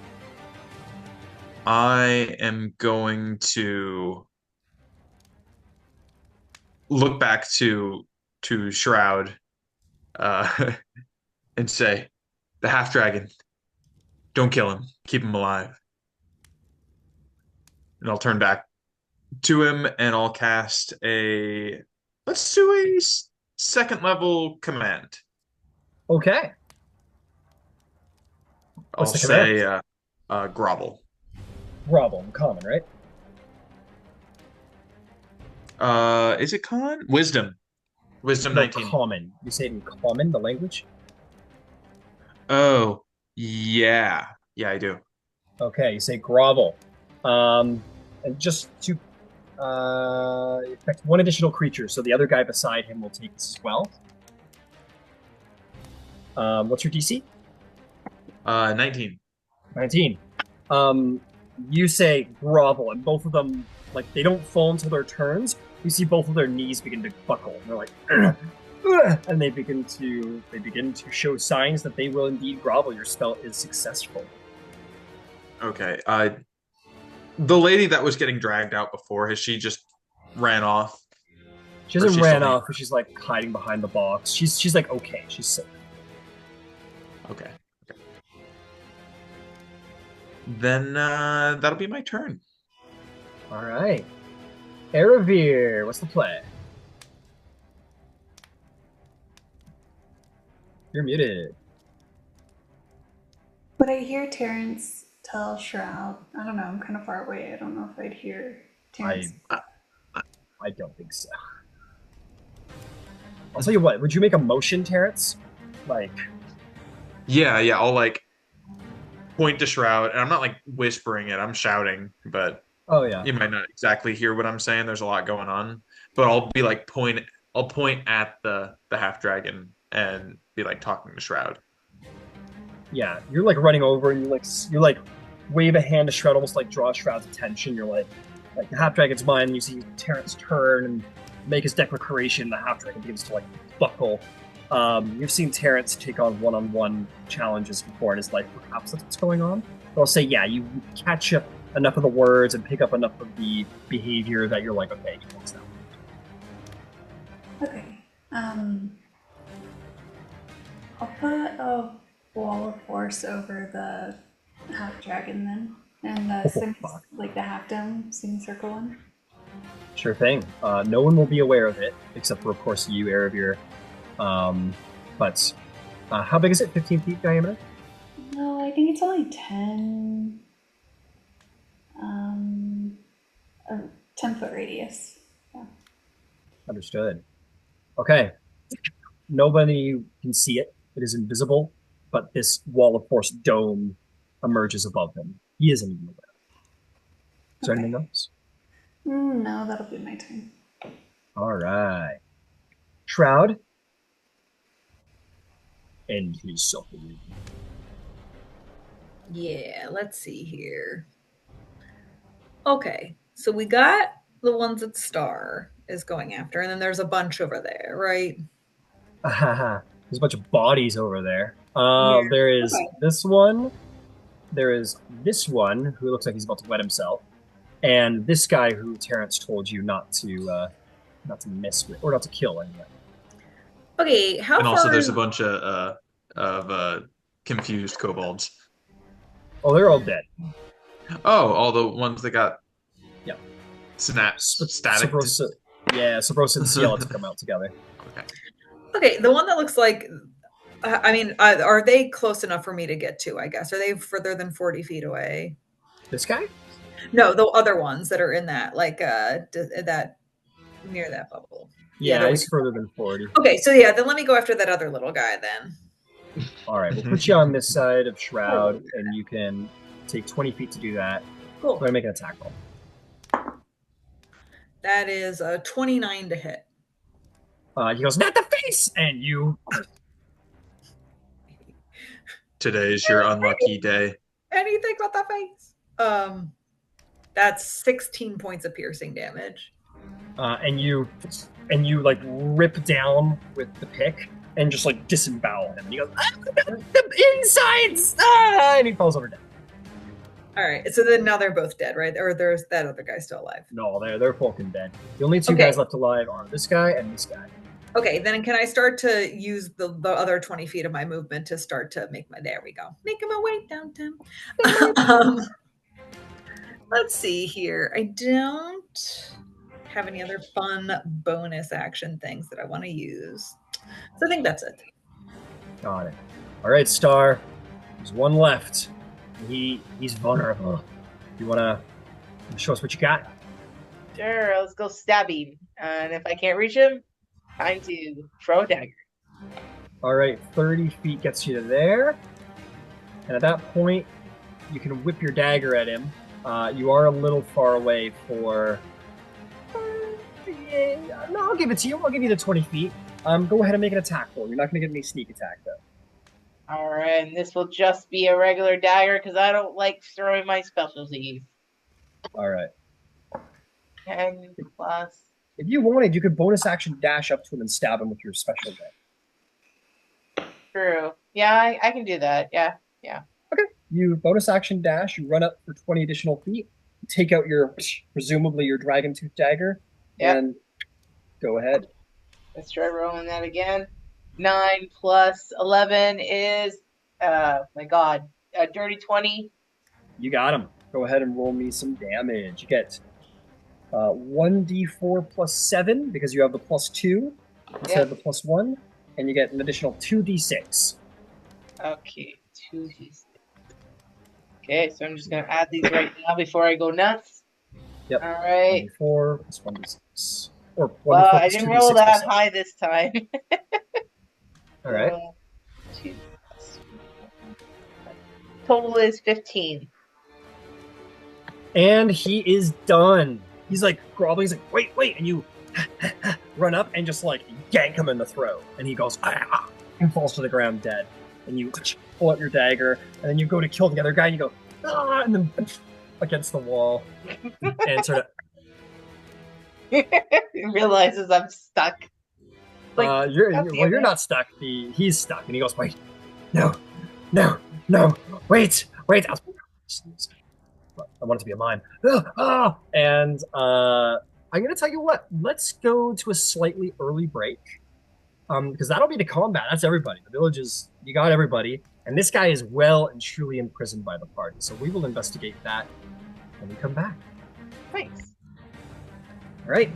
I am going to look back to Shroud, and say, "The half dragon. Don't kill him. Keep him alive." And I'll turn back to him, and I'll cast a. Let's do a second level command. Okay. I'll say grovel. Grovel, common, right? Is it con? Wisdom. Wisdom No, 19. common. You say it in common, the language? Oh, yeah. Yeah, I do. Okay, you say grovel. And just to affect one additional creature, so the other guy beside him will take this as well. What's your DC? 19. 19. You say grovel, and both of them, like, they don't fall until their turns. You see both of their knees begin to buckle. And they're like, and they begin to show signs that they will indeed grovel. Your spell is successful. Okay. The lady that was getting dragged out before, has she just ran off? She hasn't ran off, but she's like hiding behind the box. She's like okay, she's safe. Okay. Then that'll be my turn. All right. Eravir, what's the play? You're muted. Would I hear Terrence tell Shroud? I don't know. I'm kind of far away. I don't know if I'd hear Terrence. I don't think so. I'll tell you what. Would you make a motion, Terrence? Like. Yeah. I'll like point to Shroud, and I'm not like whispering it. I'm shouting, but oh yeah, you might not exactly hear what I'm saying. There's a lot going on, but I'll be like I'll point at the half dragon and be like talking to Shroud. Yeah, you're like running over, and you like wave a hand to Shroud, almost like draw Shroud's attention. You're like the half dragon's mine. And you see Terrence turn and make his declaration. The half dragon begins to like buckle. You've seen Terrence take on one-on-one challenges before in his life. Perhaps that's what's going on. But I'll say, yeah, you catch up enough of the words and pick up enough of the behavior that you're like, okay, he wants that. Okay. I'll put a wall of force over the half dragon then, and like the half dome semicircle one. Sure thing. No one will be aware of it except for, of course, you, Eravir. But how big is it? 15 feet diameter? No, I think it's only 10. A 10-foot radius. Yeah. Understood. Okay. Nobody can see it. It is invisible, but this wall of force dome emerges above him. He isn't even aware. there Okay. anything else? No, that'll be my turn. All right. Shroud. End his suffering. Yeah, let's see here. Okay, so we got the ones that Star is going after, and then there's a bunch over there, right? There's a bunch of bodies over there. Yeah. There is Okay. this one. There is this one who looks like he's about to wet himself, and this guy who Terrence told you not to mess with or not to kill anyway. Okay, how And also, far there's is a bunch of confused kobolds. Oh, they're all dead. Oh, all the ones that got Yeah. static. Yeah, Sabrosa and Ciela took them out together. Okay. Okay, the one that looks like I mean, are they close enough for me to get to, I guess? Are they further than 40 feet away? This guy? No, the other ones that are in that, like, that near that bubble. Yeah, Yeah, he's further than 40. okay, so yeah, then let me go after that other little guy then. All right, we'll put you on this side of Shroud, and you can take 20 feet to do that. Cool. Go ahead and make an attack roll. That is a 29 to hit. He goes, not the face! And you... Today's your unlucky day. Anything but the face. That's 16 points of piercing damage. And you like rip down with the pick and just like disembowel him. And he goes, the insides! Ah! And he falls over dead. All right, so then now they're both dead, right? Or there's that other guy still alive? No, they're fucking dead. The only two Okay. guys left alive are this guy and this guy. Okay, then can I start to use the other 20 feet of my movement to start to make my, there we go, making my way downtown. Let's see here. I don't have any other fun bonus action things that I want to use. So I think that's it. Got it. All right, Star. There's one left. He's vulnerable. You wanna show us what you got? Sure, let's go stab him. And if I can't reach him, time to throw a dagger. All right, 30 feet gets you to there. And at that point, you can whip your dagger at him. You are a little far away for... yeah, no, I'll give it to you. I'll give you the 20 feet. Go ahead and make an attack roll. You're not going to get any sneak attack, though. All right, and this will just be a regular dagger because I don't like throwing my specialties. All right. 10 plus. If you wanted, you could bonus action dash up to him and stab him with your special dagger. True. Yeah, I can do that. Yeah. Okay. You bonus action dash. You run up for 20 additional feet. You take out your, presumably your dragon tooth dagger, and go ahead. Let's try rolling that again. 9 plus 11 is, my God, a dirty 20. You got him. Go ahead and roll me some damage. You get 1d4 plus 7 because you have the plus 2 instead of the plus 1, and you get an additional 2d6. Okay, 2d6. Okay, so I'm just going to add these right now before I go nuts. Yep. All right. 1d4 plus 1d6. Or 1d4 Well, plus I didn't 2d6 roll that plus 7. high this time. All right. 2 plus 1. Total is 15. And he is done. He's like groveling. He's like, wait, and you run up and just like yank him in the throat, and he goes and falls to the ground dead. And you pull out your dagger, and then you go to kill the other guy, and you go and then against the wall, and sort of He realizes I'm stuck. Like, you're not stuck. He's stuck, and he goes, wait, no, wait. I want it to be a mime. And I'm going to tell you what. Let's go to a slightly early break. Because that'll be the combat. That's everybody. The village is, you got everybody. And this guy is well and truly imprisoned by the party. So we will investigate that when we come back. Thanks. All right.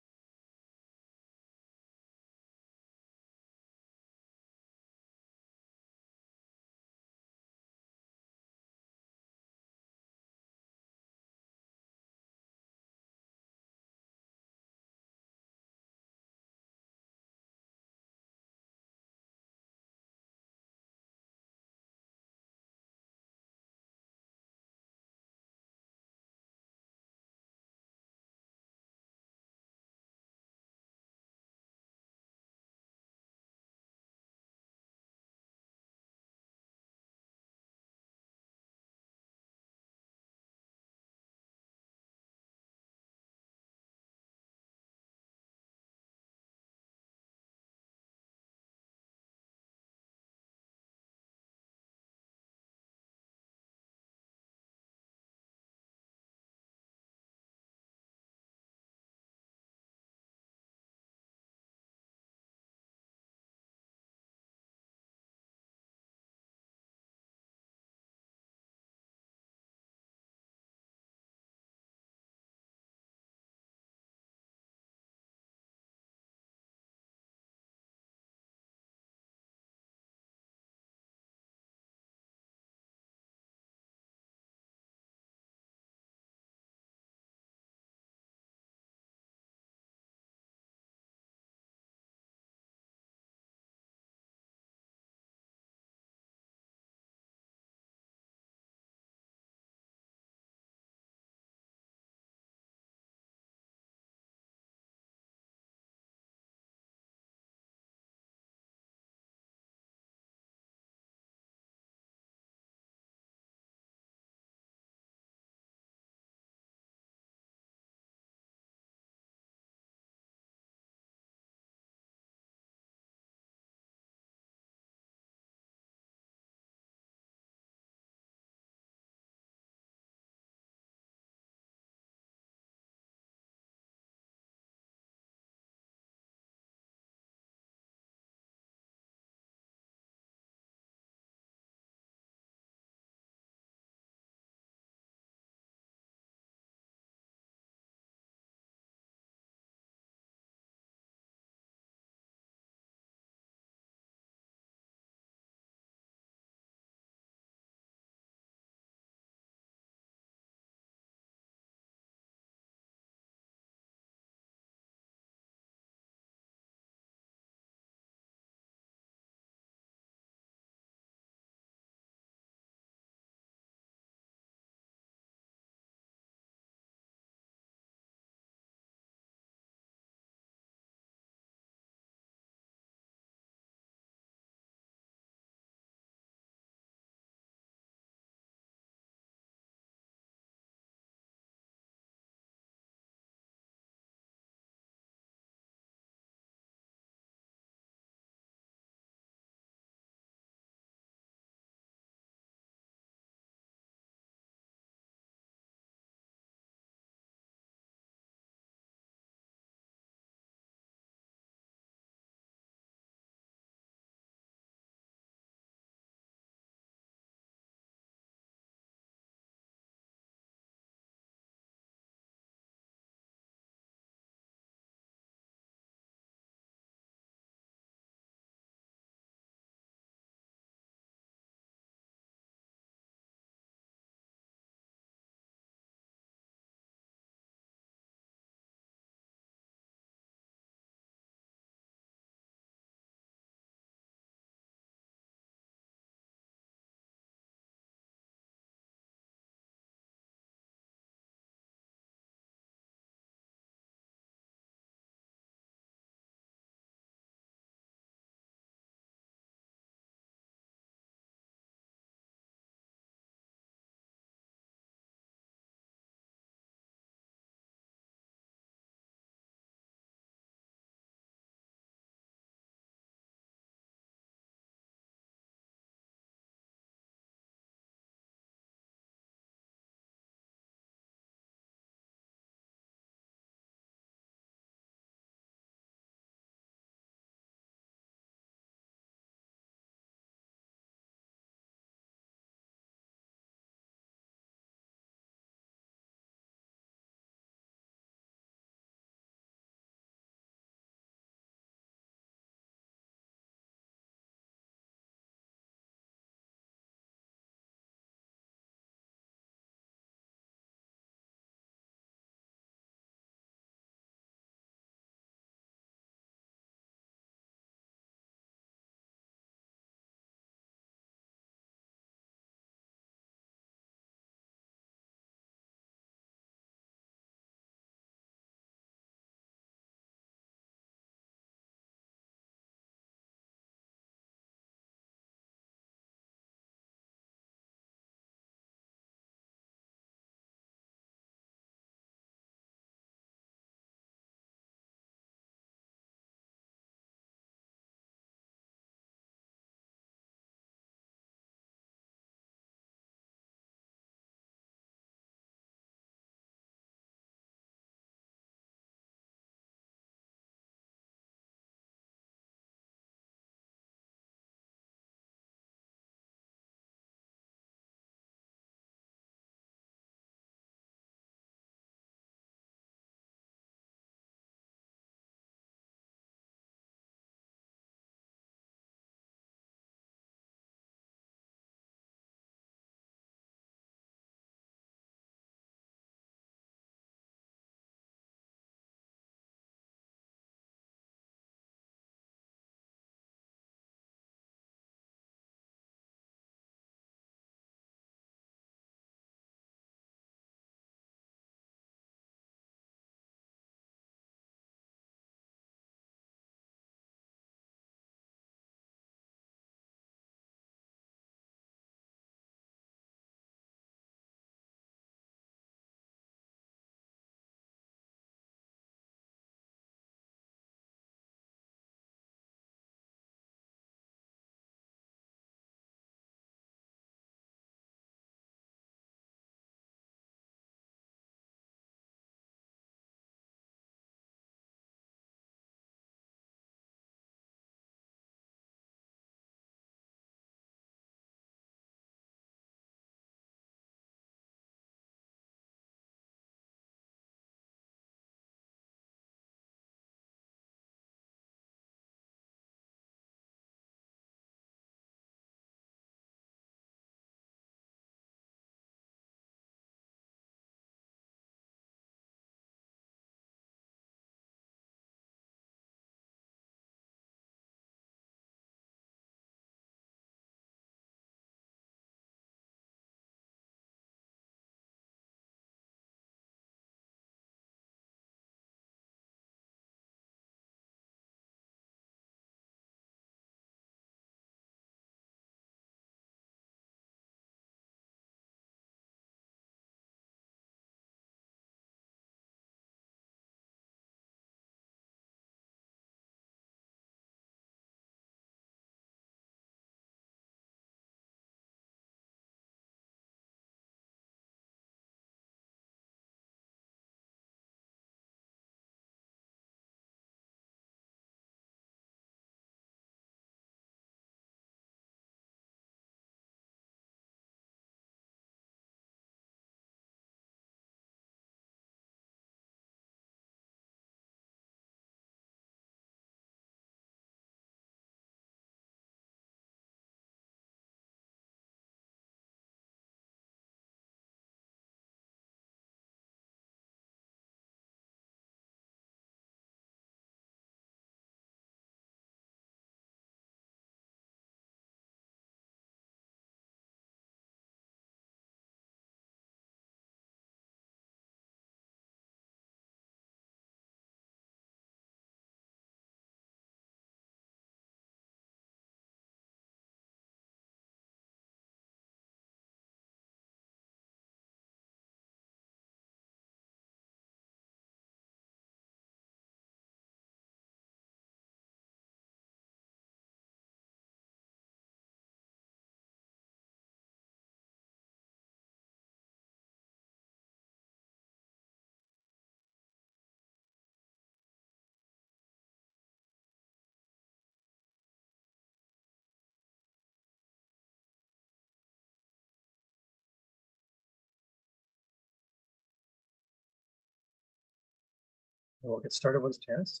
We'll get started with Janice.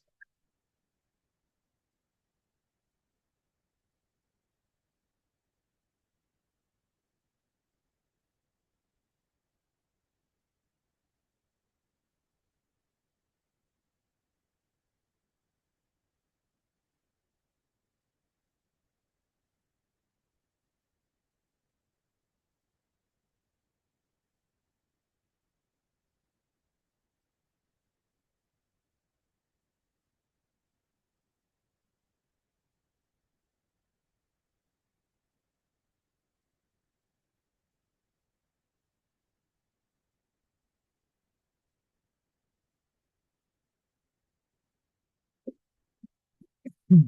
Give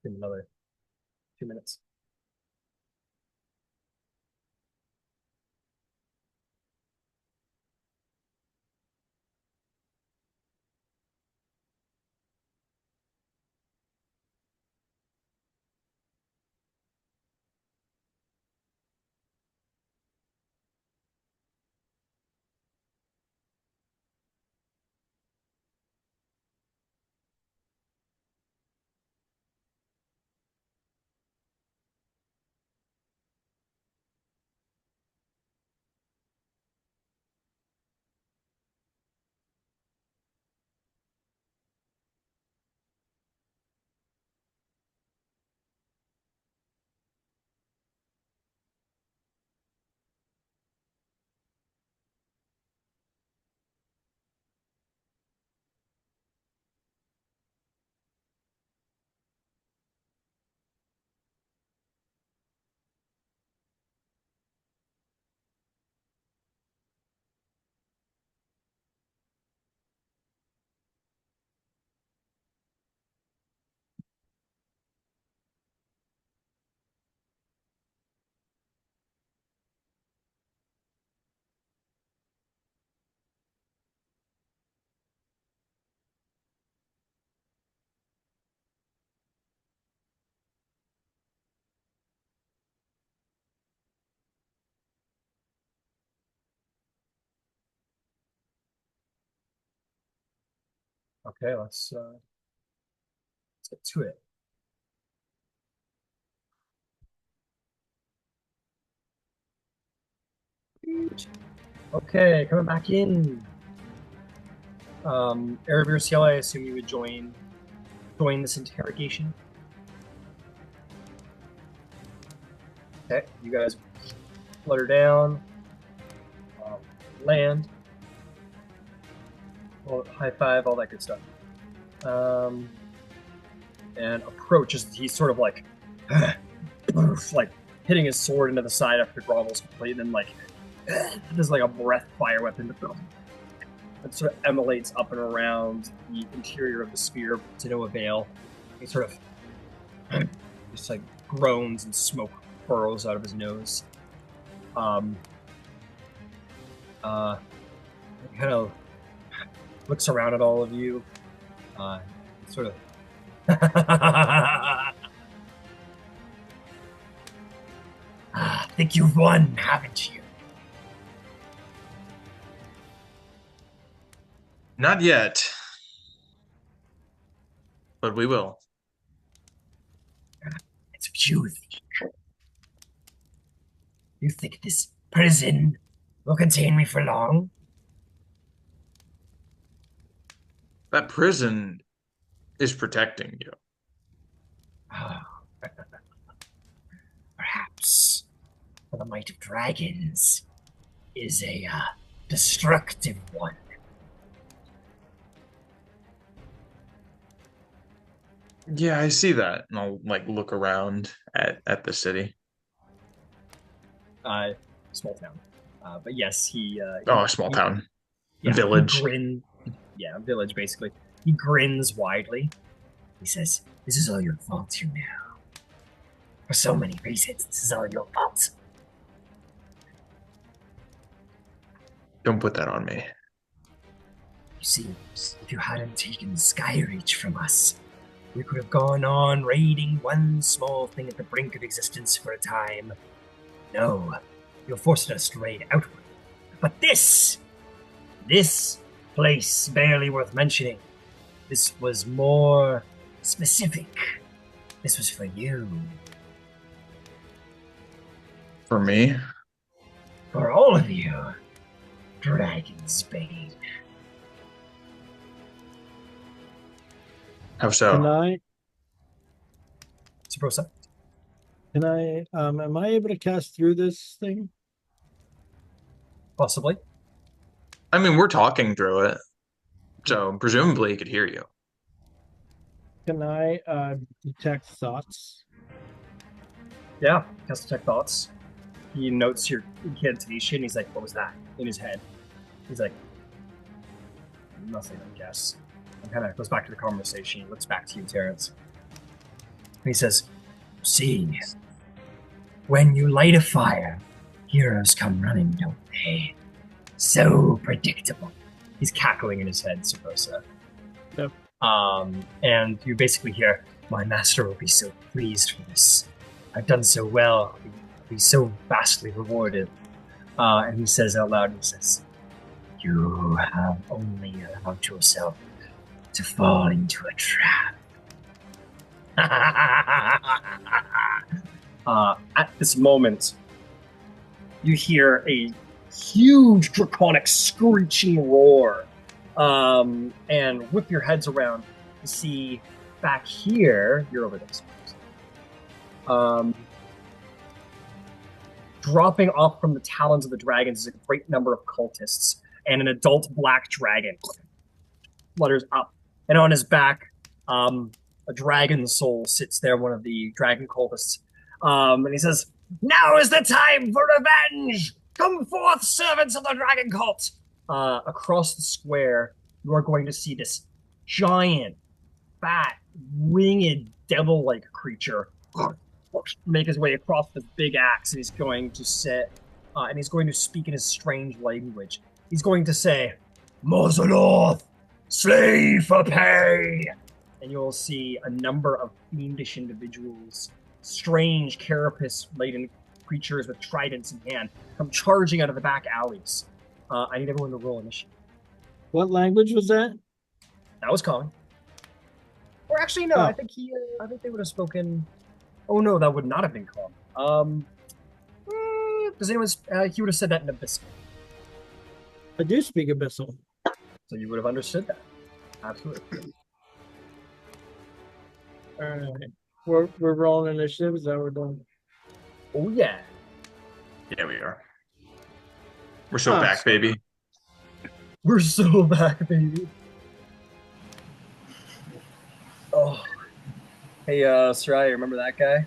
him another 2 minutes. Okay, let's get to it. Okay, coming back in. Erebir Ciel, I assume you would join this interrogation. Okay, you guys flutter down, land, well, high five, all that good stuff. And approach as he's sort of like hitting his sword into the side after Grovel's complete, and then there's like a breath fire weapon to film. It sort of emulates up and around the interior of the spear to no avail. He sort of just like groans and smoke furrows out of his nose. He kind of looks around at all of you. Sort of. Think you've won, haven't you? Not yet, but we will. It's what you think. You think this prison will contain me for long? That prison is protecting you. Perhaps the might of dragons is a destructive one. Yeah, I see that. And I'll look around at the city. Small town. But yes, a small town. Yeah, village. Village, basically. He grins widely. He says, "This is all your fault, you know. For so many reasons, this is all your fault." Don't put that on me. You see, if you hadn't taken Skyreach from us, we could have gone on raiding one small thing at the brink of existence for a time. No, you're forcing us to raid outward. But this place barely worth mentioning. This was more specific. This was for you. For me? For all of you. Dragon's Bane. How so? Am I able to cast through this thing? Possibly. I mean, we're talking through it, so presumably he could hear you. Can I detect thoughts? Yeah, has to check thoughts. He notes your incantation. He's like, "What was that?" In his head. He's like, "Nothing, I guess." And kind of goes back to the conversation. He looks back to you, Terrence. And he says, See, when you light a fire, heroes come running, don't they? So predictable. He's cackling in his head, Subosa. Yep. And you basically hear, My master will be so pleased for this. I've done so well. I'll be so vastly rewarded. And he says out loud, he says, You have only allowed yourself to fall into a trap. at this moment, you hear a huge draconic screeching roar. And whip your heads around to see back here, you're over this. Dropping off from the talons of the dragons is a great number of cultists, and an adult black dragon flutters up. And on his back, a dragon soul sits there, one of the dragon cultists. And he says, Now is the time for revenge! Come forth, servants of the dragon cult! Across the square, you are going to see this giant, fat, winged, devil-like creature make his way across this big axe, and he's going to sit, and he's going to speak in his strange language. He's going to say, Mozoloth, slay for pay! And you'll see a number of fiendish individuals, strange carapace-laden creatures with tridents in hand, come charging out of the back alleys. I need everyone to roll initiative. What language was that? That was common. Or actually, no. I think they would have spoken. Oh no, that would not have been common. Does anyone? He would have said that in Abyssal. I do speak Abyssal. So you would have understood that. Absolutely. All right. We're rolling initiative. Is that what we're doing? Oh yeah. Yeah, we are. We're so back, baby. We're so back, baby. Oh. Hey, Sarai, remember that guy?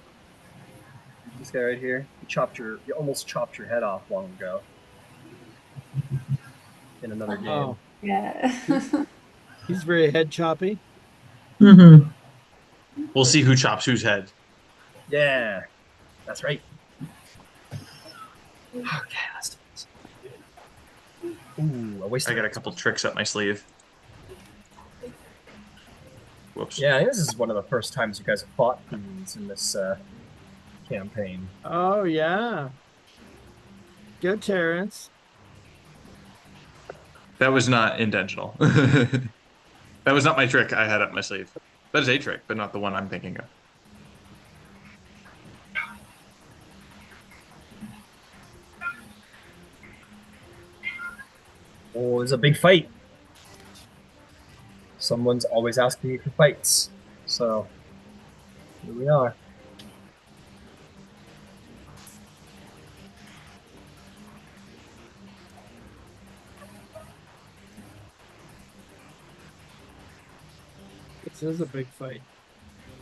This guy right here? You almost chopped your head off long ago. In another game. Oh. Yeah. He's very head choppy. Mm-hmm. We'll see who chops whose head. Yeah. That's right. Okay, let's do this. Ooh, I got a couple tricks up my sleeve. Whoops. Yeah, I think this is one of the first times you guys have fought fiends in this campaign. Oh, yeah. Good, Terrence. That was not intentional. That was not my trick I had up my sleeve. That is a trick, but not the one I'm thinking of. Oh, it's a big fight. Someone's always asking you for fights. So, here we are. This is a big fight.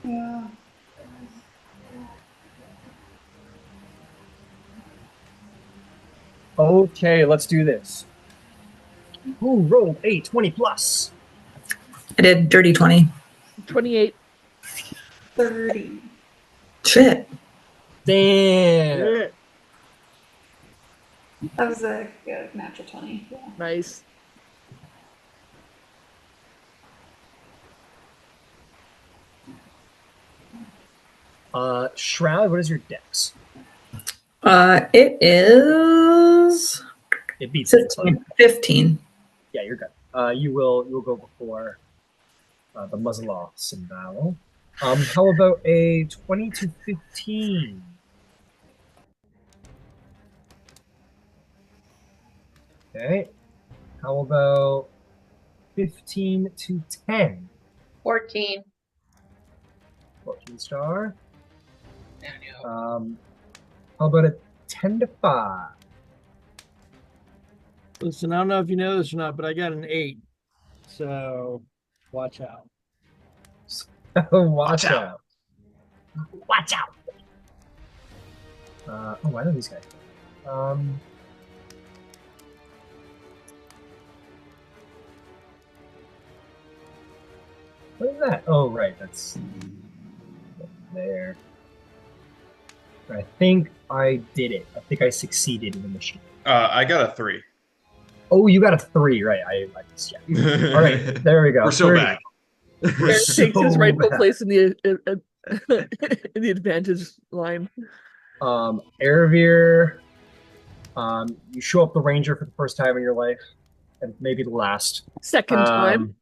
Yeah. Okay, let's do this. Who rolled a 20 plus? I did dirty 20. 28. 30. Shit. Damn. Yeah. That was a good natural 20. Yeah. Nice. Shroud, what is your dex? It is It beats 15. 15. Yeah, you're good. you will go before the muzzle-offs in battle. How about a 20 to 15? Okay. How about 15 to 10? 14. 14 star. How about a 10 to 5? Listen, I don't know if you know this or not, but I got an 8. So watch out. Watch out. Watch out. I know these guys. What is that? Oh, right. That's there. I think I did it. I think I succeeded in the machine. I got a 3. Oh, you got a 3, right? I just, yeah. All right, there we go. We're so back. We're Eric takes his so rightful bad. place in the in the advantage line. Aravir, you show up the ranger for the first time in your life, and maybe the last. Second time.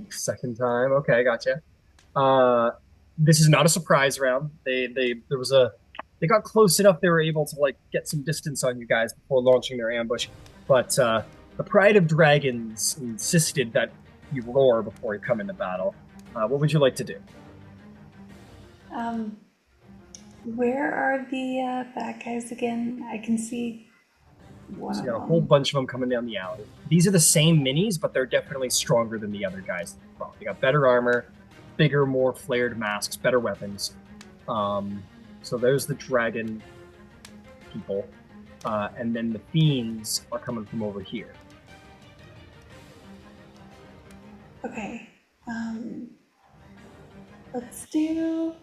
Second time. Okay, gotcha. This is not a surprise round. They got close enough they were able to like get some distance on you guys before launching their ambush. But the Pride of Dragons insisted that you roar before you come into battle. What would you like to do? Where are the bad guys again? I can see one So of you got a them. whole bunch of them coming down the alley. These are the same minis, but they're definitely stronger than the other guys. Well, they got better armor, bigger, more flared masks, better weapons. So there's the dragon people. And then the fiends are coming from over here. Okay. Let's do.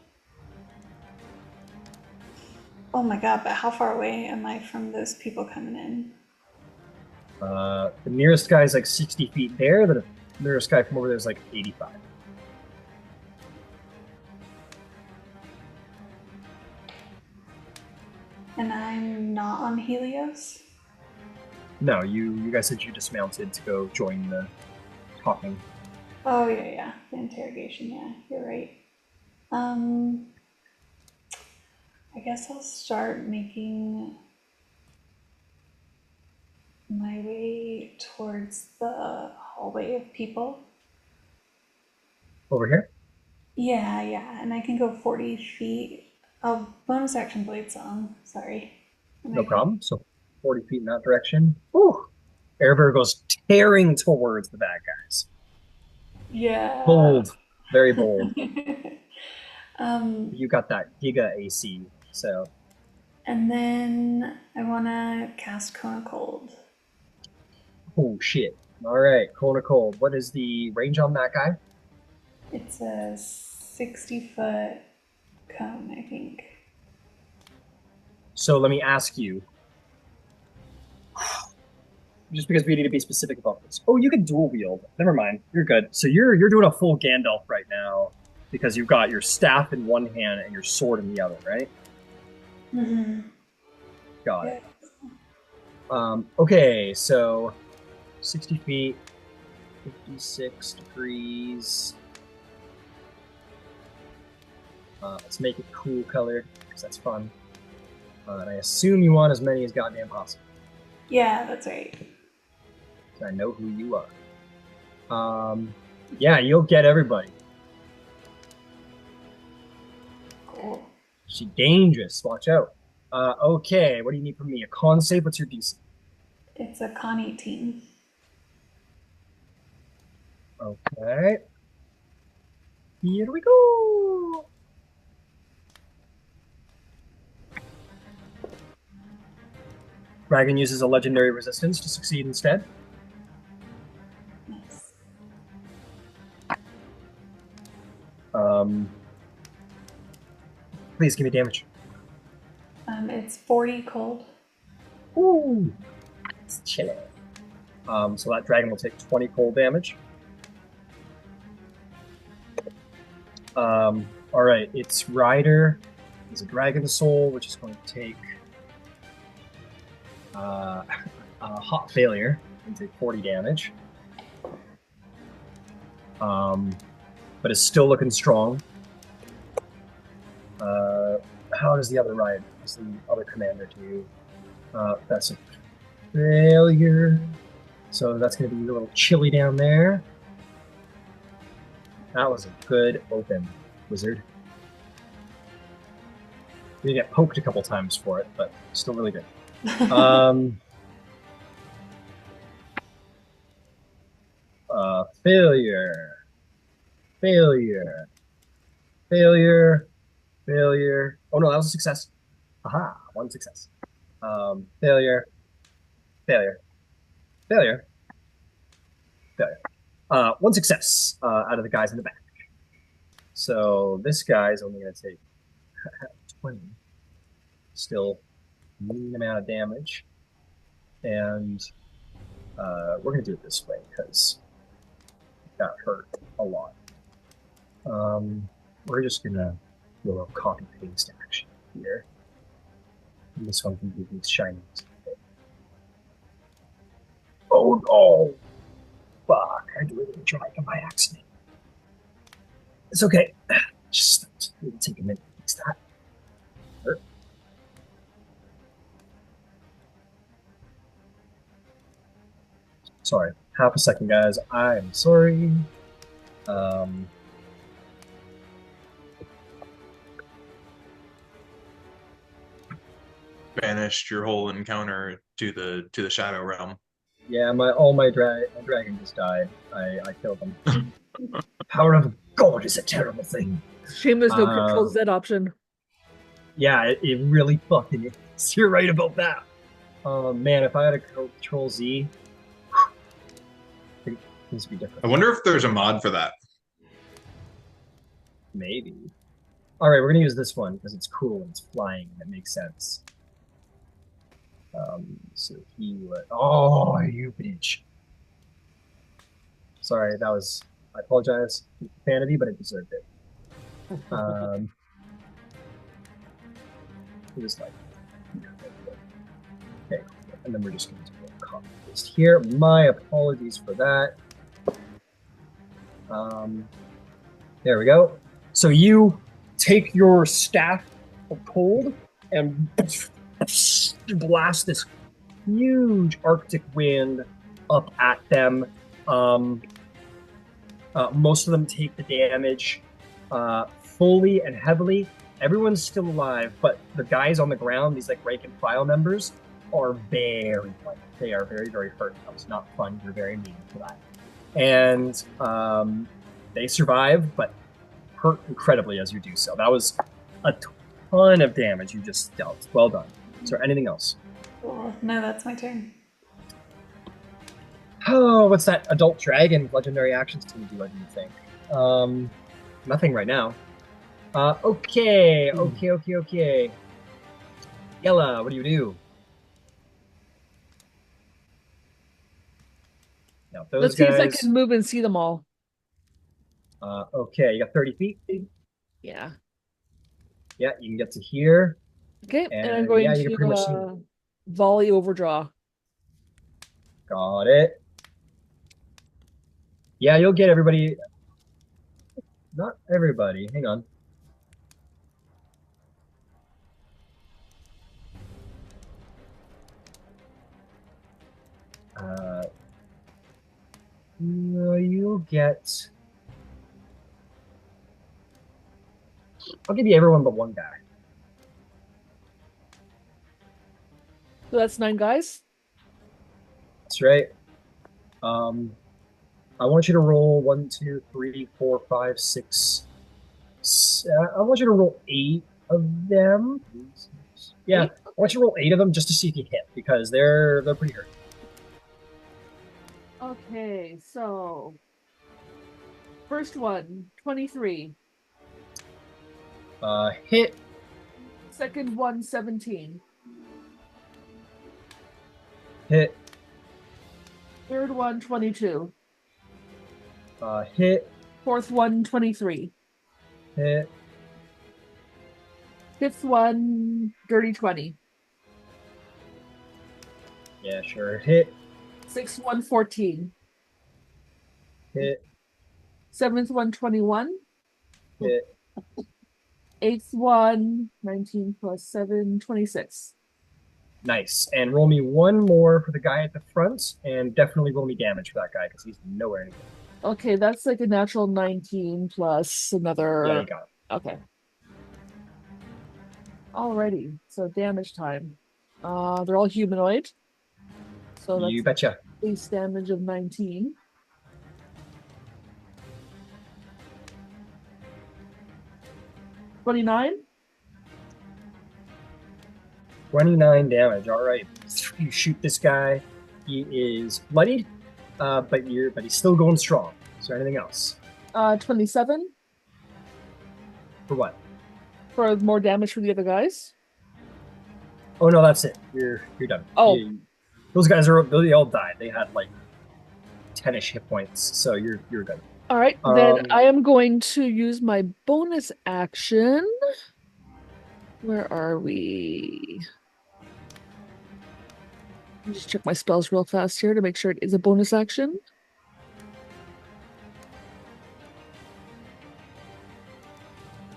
Oh my god, but how far away am I from those people coming in? The nearest guy is like 60 feet there. The nearest guy from over there is like 85. And I'm not on Helios? No, you guys said you dismounted to go join the talking. Oh, yeah. The interrogation, yeah. You're right. I guess I'll start making my way towards the hallway of people. Over here? Yeah. And I can go 40 feet. Oh, bonus action blade song. Sorry. No problem. So 40 feet in that direction. Whew. Erebor goes tearing towards the bad guys. Yeah. Bold. Very bold. You got that Giga AC, so. And then I want to cast Cone of Cold. Oh, shit. All right, Kona Cold. What is the range on that guy? It's a 60-foot cone, I think. So let me ask you. Just because we need to be specific about this. Oh, you can dual wield. Never mind. You're good. So you're doing a full Gandalf right now because you've got your staff in one hand and your sword in the other, right? Mm-hmm. Got it. Okay, so 60 feet, 56 degrees. Let's make it cool colored because that's fun. And I assume you want as many as goddamn possible. Yeah, that's right. I know who you are. Yeah, you'll get everybody. Cool. She's dangerous. Watch out. Okay, what do you need from me? A con save? What's your DC? It's a con 18. Okay. Here we go. Dragon uses a legendary resistance to succeed instead. Nice. Please give me damage. It's 40 cold. Ooh, it's chilly. So that dragon will take 20 cold damage. All right, its rider is a dragon soul, which is going to take a hot failure and take 40 damage. but it's still looking strong. How does the other ride? Does the other commander do? That's a failure. So that's going to be a little chilly down there. That was a good open, wizard. You get poked a couple times for it, but still really good. Failure. Failure. Failure. Failure. Oh no, that was a success. Aha, one success. Failure. Failure. Failure. Failure. One success out of the guys in the back. So this guy's only going to take 20. Still mean amount of damage. And we're going to do it this way because it got hurt a lot. We're just going to do a little copy paste action here. And this one can be these shiny. Oh no! Fuck, I deleted the dragon by accident. It's okay. Just take a minute to fix that. Hurt. Sorry, half a second, guys. I'm sorry. Banished your whole encounter to the Shadow Realm. Yeah, my dragon just died. I killed them. Power of God is a terrible thing. Shame there's no Control Z option. Yeah, it really fucking is. You're right about that. Man, if I had a Control Z, things would be different. I wonder if there's a mod for that. Maybe. All right, we're gonna use this one because it's cool and it's flying and it makes sense. So he would. Oh, you bitch! Sorry, that was. I apologize for the profanity, but it deserved it. Just like. Okay, and then we're just going to do a copy paste here. My apologies for that. There we go. So you take your staff of cold and blast this huge Arctic wind up at them. Most of them take the damage fully and heavily. Everyone's still alive, but the guys on the ground, these like rank and file members, are very like they are very, very hurt. That was not fun. You're very mean for that. And they survive, but hurt incredibly as you do so. That was a ton of damage you just dealt. Well done. Is there anything else? Oh, no, that's my turn. Oh, what's that adult dragon legendary actions team do, I didn't think? Nothing right now. Okay. Yella, what do you do? Now, those Let's guys, see if I can move and see them all. Okay, you got 30 feet? Yeah. Yeah, you can get to here. Okay, and I'm going to volley overdraw. Got it. Yeah, you'll get everybody. Not everybody. Hang on. No, you'll get. I'll give you everyone but one guy. So that's 9 guys? That's right. I want you to roll 1, 2, 3, 4, 5, 6. I want you to roll 8 of them. Yeah, I want you to roll 8 of them just to see if you hit because they're pretty hurt. Okay, so first one, 23. Hit. Second one, 17. Hit. Third one, 22. Hit. Fourth one, 23. Hit. Fifth one, dirty 20. Yeah, sure. Hit. Sixth one, 14. Hit. Seventh one, 21. Hit. Eighth one, 19 plus 7, 26. Nice. And roll me one more for the guy at the front, and definitely roll me damage for that guy because he's nowhere near. Okay, that's like a natural 19 plus another. Yeah, you got it. Okay. Alrighty, so damage time. They're all humanoid. So that's You betcha. base damage of 19. $29. 29 damage. All right. You shoot this guy. He is bloodied, but he's still going strong. Is there anything else? 27 For what? for more damage for the other guys. Oh no, that's it. You're done. Oh. Those guys they all died. They had like 10-ish hit points, so you're good. All right, then I am going to use my bonus action. Where are we? Let me just check my spells real fast here to make sure it is a bonus action.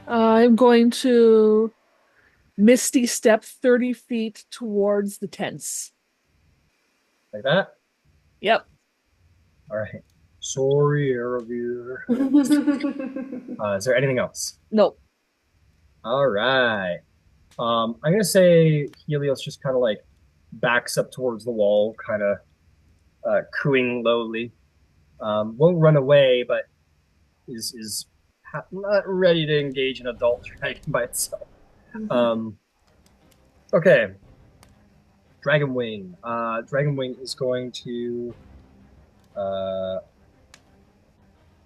I'm going to Misty Step 30 feet towards the tents. Like that? Yep. All right. Sorry, Aravir. Is there anything else? Nope. All right. I'm gonna say Helios just kind of like backs up towards the wall, kind of cooing lowly. Won't run away, but is not ready to engage an adult dragon by itself. Okay. Dragonwing. Dragonwing is going to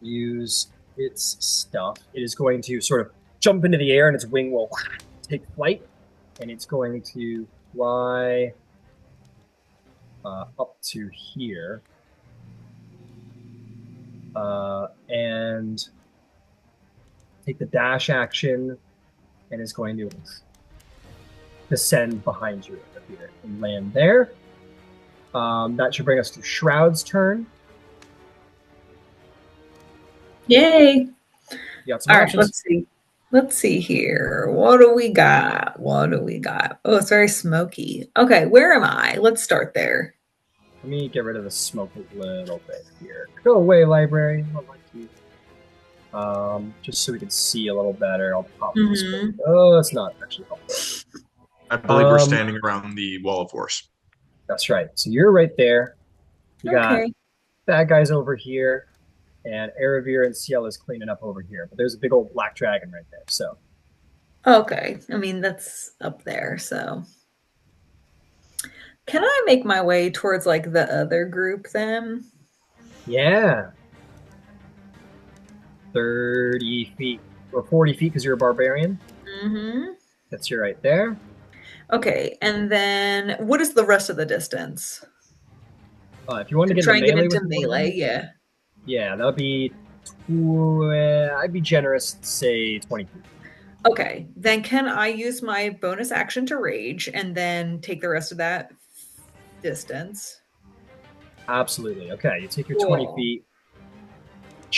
use its stuff. It is going to sort of jump into the air, and its wing will take flight, and it's going to fly up to here, and take the dash action, and is going to descend behind you here and land there. That should bring us to Shroud's turn. Yay! You got some All right, options. let's see. Let's see here. What do we got? What do we got? Oh, it's very smoky. Okay, where am I? Let's start there. Let me get rid of the smoke a little bit here. Go away, library. I don't like you. Just so we can see a little better. I'll pop this. Oh, it's not actually helpful. I believe we're standing around the wall of force. That's right. So you're right there. You got Okay. bad guys over here, and Aravir and Ciel is cleaning up over here. But there's a big old black dragon right there. So Okay. I mean, that's up there, so. Can I make my way towards like the other group then? yeah, 30 feet or 40 feet because you're a barbarian. Mm-hmm. That's you right there. Okay, and then what is the rest of the distance? If you want to get Try and into get melee into with one of melee, them, yeah. yeah, that would be. I'd be generous, say 20 feet. Okay, then can I use my bonus action to rage and then take the rest of that distance? Absolutely. Okay, you take your 20 Cool. feet.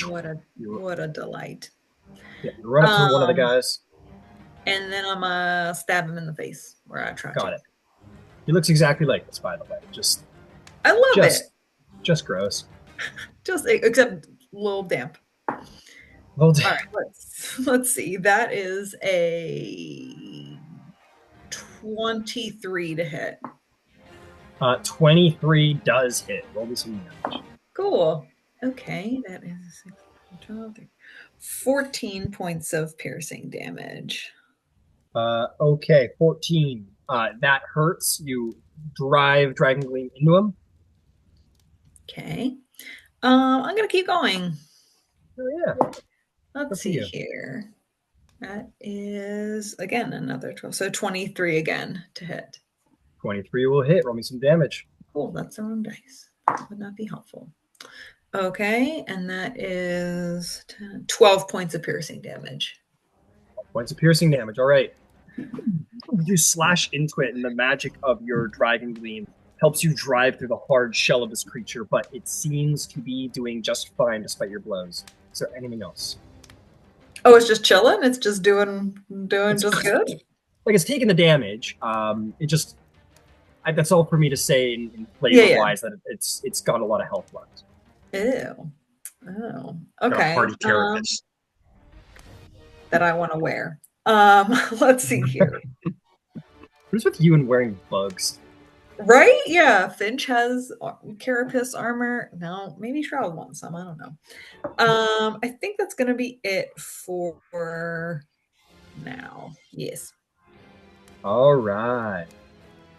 What a delight. Yeah, you run up to one of the guys. And then I'm gonna stab him in the face where I try to. Got it. He looks exactly like this, by the way. I love it. Just gross. Just except a little damp. Well, All right, let's see. That is a 23 to hit. 23 does hit. Roll me some damage. Cool. Okay, that is 12, 14 points of piercing damage. Okay, 14. That hurts. You drive Dragon Gleam into him. Okay. I'm gonna keep going. Oh, yeah. Let's Good for see you. here. That is again another 12. So 23 again to hit. 23 will hit. Roll me some damage. Cool, that's the wrong dice. That would not be helpful. Okay, and that is 10, 12 points of piercing damage. Points of piercing damage. All right. You slash into it, and the magic of your Dragon Gleam helps you drive through the hard shell of this creature, but it seems to be doing just fine despite your blows. Is there anything else? Oh, it's just chilling. It's just doing just good. Like it's taking the damage. It just that's all for me to say in flavor wise that it's got a lot of health left. Ew. Oh. Got a Okay. party carapace. That I want to wear. Let's see here. Who's with you and wearing bugs? Right? Yeah. Finch has carapace armor. No, maybe Shroud wants some. I don't know. I think that's gonna be it for now. Yes. All right.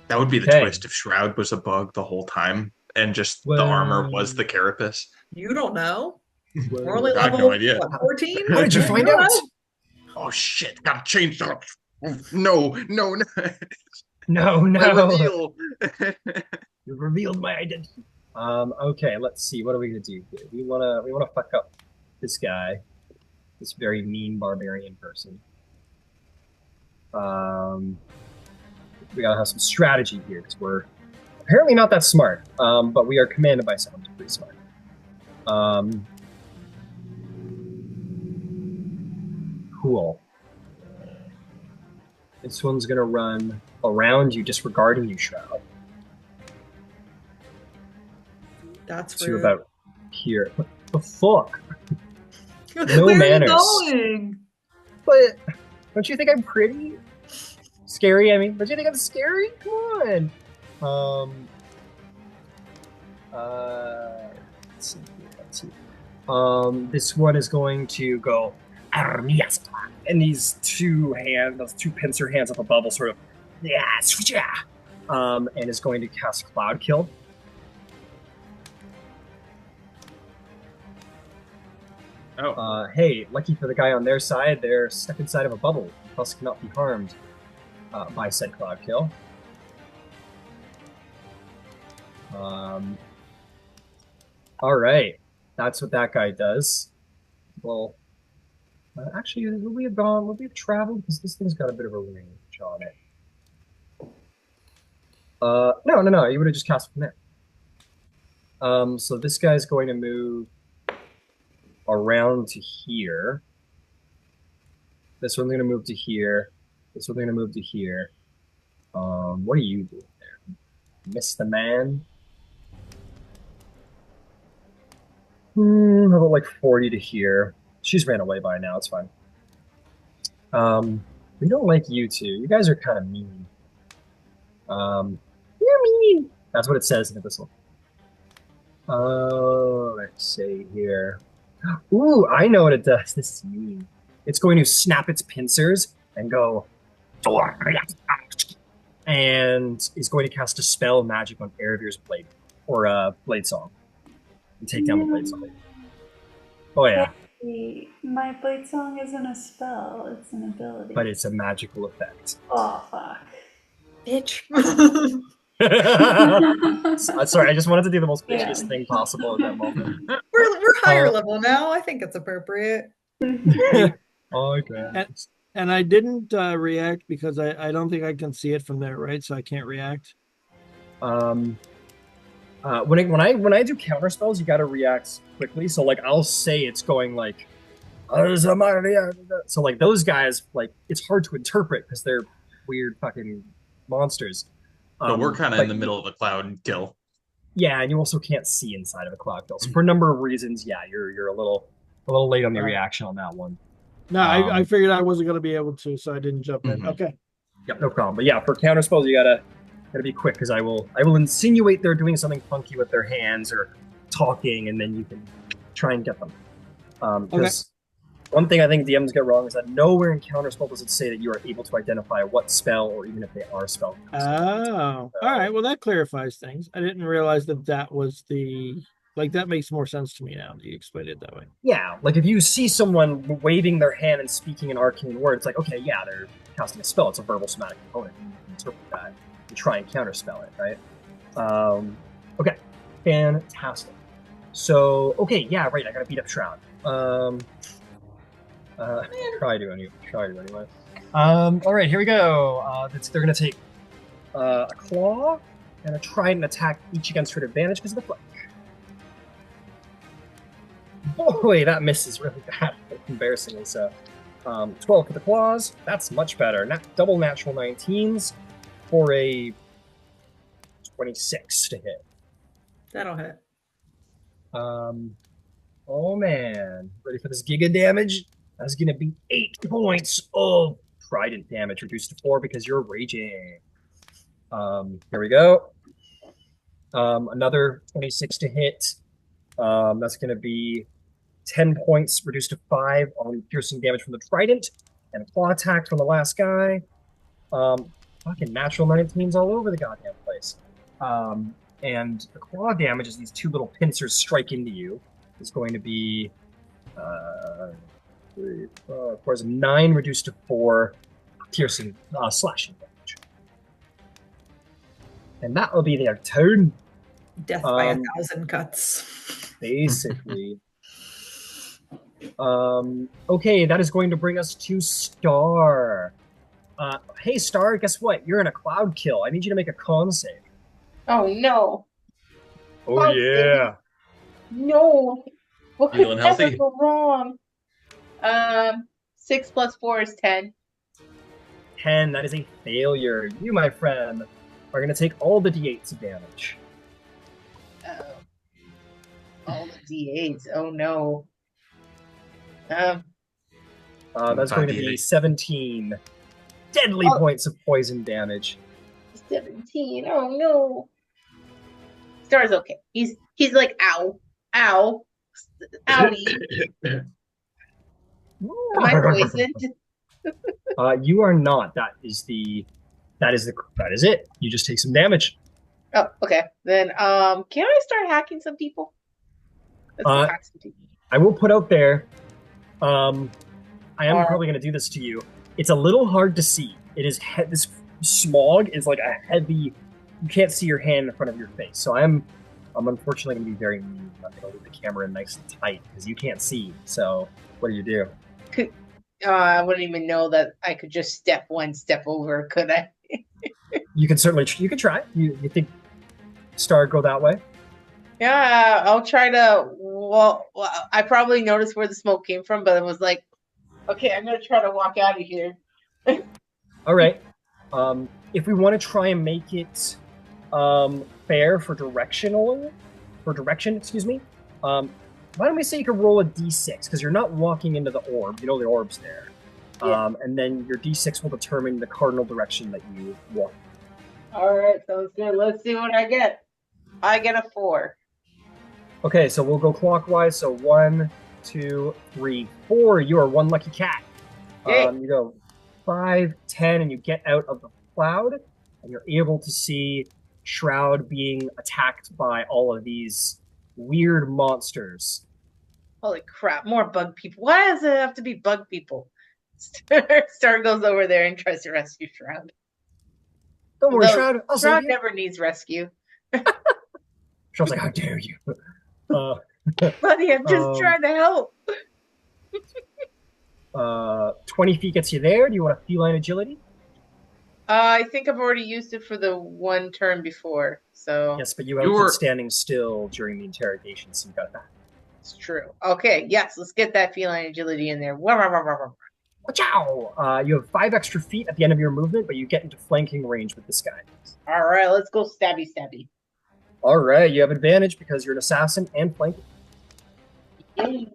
That would be the twist if Shroud was a bug the whole time and just the armor was the carapace. You don't know. Well, We're only I have level no idea. 14? How did you find out? Oh shit! Gotta change that. No. No. My reveal. You revealed my identity. Okay, let's see. What are we gonna do here? We wanna fuck up this guy, this very mean barbarian person. We gotta have some strategy here because we're apparently not that smart. But we are commanded by someone who's pretty smart. Cool. This one's gonna run around you, disregarding you, Shroud. That's to rude. about here. What the fuck? No Where manners. Are you going? But don't you think I'm pretty? Scary, I mean. Don't you think I'm scary? Come on. Let's see. This one is going to go and these those two pincer hands up above will sort of and is going to cast Cloud Kill. Hey, lucky for the guy on their side, they're stuck inside of a bubble, thus cannot be harmed by said Cloud Kill. Alright, that's what that guy does. Well, actually, would we have traveled? Because this thing's got a bit of a range on it. No, you would have just cast from there. So this guy's going to move around to here. This one's going to move to here. This one's going to move to here. What are you doing there? Miss the man? How about like 40 to here? She's ran away by now, it's fine. We don't like you two. You guys are kind of mean. You're mean! That's what it says in this one. Let's see here. Ooh, I know what it does. This is mean. It's going to snap its pincers and go, and is going to cast a spell magic on Erevir's blade, or blade song, and take down the blade song. Oh yeah. My blade song isn't a spell; it's an ability. But it's a magical effect. Oh fuck, bitch. Sorry, I just wanted to do the most bitchiest thing possible at that moment. We're higher level now. I think it's appropriate. Okay. And I didn't react because I don't think I can see it from there, right? So I can't react. When I do counter spells, you got to react quickly. So like I'll say it's going like, so like those guys, like it's hard to interpret because they're weird fucking monsters. But we're kind of in the middle of a cloud kill. Yeah, and you also can't see inside of a cloud kill. So for a number of reasons, yeah, you're a little late on the reaction on that one. No, I figured I wasn't going to be able to, so I didn't jump in. Okay. Yep, no problem. But yeah, for counter spells, you gotta be quick because I will insinuate they're doing something funky with their hands or talking, and then you can try and get them. Because one thing I think DMs get wrong is that nowhere in counter spell does it say that you are able to identify what spell or even if they are spell. Oh, all right. Well, that clarifies things. I didn't realize that was that makes more sense to me now that you explained it that way. Yeah, like if you see someone waving their hand and speaking an arcane word, it's like, okay, yeah, they're casting a spell. It's a verbal somatic component. You can interpret that and try and counterspell it, right? Okay, fantastic. So, okay, yeah, right, I gotta beat up Shroud. Try to anyway. All right, here we go. They're gonna take a claw and a trident attack, each against her advantage because of the flank. boy, that misses really bad, embarrassingly so. 12 for the claws. That's much better. Double natural 19s for a 26 to hit. That'll hit. Oh man, ready for this giga damage? That's gonna be 8 points of trident damage, reduced to 4 because you're raging. Here we go. Another 26 to hit. That's gonna be 10 points, reduced to 5 on piercing damage from the trident, and a claw attack from the last guy. Fucking natural 19s all over the goddamn place. And the claw damage as these two little pincers strike into you is going to be of course 9 reduced to 4 piercing slashing damage. And that will be their turn. Death by 1,000 cuts. Basically. Okay, that is going to bring us to Star. Hey, Star, guess what? You're in a cloud kill. I need you to make a con save. Oh, no. Oh, yeah. No. What could Feeling ever healthy? go wrong? 6 plus 4 is 10. 10, that is a failure. You, my friend, are going to take all the d8s of damage. All the d8s. Oh, no. That's going to be 5d8. 17 deadly points of poison damage. 17. Oh, no. Star's okay. He's like, ow. Ow. Owie. Am I poisoned? You are not. That is it. You just take some damage. Oh, okay. Then, can I start hacking some people? Let's go hack some people. I will put out there, I am probably going to do this to you. It's a little hard to see. It is this smog is like a heavy. You can't see your hand in front of your face. So I'm unfortunately going to be very mean. I'm going to leave the camera in nice and tight because you can't see. So what do you do? I wouldn't even know that I could just step one step over. Could I? You can certainly. You can try. You think Star go that way? Yeah, I'll try to. Well, I probably noticed where the smoke came from, but it was like, okay, I'm gonna try to walk out of here. All right. If we want to try and make it fair for direction, excuse me. Why don't we say you can roll a d6 because you're not walking into the orb. You know the orb's there. Yeah. And then your d6 will determine the cardinal direction that you walk. All right, sounds good. Let's see what I get. I get a 4. Okay, so we'll go clockwise. So 1, 2, 3, 4. You are one lucky cat. You go 5, 10, and you get out of the cloud, and you're able to see Shroud being attacked by all of these weird monsters. Holy crap! More bug people. Why does it have to be bug people? Star goes over there and tries to rescue Shroud. Don't worry, Shroud. I'll Shroud save you. never needs rescue. Shroud's like, how dare you? Buddy, I'm just trying to help. 20 feet gets you there. Do you want a feline agility? I think I've already used it for the one turn before, so... Yes, but you were standing still during the interrogation, so you got that. It's true. Okay, yes, let's get that feline agility in there. Wachow! You have 5 extra feet at the end of your movement, but you get into flanking range with this guy. All right, let's go stabby stabby. All right, you have advantage because you're an assassin and flanking. Yay.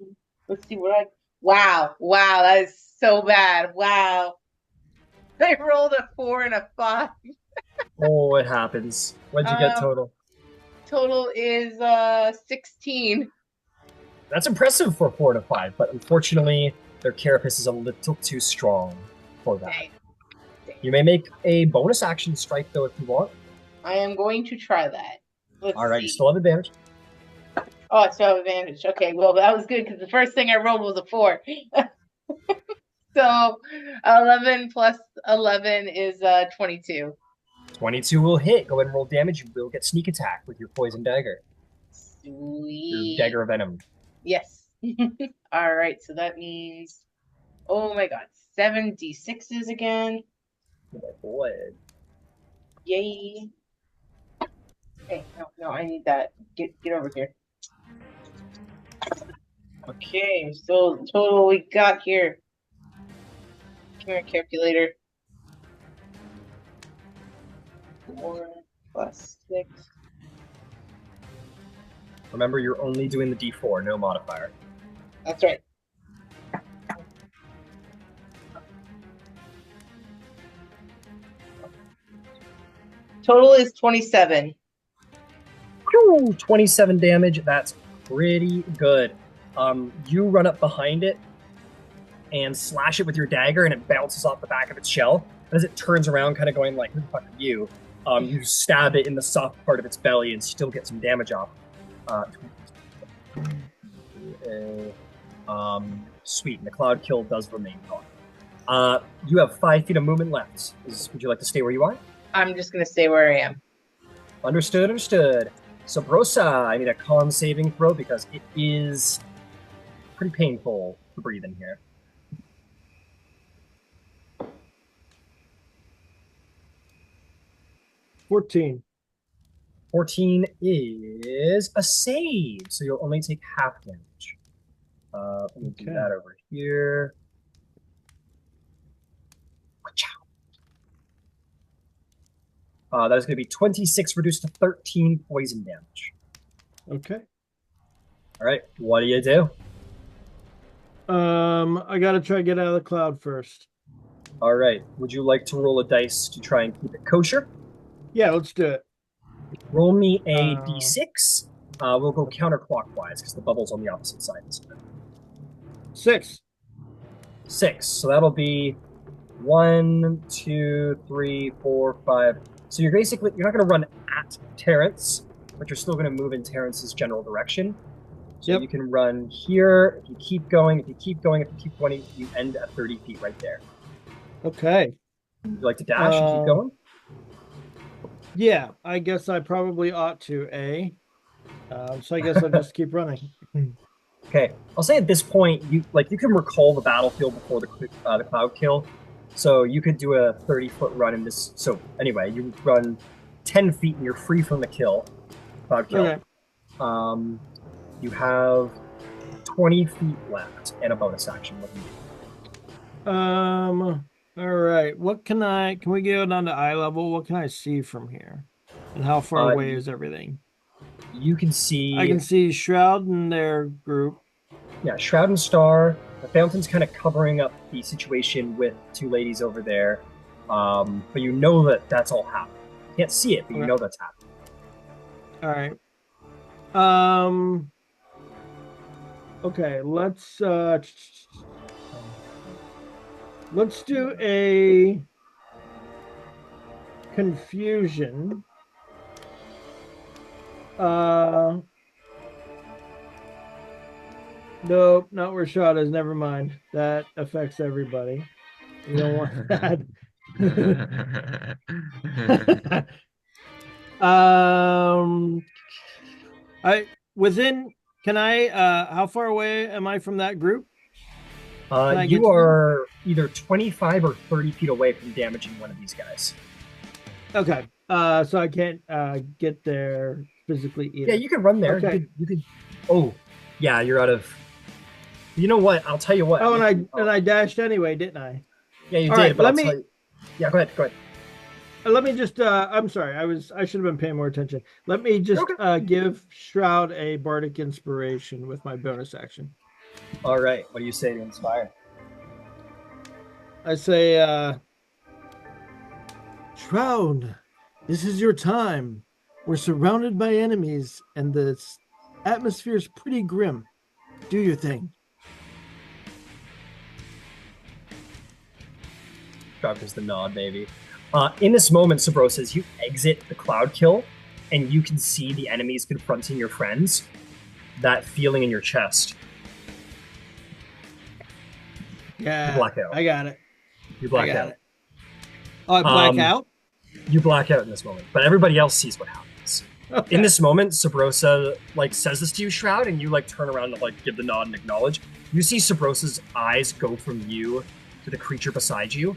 Let's see what I... Wow, that is so bad. Wow. I rolled a 4 and a 5. Oh, it happens. What'd you get total? Total is 16. That's impressive for 4 to 5, but unfortunately, their carapace is a little too strong for that. Dang. You may make a bonus action strike, though, if you want. I am going to try that. All right, you still have advantage. Oh, I still have advantage. Okay, well, that was good because the first thing I rolled was a 4. So 11 plus 11 is 22. 22 will hit. Go ahead and roll damage. You will get sneak attack with your poison dagger. Sweet. Your dagger of venom. Yes. All right, so that means, oh my god, 7 d6s again. Oh my boy. Yay. Okay, no, I need that. Get over here. Okay, so the total we got here. Come here, calculator. 4 plus 6. Remember, you're only doing the D4, no modifier. That's right. Total is 27. 27 damage. That's pretty good. You run up behind it and slash it with your dagger, and it bounces off the back of its shell. And as it turns around, kind of going like, "Who the fuck are you?" You stab it in the soft part of its belly and still get some damage off. Sweet. And the cloud kill does remain gone. You have 5 feet of movement left. Would you like to stay where you are? I'm just going to stay where I am. Understood, understood. Sabrosa, I need a con saving throw because it is pretty painful to breathe in here. $14. 14 is a save, so you'll only take half damage. Let me do that over here. That is going to be 26 reduced to 13 poison damage. Okay. All right, what do you do? I got to try to get out of the cloud first. All right, would you like to roll a dice to try and keep it kosher? Yeah, let's do it. Roll me a d6. We'll go counterclockwise because the bubble's on the opposite side. 6. 6. So that'll be 1, 2, 3, 4, 5. So you're not going to run at Terrence, but you're still going to move in Terrence's general direction. So you can run here. If you keep going, if you keep going, you end at 30 feet right there. Okay. Would you like to dash and keep going? Yeah, I guess I probably ought to, so I guess I'll just keep running. Okay, I'll say at this point, you can recall the battlefield before the cloud kill, so you could do a 30-foot run in this. So anyway, you run 10 feet and you're free from the cloud kill. Okay. You have 20 feet left and a bonus action. What do you do? All right. Can we go down to eye level? What can I see from here? And how far away is everything? You can see... I can see Shroud and their group. Yeah, Shroud and Star. The fountain's kind of covering up the situation with 2 ladies over there. But you know that that's all happening. You can't see it, but you know that's happening. All right. Okay, let's do a confusion. Nope, not where shot is. Never mind. That affects everybody. You don't want that. How far away am I from that group? You are either 25 or 30 feet away from damaging one of these guys. Okay. So I can't get there physically either. Yeah, you can run there. Okay. You could. Oh, yeah, you're out of. You know what? I'll tell you what. Oh, and I dashed anyway, didn't I? Yeah, you did. But Yeah, go ahead. Let me just. I'm sorry. I should have been paying more attention. Let me just give Shroud a bardic inspiration with my bonus action. All right. What do you say to inspire? I say, Shroud, this is your time. We're surrounded by enemies, and the atmosphere is pretty grim. Do your thing. Shroud gives the nod, baby. In this moment, Sabro says you exit the cloud kill, and you can see the enemies confronting your friends. That feeling in your chest. Yeah, you black out. I got it. You black out. Oh, I black out? You black out in this moment, but everybody else sees what happens. Okay. In this moment, Sabrosa says this to you, Shroud, and you turn around to give the nod and acknowledge. You see Sabrosa's eyes go from you to the creature beside you,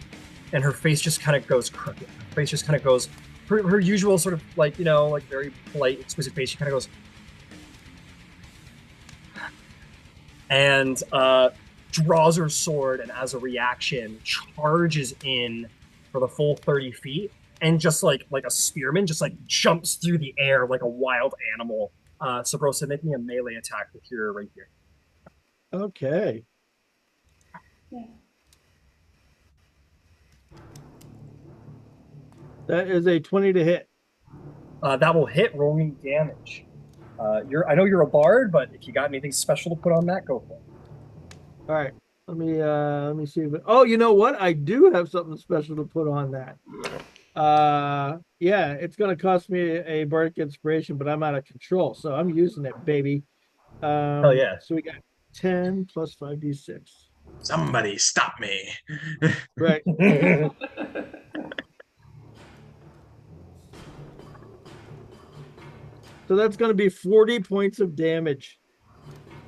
and her face just kind of goes crooked. Her face just kind of goes her usual sort of very polite, exquisite face. She kind of goes, and draws her sword, and as a reaction, charges in for the full 30 feet, and just like a spearman, just like jumps through the air like a wild animal. Sabrosa, make me a melee attack with your rapier. Okay. Yeah. That is a 20 to hit. That will hit. Roll me damage. I know you're a bard, but if you got anything special to put on that, go for it. All right. Let me see if oh, you know what? I do have something special to put on that. Yeah, it's gonna cost me a bardic inspiration, but I'm out of control, so I'm using it, baby. Hell yeah. So we got 10 plus 5d6. Somebody stop me. Right. So that's going to be 40 points of damage.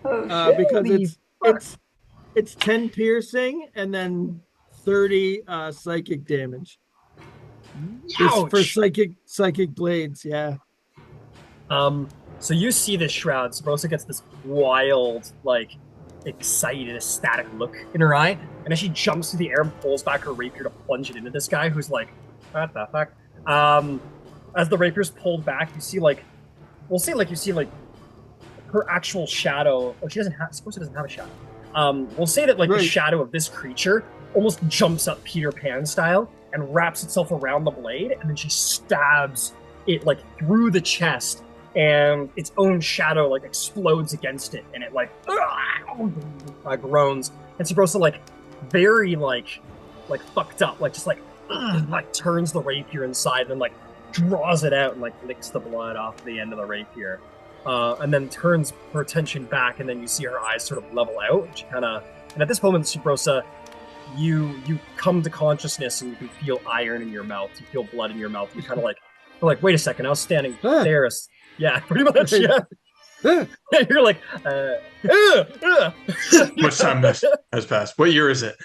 Oh, Because it's 10 piercing and then 30 psychic damage. Ouch! For psychic blades, yeah. So you see this shroud. Sabrosa gets this wild, like, excited, ecstatic look in her eye, and as she jumps through the air and pulls back her rapier to plunge it into this guy, who's like, what the fuck? As the rapier's pulled back, you see like, we'll say like you see like her actual shadow. Oh, Sabrosa doesn't have a shadow. We'll say that like the shadow of this creature almost jumps up Peter Pan style and wraps itself around the blade, and then she stabs it like through the chest, and its own shadow like explodes against it, and it like groans. And Sabrosa like very like fucked up, like just like turns the rapier inside and then like draws it out and like licks the blood off the end of the rapier, and then turns her attention back, and then you see her eyes sort of level out. And she kind of, and at this moment, Sabrosa, you come to consciousness, and you can feel iron in your mouth. You feel blood in your mouth. You kind of like, wait a second, I was standing there. Yeah, pretty much. Yeah. You're like, Much time has passed. What year is it?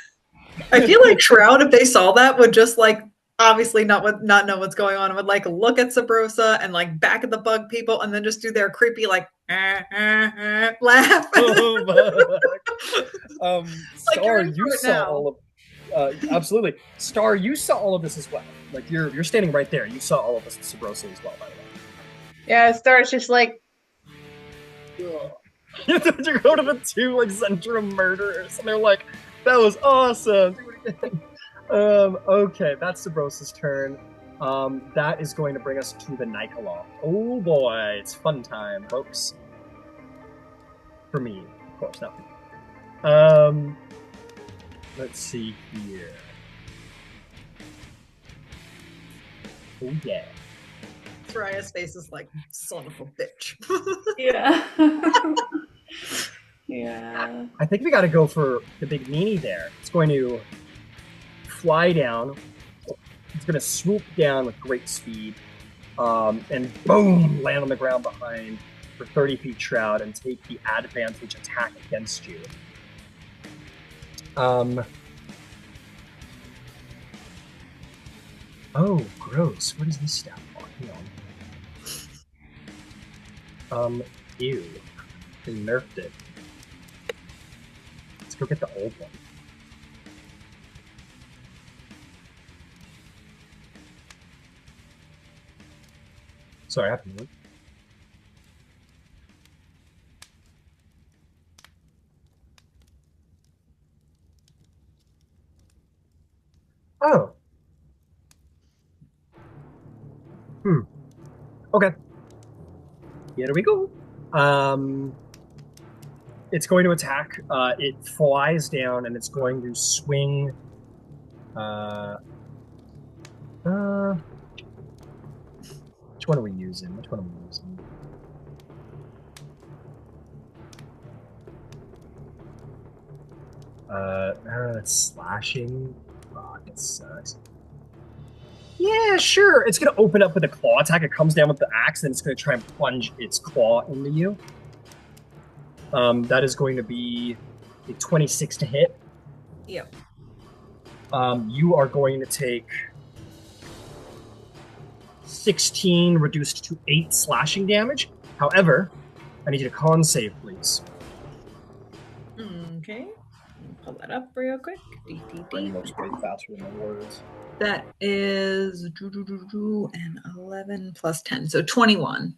I feel like Shroud, if they saw that, would just like obviously not know what's going on, and would like look at Sabrosa and like back at the bug people, and then just do their creepy like laugh. Star, you saw all of absolutely. Star, you saw all of this as well. Like you're standing right there. You saw all of this with Sabrosa as well, by the way. Yeah, Star's just like, You have to go to the two like Zentrum murderers, and they're like, "That was awesome." Do it again. Okay, that's Sabrosa's turn. That is going to bring us to the Nikoloth. Oh boy, it's fun time, folks. For me, of course, not for you. Let's see here. Oh yeah. Raya's face is like, son of a bitch. Yeah. Yeah. I think we got to go for the big meanie there. It's going to fly down. It's going to swoop down with great speed, and boom, land on the ground behind for 30 feet Shroud and take the advantage attack against you. Oh, gross. What is this stat on? Hang on. Ew. They nerfed it. Let's go get the old one. Sorry, I have to move. Oh. Okay. Here we go. It's going to attack. It flies down, and it's going to swing. Which one are we using? That's slashing. Fuck, it sucks. Yeah, sure. It's going to open up with a claw attack. It comes down with the axe, and it's going to try and plunge its claw into you. That is going to be a 26 to hit. Yep. You are going to take 16 reduced to 8 slashing damage. However, I need you to con save, please. Okay. Pull that up real quick. Brain works way faster than my words. That is and 11 plus 10, so 21.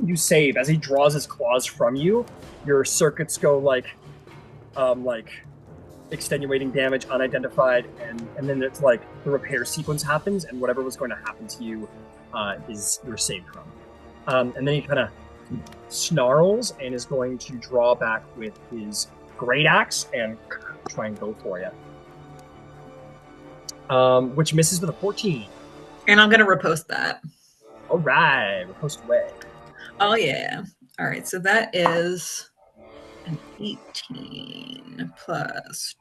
You save. As he draws his claws from you, your circuits go like extenuating damage, unidentified, and then it's like the repair sequence happens, and whatever was going to happen to you is you're saved from. And then he kind of snarls and is going to draw back with his great axe and try and go for you. Which misses with a 14. And I'm going to repost that. All right, repost away. Oh, yeah. All right, so that is an 18 plus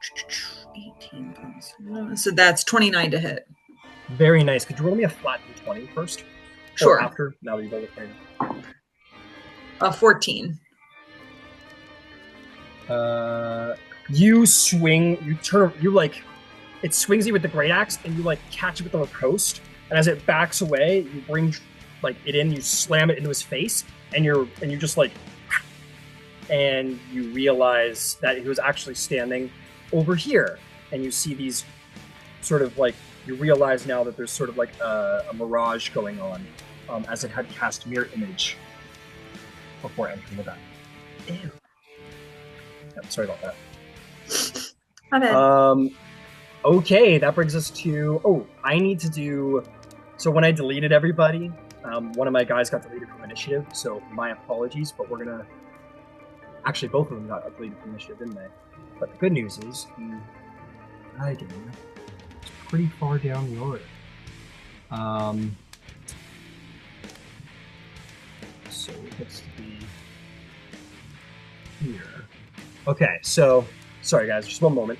18 plus. So that's 29 to hit. Very nice. Could you roll me a flat d20 first? Sure. Or after, now that you've rolled it. 14. You swing, you turn, you like, it swings you with the great axe, and you like catch it with the riposte, and as it backs away, you bring like it in, you slam it into his face, and you're just like, and you realize that he was actually standing over here, and you see these sort of like, you realize now that there's sort of like a mirage going on, as it had cast mirror image before entering the battle. Ew. Yeah, sorry about that. My bad. Okay, that brings us to... Oh, I need to do... So when I deleted everybody, one of my guys got deleted from initiative, so my apologies, but we're gonna... Actually, both of them got deleted from initiative, didn't they? But the good news is, the dragon is pretty far down the order. So it gets to be here. Okay, so... Sorry guys, just one moment.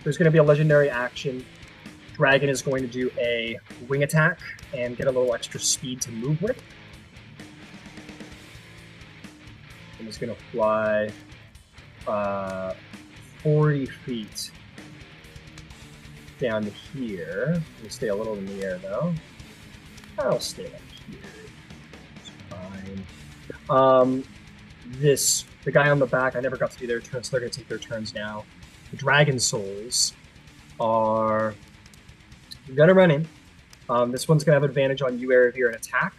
There's going to be a legendary action. Dragon is going to do a wing attack and get a little extra speed to move with. And it's going to fly 40 feet down to here. It'll stay a little in the air though. I'll stay up here. It's fine. The guy on the back, I never got to do their turn, so they're going to take their turns now. The Dragon Souls are going to run in. This one's going to have advantage on you, Erebir, and attack.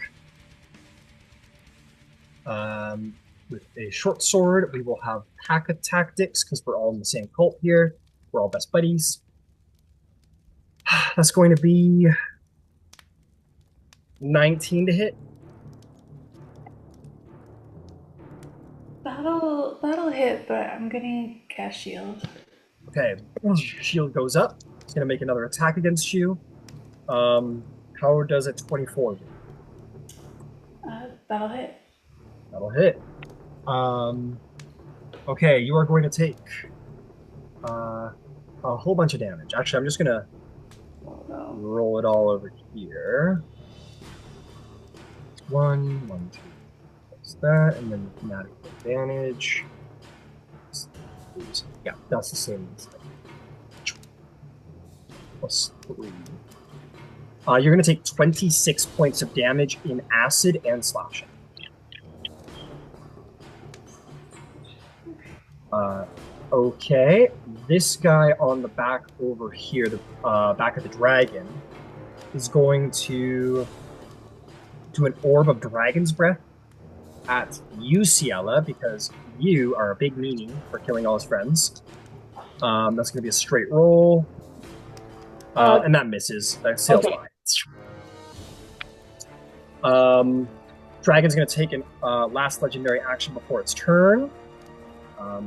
With a short sword, we will have pack of tactics, because we're all in the same cult here. We're all best buddies. That's going to be 19 to hit. That'll hit, but I'm gonna cast shield. Okay, shield goes up. It's gonna make another attack against you. How does a 24 do? That'll hit. That'll hit. Okay, you are going to take a whole bunch of damage. Actually, I'm just gonna roll it all over here. 1, 2. That's that, and then automatic advantage. Yeah, that's the same as plus 3. You're going to take 26 points of damage in acid and slashing. Okay, this guy on the back over here, the back of the dragon, is going to do an orb of dragon's breath at you, Ciela, because you are a big meanie for killing all his friends. That's going to be a straight roll. And that misses. That's sales line. Dragon's going to take an last legendary action before its turn.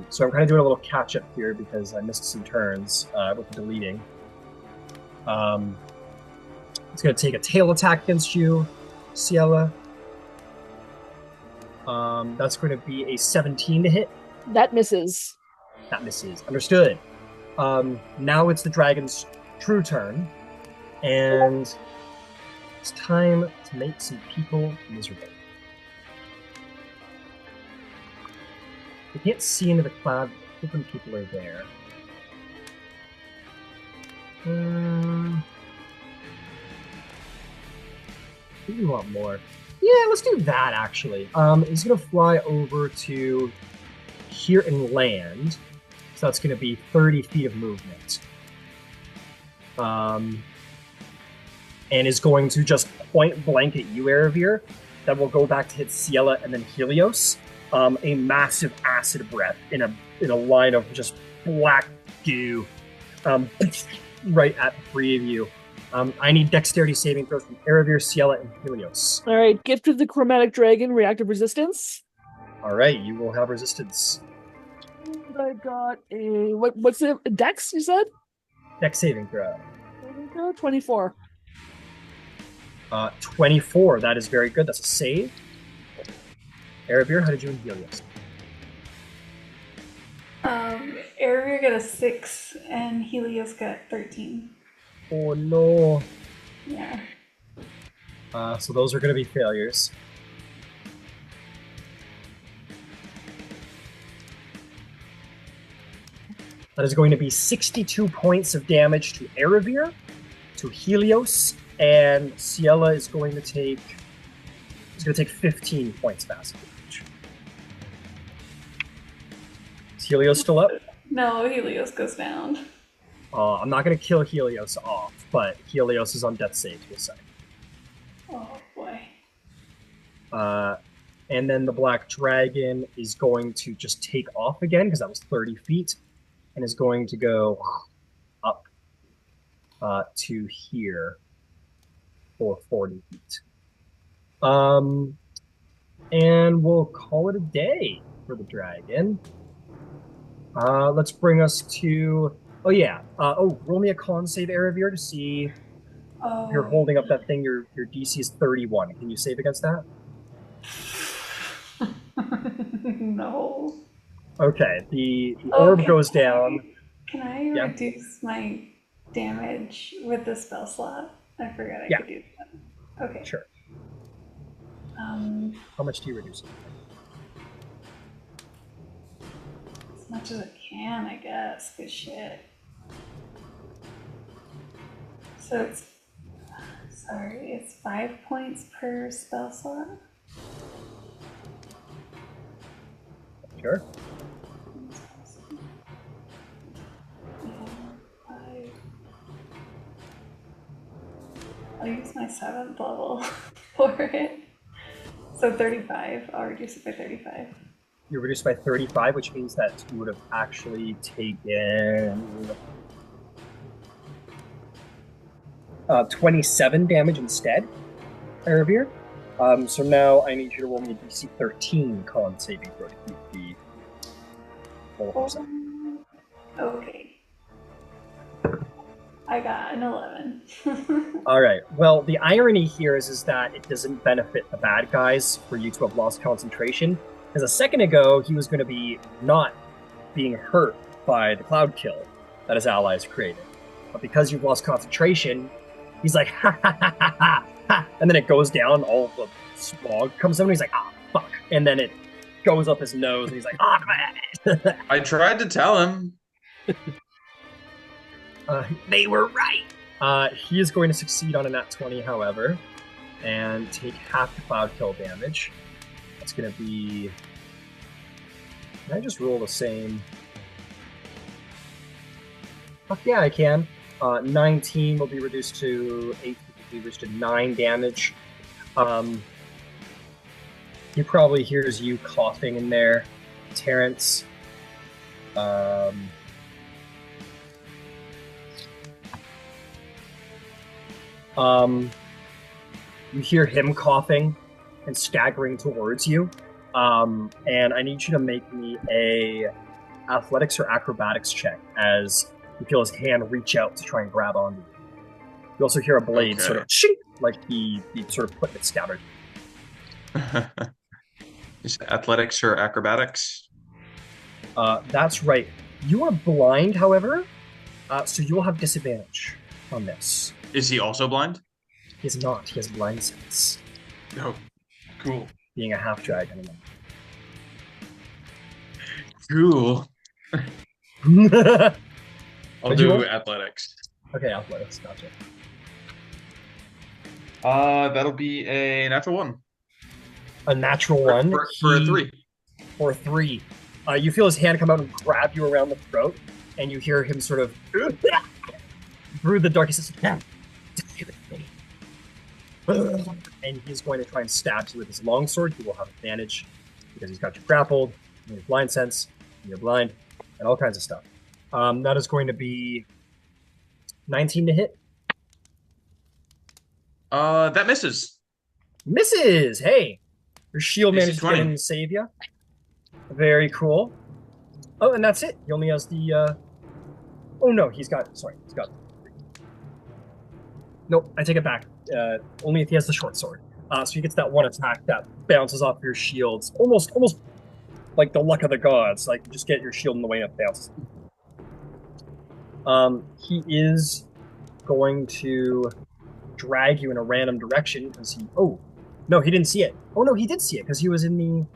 So I'm kind of doing a little catch-up here because I missed some turns with the deleting. It's going to take a tail attack against you, Ciela. That's going to be a 17 to hit. That misses. That misses. Understood. Now it's the dragon's true turn, and it's time to make some people miserable. We can't see into the cloud, but different people are there. We want more. Yeah, let's do that, actually. He's going to fly over to here and land. So that's going to be 30 feet of movement. And is going to just point blank at you, Erebir. Then we'll go back to hit Ciela and then Helios. A massive acid breath in a line of just black goo, right at the three of you. I need dexterity saving throws from Erebir, Ciela, and Helios. All right, Gift of the Chromatic Dragon, reactive resistance. All right, you will have resistance. I got a what's it? Dex, you said? Dex saving throw. 24. 24. That is very good. That's a save. Erebir, how did you and Helios? Erebir got a 6 and Helios got 13. Oh no. Yeah. So those are going to be failures. That is going to be 62 points of damage to Erebir, to Helios, and Ciela is going to take 15 points of acid damage. Is Helios still up? No, Helios goes down. I'm not going to kill Helios off, but Helios is on death save to a second. Oh boy. And then the Black Dragon is going to just take off again, because that was 30 feet, and is going to go up to here for 40 feet. And we'll call it a day for the dragon. Let's bring us to... Oh, yeah. Roll me a con save, Erebir, to see if you're holding up that thing. Your DC is 31. Can you save against that? No. Okay. The orb goes down. Can I reduce my damage with the spell slot? I forgot I could do that. Okay. Sure. How much do you reduce it? As much as I can, I guess. Good shit. So it's 5 points per spell slot. Sure. I'll use my 7th level for it. So 35. I'll reduce it by 35. You reduced by 35, which means that you would have actually taken 27 damage instead, Erebir. So now I need you to roll me a DC 13 con saving throw to keep the roll. Okay. I got an 11. All right. Well, the irony here is that it doesn't benefit the bad guys for you to have lost concentration. Because a second ago, he was going to be not being hurt by the cloud kill that his allies created. But because you've lost concentration, he's like, ha ha ha ha ha ha. And then it goes down, all the smog comes down, and he's like, ah, fuck. And then it goes up his nose, and he's like, ah, man. I tried to tell him. They were right. He is going to succeed on a nat 20, however, and take half the cloud kill damage. That's going to be... Can I just roll the same? Fuck yeah, I can. 19 will be reduced to 8, will be reduced to 9 damage. He probably hears you coughing in there, Terrence. You hear him coughing and staggering towards you. And I need you to make me a athletics or acrobatics check as you feel his hand reach out to try and grab onto you. You also hear a blade sort of shink, like he sort of put in its scabbard. Is it athletics or acrobatics? That's right. You are blind, however, so you will have disadvantage on this. Is he also blind? He is not. He has blind sense. Oh, cool. Being a half dragon. Cool. I'll do athletics. Okay, athletics. Gotcha. That'll be a natural 1. A natural 1? For a 3. For a 3. You feel his hand come out and grab you around the throat, and you hear him sort of through the darkness. And he's going to try and stab you with his longsword. He will have advantage because he's got you grappled, and your blind sense, and you're blind, and all kinds of stuff. That is going to be 19 to hit. That misses. Misses! Hey! Your shield AC managed to 20. get in and save you. Very cool. Oh, and that's it. He only has the, Oh, no, he's got... Nope, I take it back. Only if he has the short sword. So he gets that one attack that bounces off your shields. Almost like the luck of the gods. Like, just get your shield in the way and it bounces. He is going to drag you in a random direction because he... Oh, no, he didn't see it. Oh, no, he did see it because he was in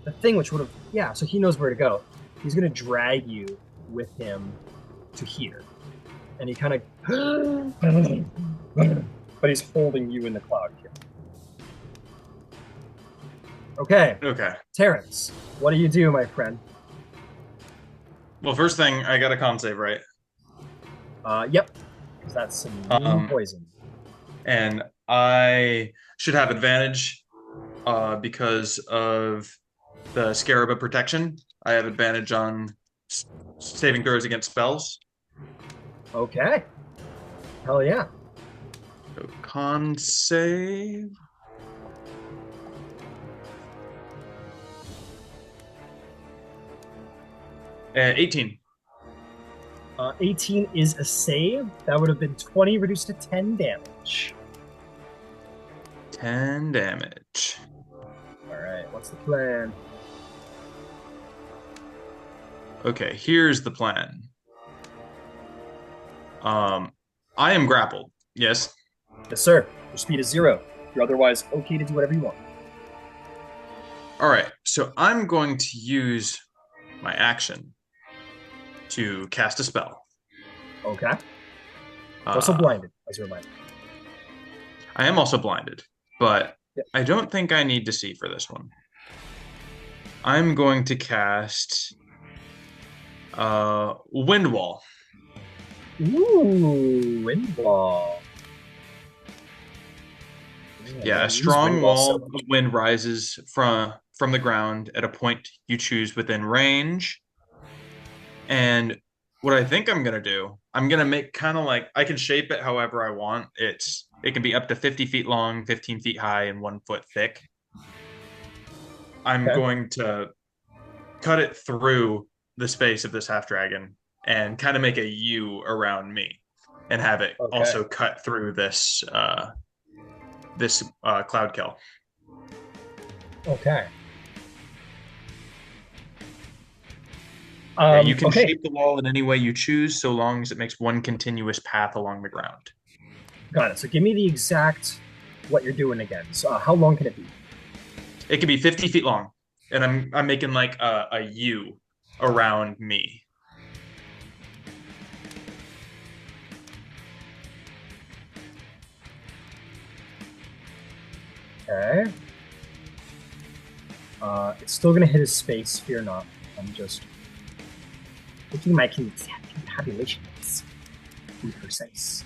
the thing which would have... Yeah, so he knows where to go. He's going to drag you with him to here. And he kind of... But he's holding you in the cloud here. Okay. Okay. Terrence, what do you do, my friend? Well, first thing, I got a con save, right? Yep. Because that's some mean poison. And I should have advantage because of the Scarab of Protection. I have advantage on saving throws against spells. Okay. Hell yeah. So con save. And 18. 18 is a save. That would have been 20 reduced to 10 damage. 10 damage. Alright, what's the plan? Okay, here's the plan. I am grappled. Yes. Yes, sir. Your speed is 0. You're otherwise okay to do whatever you want. Alright, so I'm going to use my action to cast a spell. Okay. Also blinded, as a reminder. I am also blinded, but Yep. I don't think I need to see for this one. I'm going to cast Wind Wall. Ooh, wind wall. Yeah, a strong wall of wind rises from the ground at a point you choose within range. And what I think I'm going to do, I'm going to make kind of like, I can shape it however I want. It can be up to 50 feet long, 15 feet high, and 1 foot thick. I'm going to cut it through the space of this half dragon and kind of make a U around me and have it also cut through this cloud kill. Okay. You can shape the wall in any way you choose, so long as it makes one continuous path along the ground. Got it. So give me the exact what you're doing again. So how long can it be? It can be 50 feet long, and I'm making like a U around me. Okay. It's still gonna hit his space. Fear not. I'm just looking my confabulations. Be precise.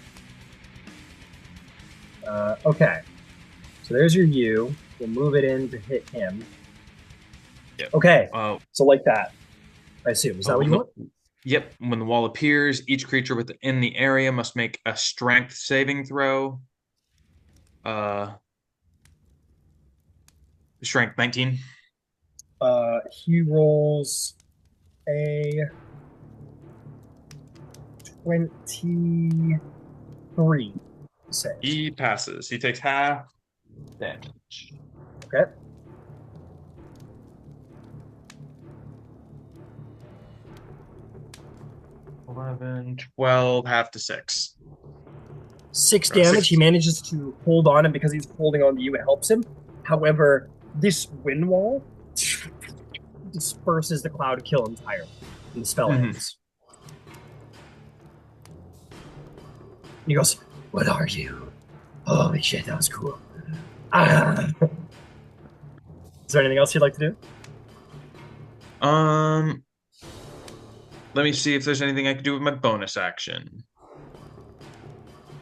Okay. So there's your U. We'll move it in to hit him. Yep. Okay. So like that. I assume. Is that what you want? Yep. When the wall appears, each creature within the area must make a strength saving throw. Strength 19. He rolls a 23. Say. He passes. He takes half damage. Okay. $11, $12, half to 6. 6 damage. He manages to hold on, and because he's holding on to you, it helps him. However, this wind wall disperses the cloud kill entirely, and the spell ends. And he goes, "What are you? Holy shit, that was cool." Is there anything else you'd like to do? Um, let me see if there's anything I can do with my bonus action.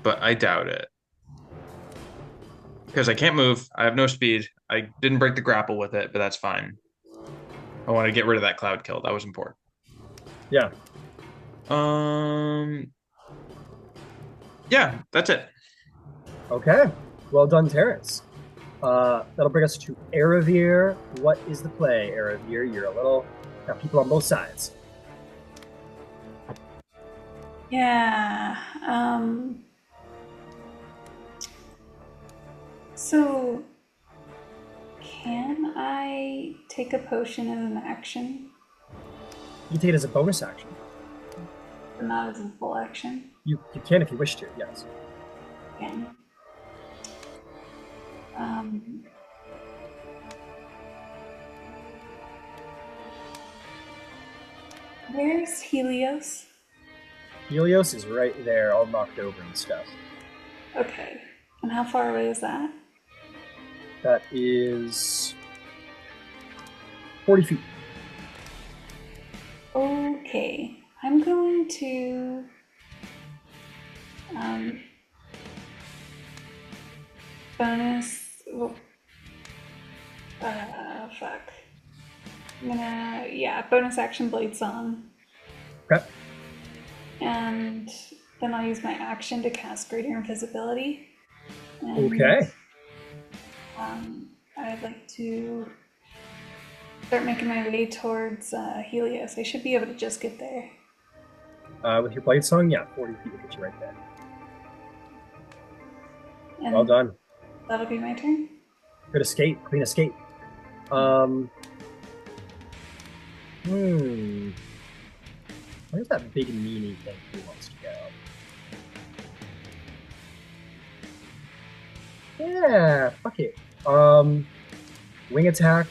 But I doubt it. Because I can't move. I have no speed. I didn't break the grapple with it, but that's fine. I want to get rid of that cloud kill. That was important. Yeah. Yeah, that's it. Okay. Well done, Terrence. That'll bring us to Aravir. What is the play, Aravir? You're a little got people on both sides. Yeah. So, can I take a potion as an action, You take it as a bonus action. but not as a full action? You can if you wish to, yes. Can. Where's Helios? Helios is right there, all knocked over and stuff. Okay. And how far away is that? That is 40 feet. Okay. I'm going to bonus fuck. I'm gonna bonus action Blade Song. Okay. And then I'll use my action to cast Greater Invisibility. And, Okay. I'd like to start making my way towards Helios. I should be able to just get there. With your blade song, yeah, 40 feet will get you right there. And Well done. That'll be my turn. Good escape, clean escape. Where's that big meanie thing who wants to go? Yeah, fuck it. Wing attack.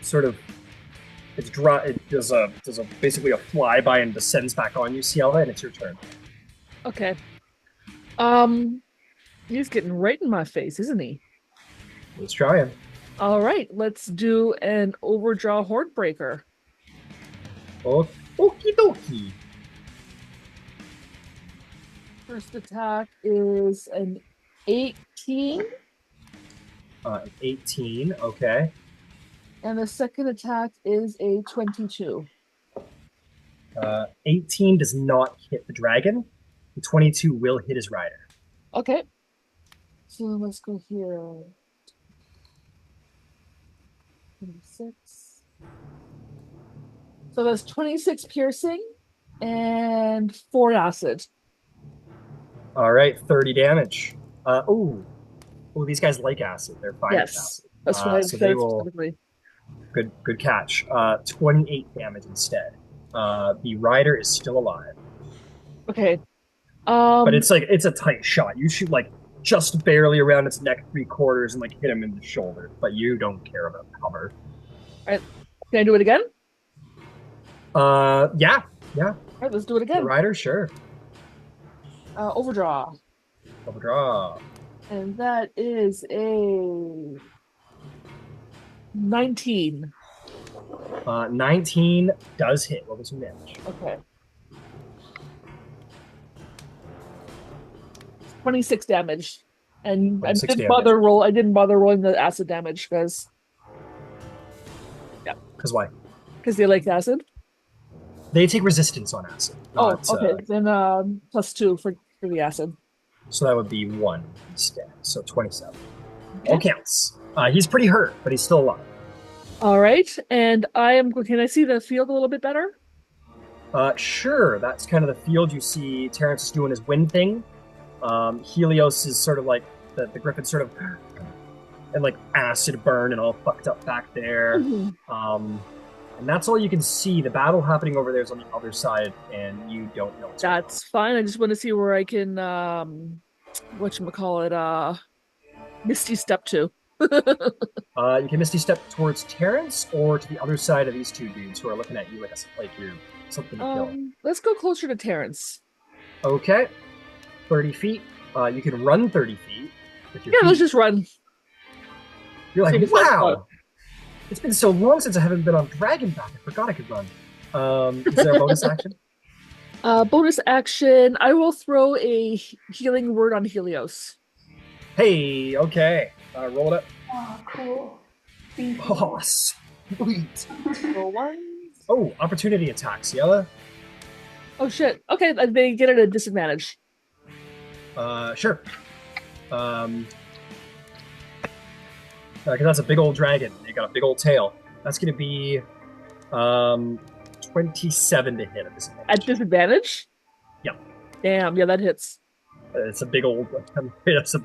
Sort of, it does a basically a flyby and descends back on you, Ciela, and it's your turn. Okay. He's getting right in my face, isn't he? Let's try him. All right, let's do an overdraw Hordebreaker. Oh, okie dokie. First attack is an 18. 18, okay. And the second attack is a 22. 18 does not hit the dragon. The 22 will hit his rider. Okay. So let's go here. 26. So that's 26 piercing and 4 acid. All right, 30 damage. Oh, these guys like acid. They're fine with acid. That's what I so said they will. specifically. Good catch. 28 damage instead. The rider is still alive. Okay. But it's a tight shot. You shoot like just barely around its neck 3/4 and like hit him in the shoulder. But you don't care about cover. All right. Can I do it again? Yeah. All right, let's do it again. The rider, sure. Overdraw. And that is a 19. 19 does hit. What was some damage? Okay. 26 damage. And I didn't bother rolling the acid damage because Because why? Because they like acid. They take resistance on acid. Okay. Then +2 for the acid. So that would be 1 instead. So 27. All counts. He's pretty hurt, but he's still alive. All right, and can I see the field a little bit better? Sure. That's kind of the field. You see Terrence is doing his wind thing. Helios is sort of like the griffin sort of and like acid burn and all fucked up back there. Mm-hmm. And that's all you can see. The battle happening over there is on the other side, and you don't know. That's fine. I just want to see where I can, whatchamacallit, Misty Step to. You can Misty Step towards Terrence or to the other side of these two dudes who are looking at you like you're something to kill. Let's go closer to Terrence. Okay. 30 feet. You can run 30 feet. With your feet. Let's just run. You're Same like, as last blood. wow! It's been so long since I haven't been on Dragonback. I forgot I could run. Is there a bonus action? Bonus action. I will throw a healing word on Helios. Hey, okay. Roll it up. Oh, cool. Thank you. Oh, sweet. Roll one. Oh, opportunity attacks, Yella. Oh shit. Okay, they get it at a disadvantage. Sure. Because that's a big old dragon. They got a big old tail. That's going to be 27 to hit at this point. At disadvantage? Yep. Damn, yeah, that hits. It's a big old, that's a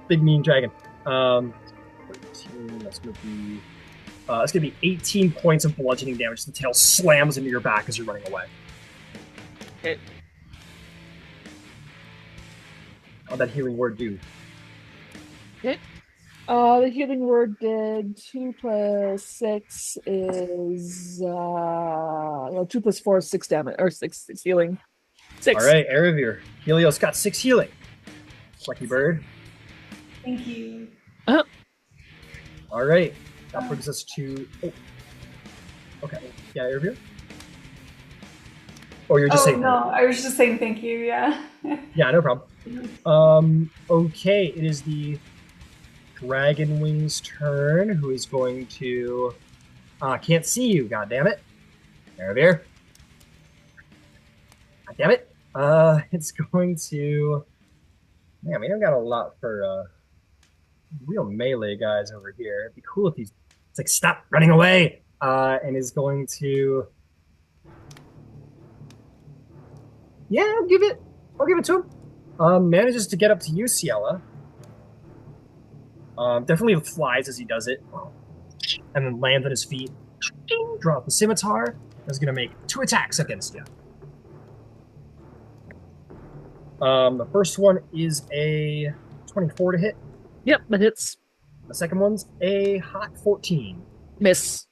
big mean dragon. 13, that's going to be, it's going to be 18 points of bludgeoning damage. The tail slams into your back as you're running away. Okay. How'd that healing word do? Okay. The healing word did 2 + 6 is 2 + 4 is 6 damage, or 6 healing. 6. All right, Erebir. Helios got 6 healing. Lucky bird. Thank you. All right, that brings us to. Oh. Okay, yeah, Erebir. Or you're just saying. No, I was just saying thank you. Yeah. Yeah, no problem. Okay, it is the Dragon Wing's turn, who is going to. Can't see you. God damn it, Erebir. God damn it. It's going to. Man, we don't got a lot for real melee guys over here. It'd be cool if he's. It's like stop running away, and is going to. Yeah, I'll give it to him. Manages to get up to you, Ciela. Definitely flies as he does it, and then lands on his feet. Drop the scimitar. Is going to make 2 attacks against you. The first one is a 24 to hit. Yep, that hits. The second one's a hot 14. Miss.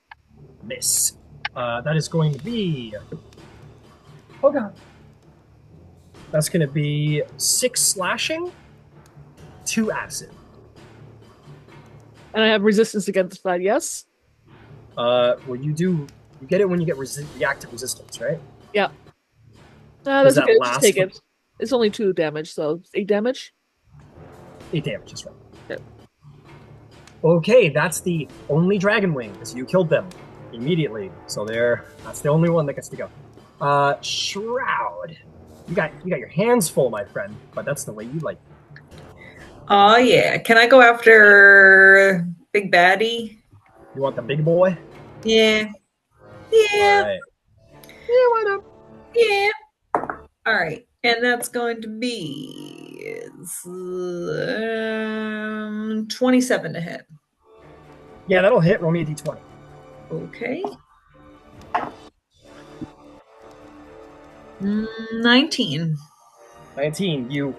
Miss. That is going to be. Oh god. That's going to be 6 slashing, 2 acid. And I have resistance against that, yes? Well, you get it when you get reactive resistance, right? Yeah. Does That's that okay, last just take for- it. It's only 2 damage, so 8 damage? 8 damage, that's right. Okay. Okay, that's the only dragon wing, because you killed them immediately. So that's the only one that gets to go. Shroud. You got your hands full, my friend, but that's the way you like it. Oh yeah. Can I go after Big Baddie? You want the big boy? Yeah. Yeah. All right. Yeah, why not? Yeah. All right. And that's going to be 27 to hit. Yeah, that'll hit. Roll me a d20. Okay. 19. 19. You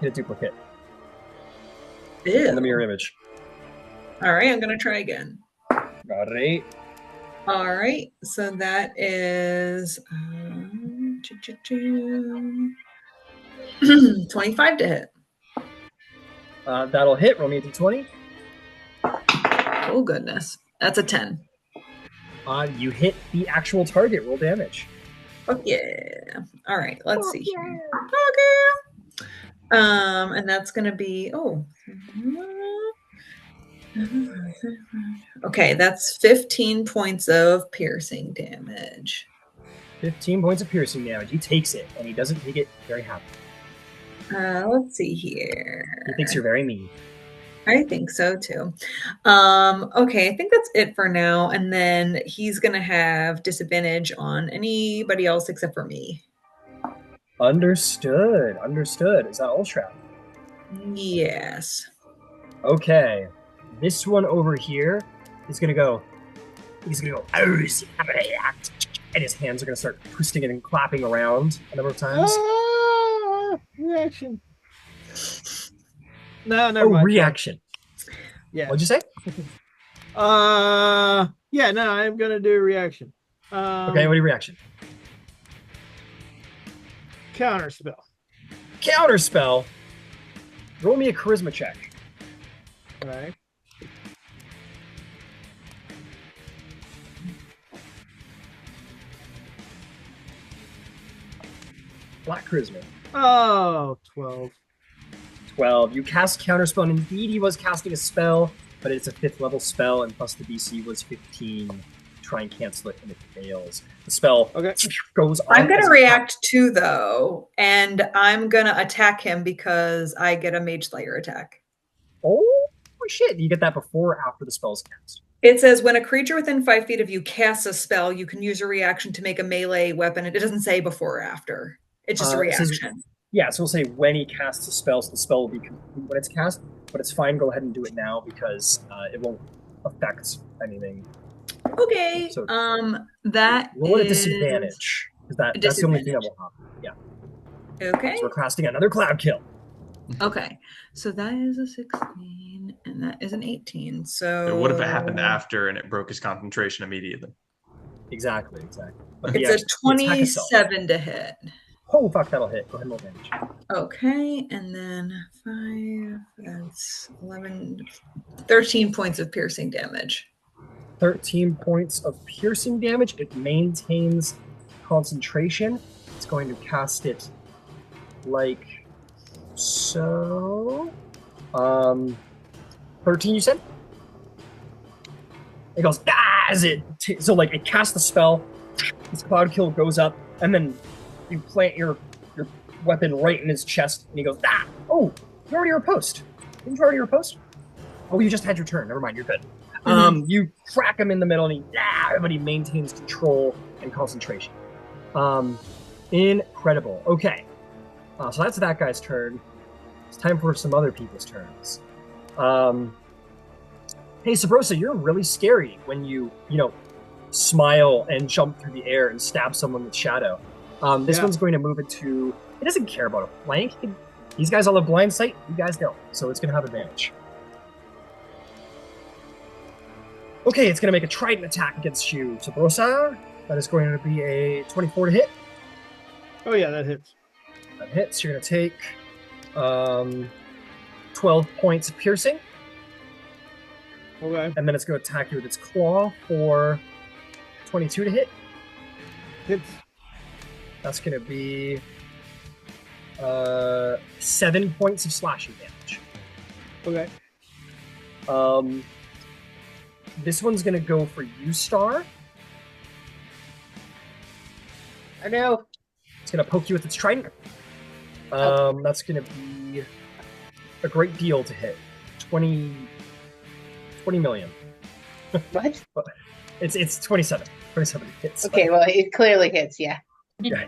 hit a duplicate Ew. in the mirror image. All right. I'm going to try again. All right. All right. So that is 25 to hit. That'll hit. Roll me a d20. Oh, goodness. That's a 10. You hit the actual target. Roll damage. Oh, yeah. All right. Let's see here. Okay. And that's going to be, okay, that's 15 points of piercing damage. 15 points of piercing damage. He takes it, and he doesn't take it very happy. Let's see here. He thinks you're very mean. I think so too. Okay, I think that's it for now. And then he's gonna have disadvantage on anybody else except for me. Understood. Is that all, Shroud? Yes. Okay. This one over here is gonna go. He's gonna go. And his hands are gonna start twisting and clapping around a number of times. Reaction. No, never mind. Reaction. Yeah. What'd you say? Yeah, no, I'm gonna do a reaction. Okay, what do you reaction? Counter spell. Counter spell. Roll me a charisma check. All right. flat charisma. Oh, 12. 12. You cast Counterspell, and indeed he was casting a spell, but it's a 5th level spell, and plus the DC was 15. Try and cancel it, and it fails. The spell goes off. I'm going to react too, though, and I'm going to attack him because I get a Mage Slayer attack. Oh, shit. You get that before or after the spell's cast? It says when a creature within 5 feet of you casts a spell, you can use a reaction to make a melee weapon. It doesn't say before or after. It's just a reaction. So we'll say when he casts a spell, so the spell will be complete when it's cast, but it's fine. Go ahead and do it now because it won't affect anything. Okay. So, that roll at a is disadvantage because that's the only thing that will happen. Yeah. Okay. So we're casting another cloud kill. Okay. So that is a 16 and that is an 18. So what if it happened after and it broke his concentration immediately? Exactly. But it's a 27 to hit. Oh, fuck, that'll hit. Go ahead and roll damage. Okay, and then 5, that's 11, 13 points of piercing damage. 13 points of piercing damage. It maintains concentration. It's going to cast it like so. 13, you said? It goes, as it. So, like, it casts the spell. This cloud kill goes up, and then you plant your weapon right in his chest, and he goes, oh, you're already riposte. Didn't you already riposte? Oh, you just had your turn. Never mind, you're good. You crack him in the middle, and everybody maintains control and concentration. Incredible. Okay. So that's that guy's turn. It's time for some other people's turns. Hey, Sabrosa, you're really scary when you smile and jump through the air and stab someone with shadow. This one's going to move it to... It doesn't care about a flank. These guys all have blind sight. You guys don't. So it's going to have advantage. Okay, it's going to make a trident attack against you, Sabrosa. That is going to be a 24 to hit. Oh, yeah, that hits. That hits. You're going to take 12 points of piercing. Okay. And then it's going to attack you with its claw for 22 to hit. Hits. That's going to be 7 points of slashing damage. Okay. This one's going to go for you, Star. I know. It's going to poke you with its trident. That's going to be a great deal to hit. 20 million. What? It's 27. 27 hits. Okay, well, it clearly hits, yeah. Yeah.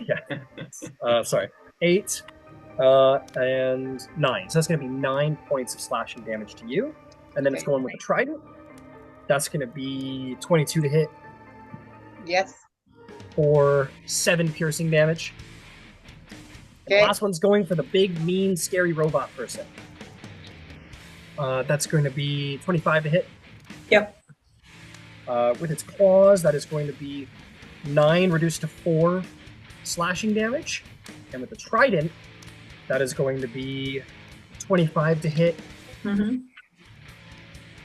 Sorry. 8 and 9. So that's going to be 9 points of slashing damage to you. And then it's going with the trident. That's going to be 22 to hit. Yes. For 7 piercing damage. Okay. The last one's going for the big, mean, scary robot person. That's going to be 25 to hit. Yep. With its claws, that is going to be 9 reduced to 4 slashing damage. And with the trident, that is going to be 25 to hit. Mm-hmm.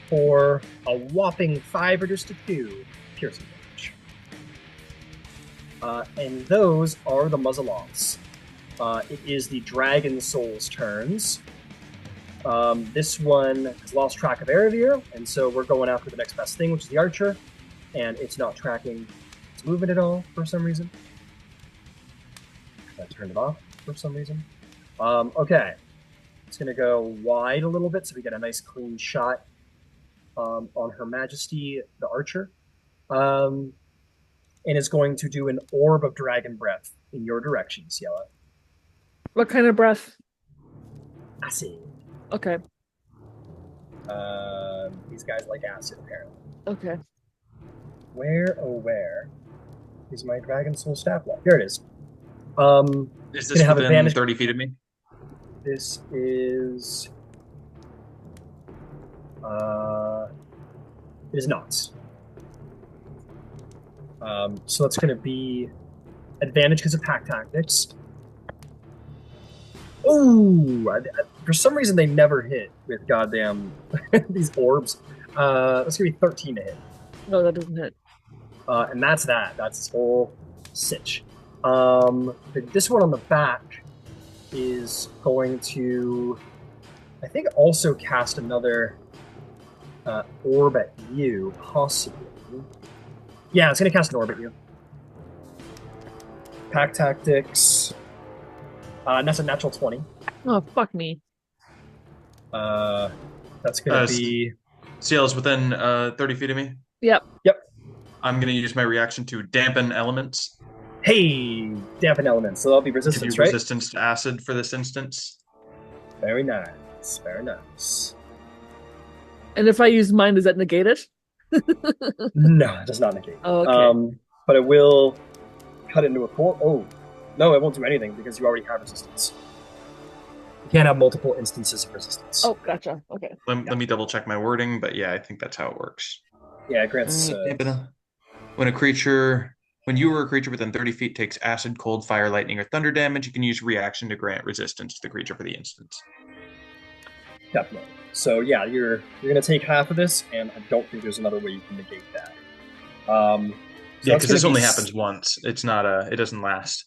For a whopping 5 reduced to 2 piercing damage. And those are the muzzle-offs. It is the Dragon Soul's turns. This one has lost track of Erebir, and so we're going after the next best thing, which is the Archer, and it's not tracking its movement at all for some reason. I turned it off for some reason. Okay. It's going to go wide a little bit so we get a nice clean shot on Her Majesty, the Archer. And is going to do an Orb of Dragon Breath in your direction, Ciela. What kind of breath? Acid. Okay. These guys like acid, apparently. Okay. Where is my Dragon Soul Staff Wall? Here it is. Is this within advantage. 30 feet of me? This is... it is not. So that's going to be advantage because of pack tactics. Oh, for some reason they never hit with goddamn these orbs. That's going to be 13 to hit. No, that doesn't hit. And that's that. That's this whole sitch. This one on the back is going to, I think, also cast another orb at you, possibly. Yeah, it's going to cast an orb at you. Pack Tactics. And that's a natural 20. Oh, fuck me. That's going to be... Ciel's within 30 feet of me. Yep. I'm going to use my reaction to dampen elements. Hey, dampen elements. So that'll be resistance, Give you right? resistance to acid for this instance. Very nice. Very nice. And if I use mine, does that negate it? No, it does not negate. Oh, okay. But it will cut into a core. Oh, no, it won't do anything because you already have resistance. You can't have multiple instances of resistance. Oh, gotcha. Okay. Let me double check my wording, but yeah, I think that's how it works. Yeah, it grants. When you or a creature within 30 feet takes acid, cold, fire, lightning, or thunder damage, you can use reaction to grant resistance to the creature for the instance. Definitely. So yeah, you're gonna take half of this, and I don't think there's another way you can negate that. Yeah, because this only happens once. It's not it doesn't last.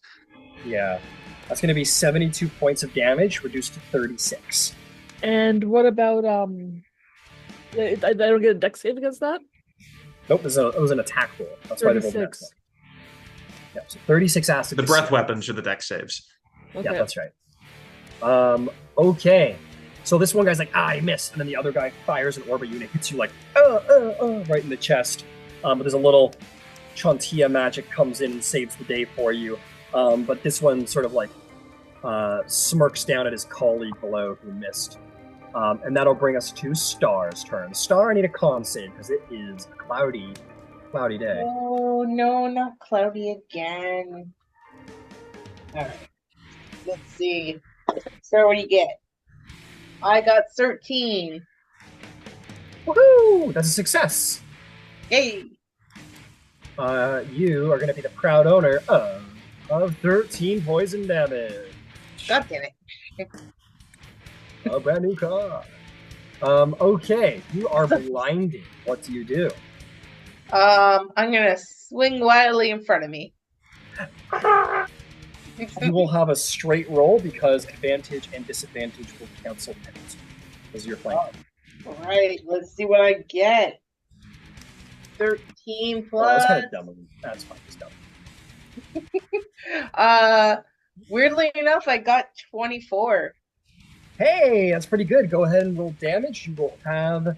Yeah, that's gonna be 72 points of damage, reduced to 36. And what about I don't get a dex save against that? Nope, it was an attack roll. That's why they rolled that. Yeah, so 36 acid. The breath weapons are the dex saves. Okay. Yeah, that's right. Okay. So this one guy's like, I missed, and then the other guy fires an orb at you and it hits you like, right in the chest. But there's a little Chantilla magic comes in and saves the day for you. But this one sort of like smirks down at his colleague below who missed. And that'll bring us to Star's turn. Star, I need a con save because it is a cloudy day. Oh, no, not cloudy again. All right. Let's see. Star, what do you get? I got 13. Woohoo! That's a success. Yay! You are going to be the proud owner of 13 poison damage. God damn it. A brand new car. Okay, you are blinded. What do you do? I'm gonna swing wildly in front of me. You will have a straight roll because advantage and disadvantage will cancel penalty as you're flanking. All right, let's see what I get. 13 plus. That's kind of dumb. That's fine. It's dumb. Weirdly enough, I got 24. Hey, that's pretty good. Go ahead and roll damage. You will have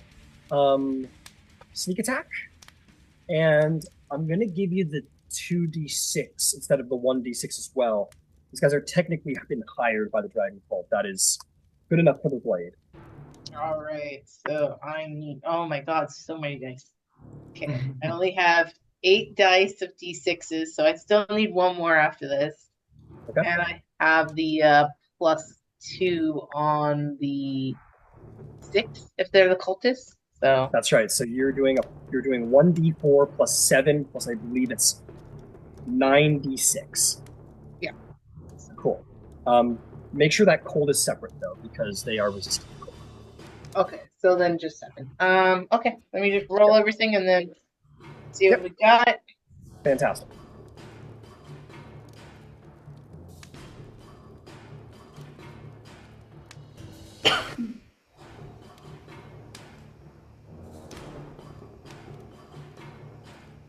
sneak attack. And I'm going to give you the 2d6 instead of the 1d6 as well. These guys are technically been hired by the Dragon Cult. That is good enough for the blade. All right, so I need, oh my god, so many dice. Okay, I only have 8 dice of d6s, so I still need one more after this. Okay. And I have the +2 on the 6 if they're the cultists. So that's right. So you're doing 1d4 plus 7 plus I believe it's 9d6. Yeah. Cool. Make sure that cold is separate though, because they are resistant to cold. Okay, so then just 7. Okay, let me just roll everything and then see what we got. Fantastic.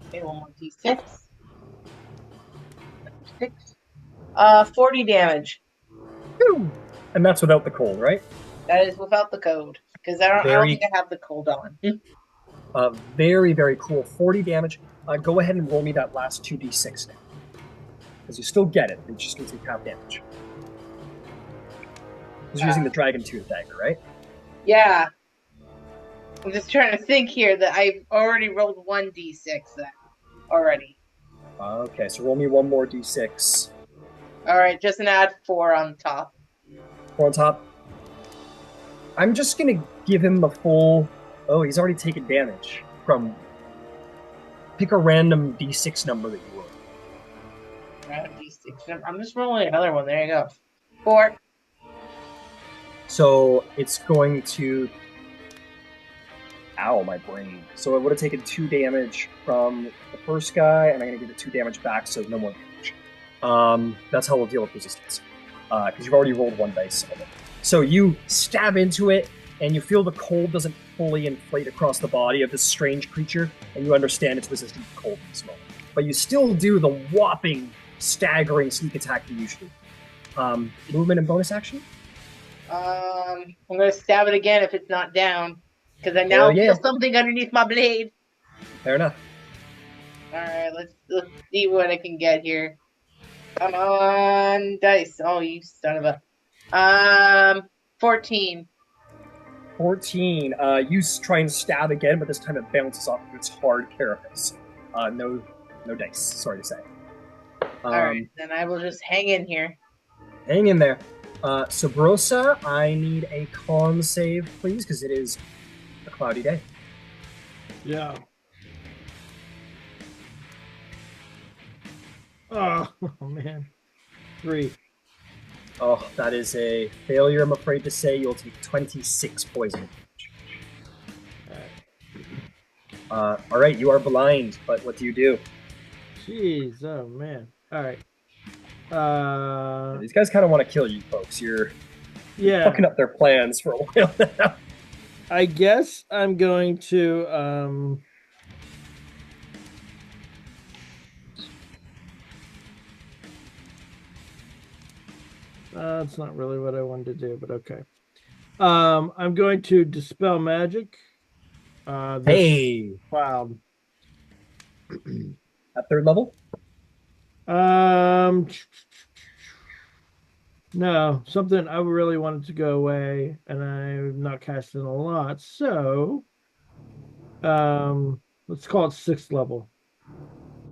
Okay, one more d6. 6. 40 damage. Woo! And that's without the cold, right? That is without the code, because I don't think I have the cold on. Very, very cool. 40 damage. Go ahead and roll me that last 2d6 now. Because you still get it. It's just going to take half damage. Because you're using the Dragon Tooth dagger, right? Yeah. I'm just trying to think here that I've already rolled 1d6 then. Already. Okay, so roll me one more d6. Alright, just an add 4 on top. 4 on top. I'm just going to give him the full... Oh, he's already taken damage from... Pick a random d6 number that you roll. Random d6 I'm just rolling another one. There you go. 4. So it's going to... Ow, my brain. So it would have taken 2 damage from the first guy, and I'm going to give it 2 damage back, so no more damage. That's how we'll deal with resistance. Because you've already rolled 1 dice of it. So you stab into it, and you feel the cold doesn't fully inflate across the body of this strange creature, and you understand it's resistant to cold in this moment. But you still do the whopping, staggering sneak attack you usually. Movement and bonus action? I'm gonna stab it again if it's not down, because I now feel something underneath my blade. Fair enough. All right, let's see what I can get here. Come on, dice! Oh, you son of a 14. 14. You try and stab again, but this time it bounces off of its hard carapace. No dice. Sorry to say. All right, then I will just hang in here. Hang in there. Sabrosa, I need a con save, please, because it is a cloudy day. Yeah. Oh man. 3. Oh, that is a failure, I'm afraid to say. You'll take 26 poison. All right, you are blind, but what do you do? Jeez, oh man. All right. These guys kind of want to kill you, folks. You're fucking up their plans for a while now. I guess I'm going to that's not really what I wanted to do, but okay. I'm going to dispel magic. Hey, cloud. At 3rd level? No, something I really wanted to go away, and I'm not casting a lot, so let's call it 6th level.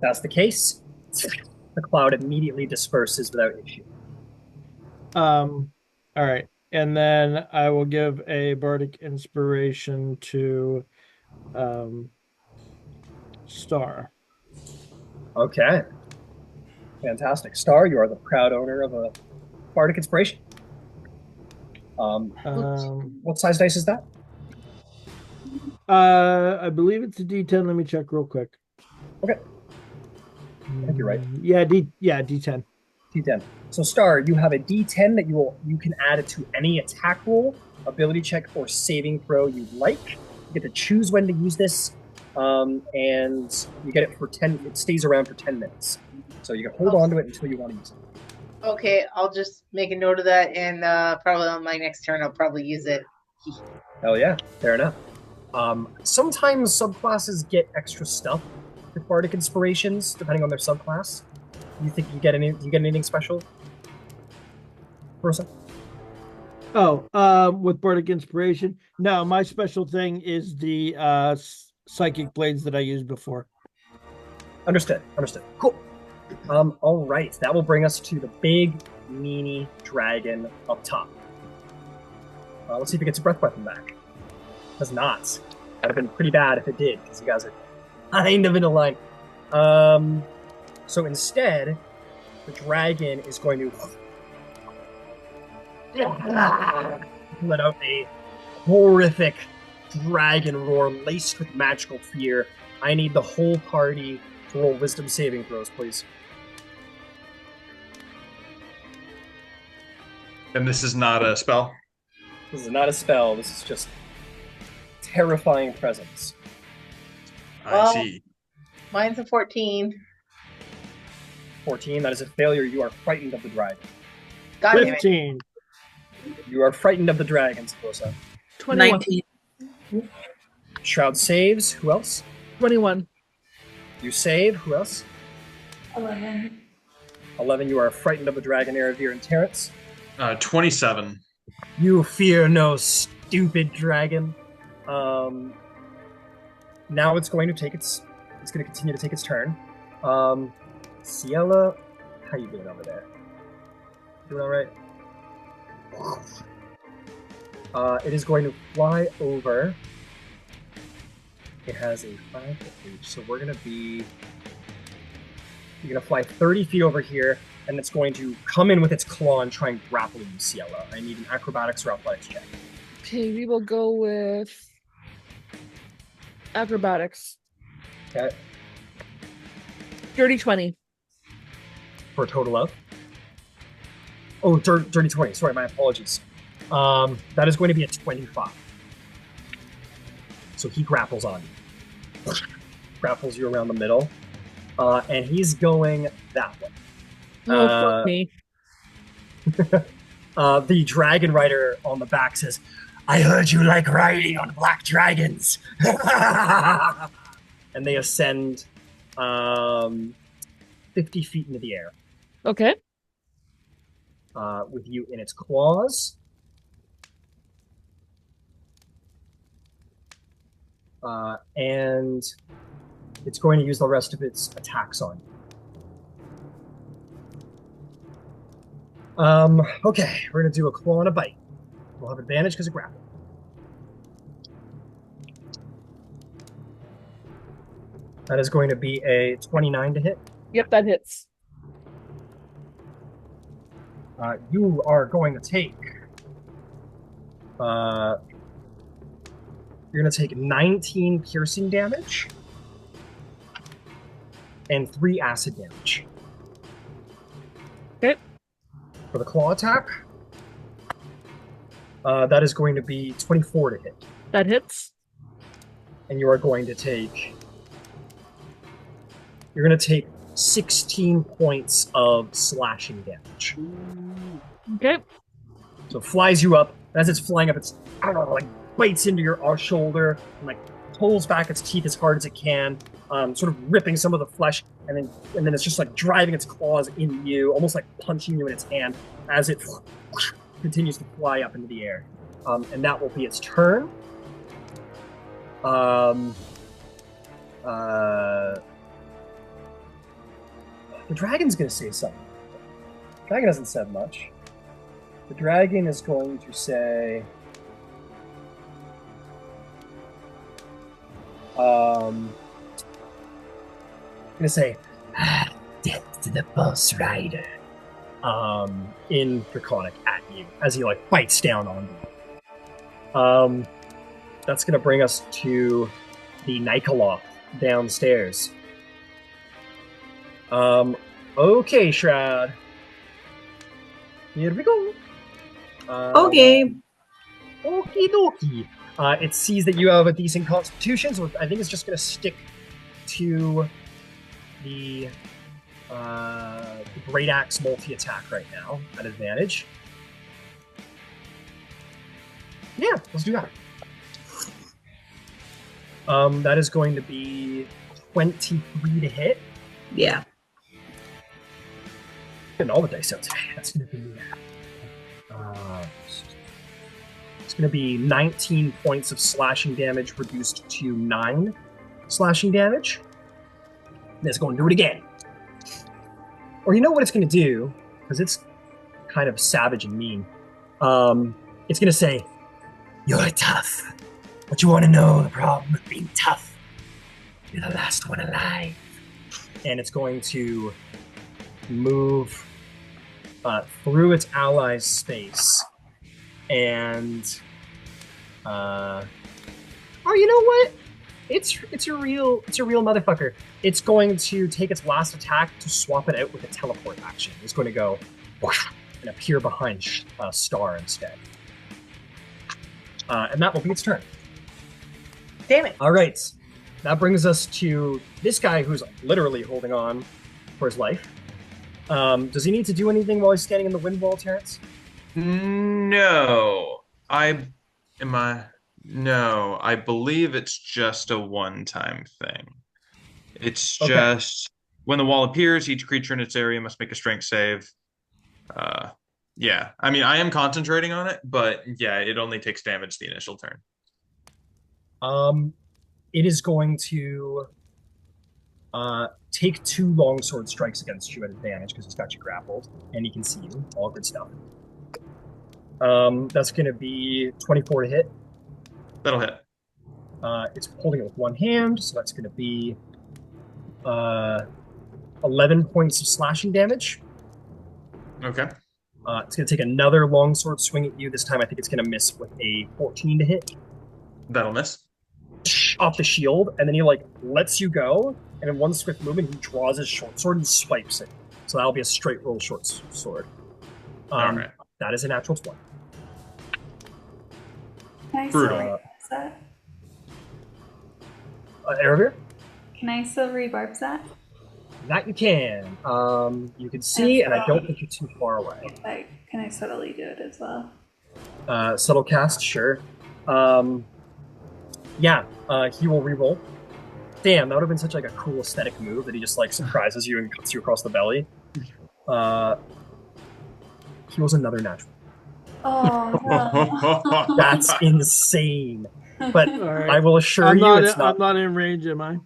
That's the case. The cloud immediately disperses without issue. All right, and then I will give a bardic inspiration to Star. Okay. Fantastic. Star, you are the proud owner of a bardic inspiration. What size dice is that? I believe it's a D10. Let me check real quick. Okay. I think you're right. Yeah, D10. D10. So Star, you have a D10 that you can add it to any attack roll, ability check, or saving throw you like. You get to choose when to use this, and you get it for 10. It stays around for 10 minutes, so you can hold on to it until you want to use it. Okay, I'll just make a note of that, and probably on my next turn I'll probably use it. Hell yeah, fair enough. Sometimes subclasses get extra stuff with bardic inspirations, depending on their subclass. You think you get anything special, Rosa? Oh, with bardic inspiration? No, my special thing is the psychic blades that I used before. Understood. Cool. All right, that will bring us to the big, meanie dragon up top. Let's see if it gets a breath weapon back. Does not. That'd have been pretty bad if it did, because you guys are kind of in a line. So instead, the dragon is going to let out a horrific dragon roar laced with magical fear. I need the whole party to roll wisdom saving throws, please. And this is not a spell? This is not a spell. This is just terrifying presence. I see. Mine's a 14. 14, that is a failure. You are frightened of the dragon. 15. You are frightened of the dragons, Rosa. 21. 19. Shroud saves. Who else? 21. You save. Who else? 11. 11. You are frightened of the dragon, Eravir and Terrence. 27. You fear no stupid dragon. Now it's going to continue to take its turn. Ciela, how you doing over there? Doing all right? It is going to fly over. It has a 5 foot reach, so you're gonna fly 30 feet over here, and it's going to come in with its claw and try and grapple you, Ciela. I need an acrobatics or athletics check. Okay, we will go with acrobatics. Okay. Dirty 20. for a total of. Oh, dirty 20. Sorry, my apologies. That is going to be a 25. So he grapples on you. Grapples you around the middle. And he's going that way. Oh, fuck me. The dragon rider on the back says, I heard you like riding on black dragons. And they ascend 50 feet into the air. Okay. With you in its claws. And it's going to use the rest of its attacks on you. Okay, we're going to do a claw and a bite. We'll have advantage because of grapple. That is going to be a 29 to hit. Yep, that hits. You are going to take... you're going to take 19 piercing damage and 3 acid damage. Okay. For the claw attack, that is going to be 24 to hit. That hits. And you are going to take... You're going to take 16 points of slashing damage. Okay. So it flies you up. As it's flying up, it's, I don't know, like bites into your shoulder and like pulls back its teeth as hard as it can, sort of ripping some of the flesh, and then it's just like driving its claws into you, almost like punching you in its hand as it continues to fly up into the air. And that will be its turn. The dragon's going to say something. The dragon hasn't said much. The dragon is going to say... death to the boss rider. In Draconic at you, as he like bites down on you. That's going to bring us to the Nikoloth downstairs. Okay, Shroud. Here we go. Okay. Okie dokie. It sees that you have a decent constitution, so I think it's just going to stick to the Great Axe multi-attack right now at advantage. Yeah, let's do that. That is going to be 23 to hit. Yeah. Getting all the dice out today. That's going to be... it's going to be 19 points of slashing damage reduced to 9 slashing damage. And it's going to do it again. Or you know what it's going to do? Because it's kind of savage and mean. It's going to say, you're tough. But you want to know the problem with being tough? You're the last one alive. And it's going to move through its ally's space. And oh, you know what? It's a real motherfucker. It's going to take its last attack to swap it out with a teleport action. It's going to go and appear behind Star instead. And that will be its turn. Damn it. All right. That brings us to this guy who's literally holding on for his life. Does he need to do anything while he's standing in the wind wall, Terrence? No. I believe it's just a one-time thing. It's just when the wall appears, each creature in its area must make a strength save. Yeah. I mean, I am concentrating on it, but yeah, it only takes damage the initial turn. It is going to take 2 longsword strikes against you at advantage because it's got you grappled, and he can see you. All good stuff. That's going to be 24 to hit. That'll hit. It's holding it with one hand, so that's going to be 11 points of slashing damage. Okay. It's going to take another longsword swing at you. This time I think it's going to miss with a 14 to hit. That'll miss. Off the shield, and then he like lets you go, and in one swift movement he draws his short sword and swipes it. So that'll be a straight roll short sword. All right. That is a natural 20. Can I still Brutal. rebarbs that? Erebir? Can I still rebarbs that? That you can. You can see, and I don't think you're too far away. Can I subtly do it as well? Subtle cast, sure. Yeah, he will reroll. Damn, that would have been such like a cool aesthetic move that he just like surprises you and cuts you across the belly. He was another natural. Oh no. That's insane. But right. I will assure you it's not. I'm not in range, am I?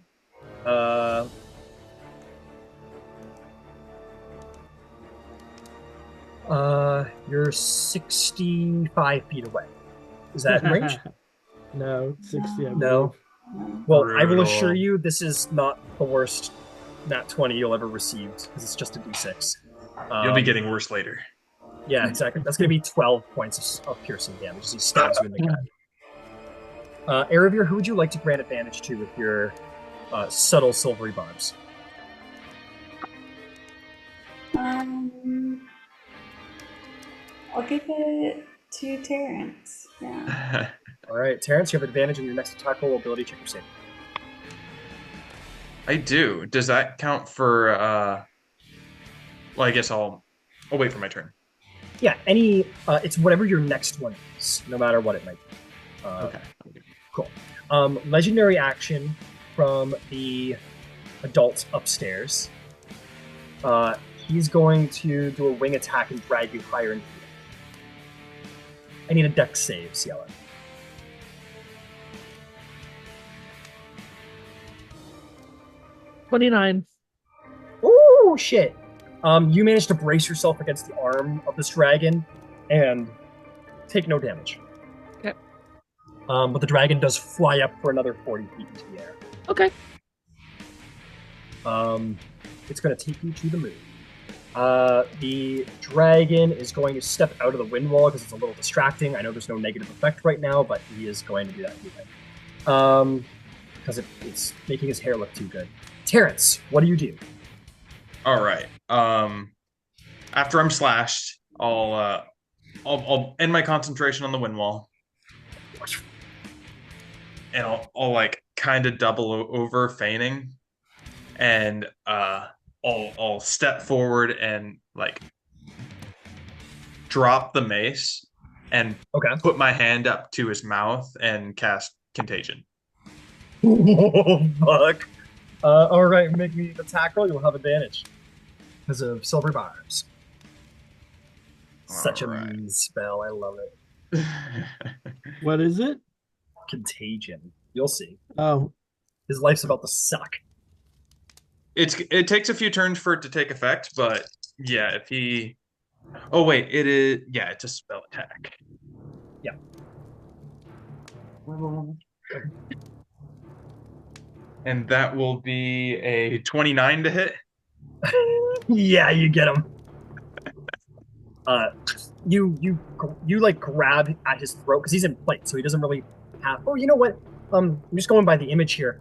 You're 65 feet away. Is that in range? No, 60. I No. believe. Well, I will Brutal. assure you this is not the worst nat 20 you'll ever receive because it's just a d6. You'll be getting worse later. Yeah, exactly. That's going to be 12 points of piercing damage as he stabs you in the gut. Erebir, who would you like to grant advantage to with your subtle silvery barbs? I'll give it to Terrence. Yeah. All right, Terrence, you have advantage in your next attack roll, ability check, or save. I do. Does that count for? Well, I guess I'll wait for my turn. Yeah, any. It's whatever your next one is, no matter what it might be. Okay. Cool. Legendary action from the adult upstairs. He's going to do a wing attack and drag you higher into the air. I need a dex save, Ciela. $29. Oh shit! You managed to brace yourself against the arm of this dragon and take no damage. Okay. But the dragon does fly up for another 40 feet into the air. Okay. It's going to take you to the moon. The dragon is going to step out of the wind wall because it's a little distracting. I know there's no negative effect right now, but he is going to do that anyway. Because it's making his hair look too good. Terrence, what do you do? All right. After I'm slashed, I'll end my concentration on the wind wall, and I'll like kind of double over feigning, and I'll step forward and like drop the mace and put my hand up to his mouth and cast contagion. Oh, fuck. All right, make me an attack roll. You'll have advantage because of silver barbs. Such a mean spell. I love it. What is it? Contagion. You'll see. Oh, his life's about to suck. It takes a few turns for it to take effect, but yeah, if he. Oh wait, it is. Yeah, it's a spell attack. Yeah. And that will be a 29 to hit. Yeah, you get him. You like grab at his throat because he's in plate, so he doesn't really have. Oh, you know what? I'm just going by the image here.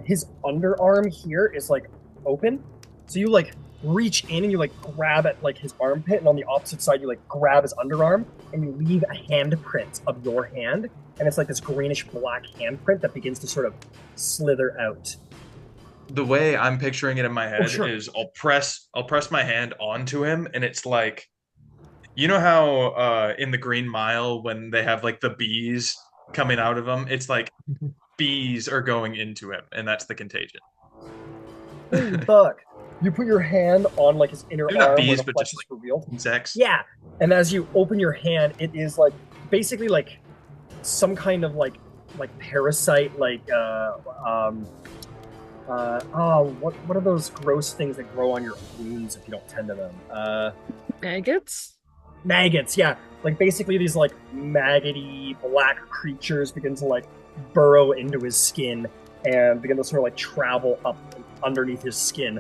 His underarm here is like open, so you like reach in and you like grab at like his armpit, and on the opposite side you like grab his underarm, and you leave a handprint of your hand, and it's like this greenish black handprint that begins to sort of slither out. The way I'm picturing it in my head is I'll press my hand onto him, and it's like, you know how in the Green Mile when they have like the bees coming out of him, it's like bees are going into him, and that's the contagion. Holy fuck! You put your hand on like his inner They're arm not bees, where the but flesh just is like revealed. insects. Yeah, and as you open your hand, it is like basically like some kind of like parasite, like what are those gross things that grow on your wounds if you don't tend to them? Maggots? Maggots, yeah. Like basically these like maggoty black creatures begin to like burrow into his skin and begin to sort of like travel up underneath his skin.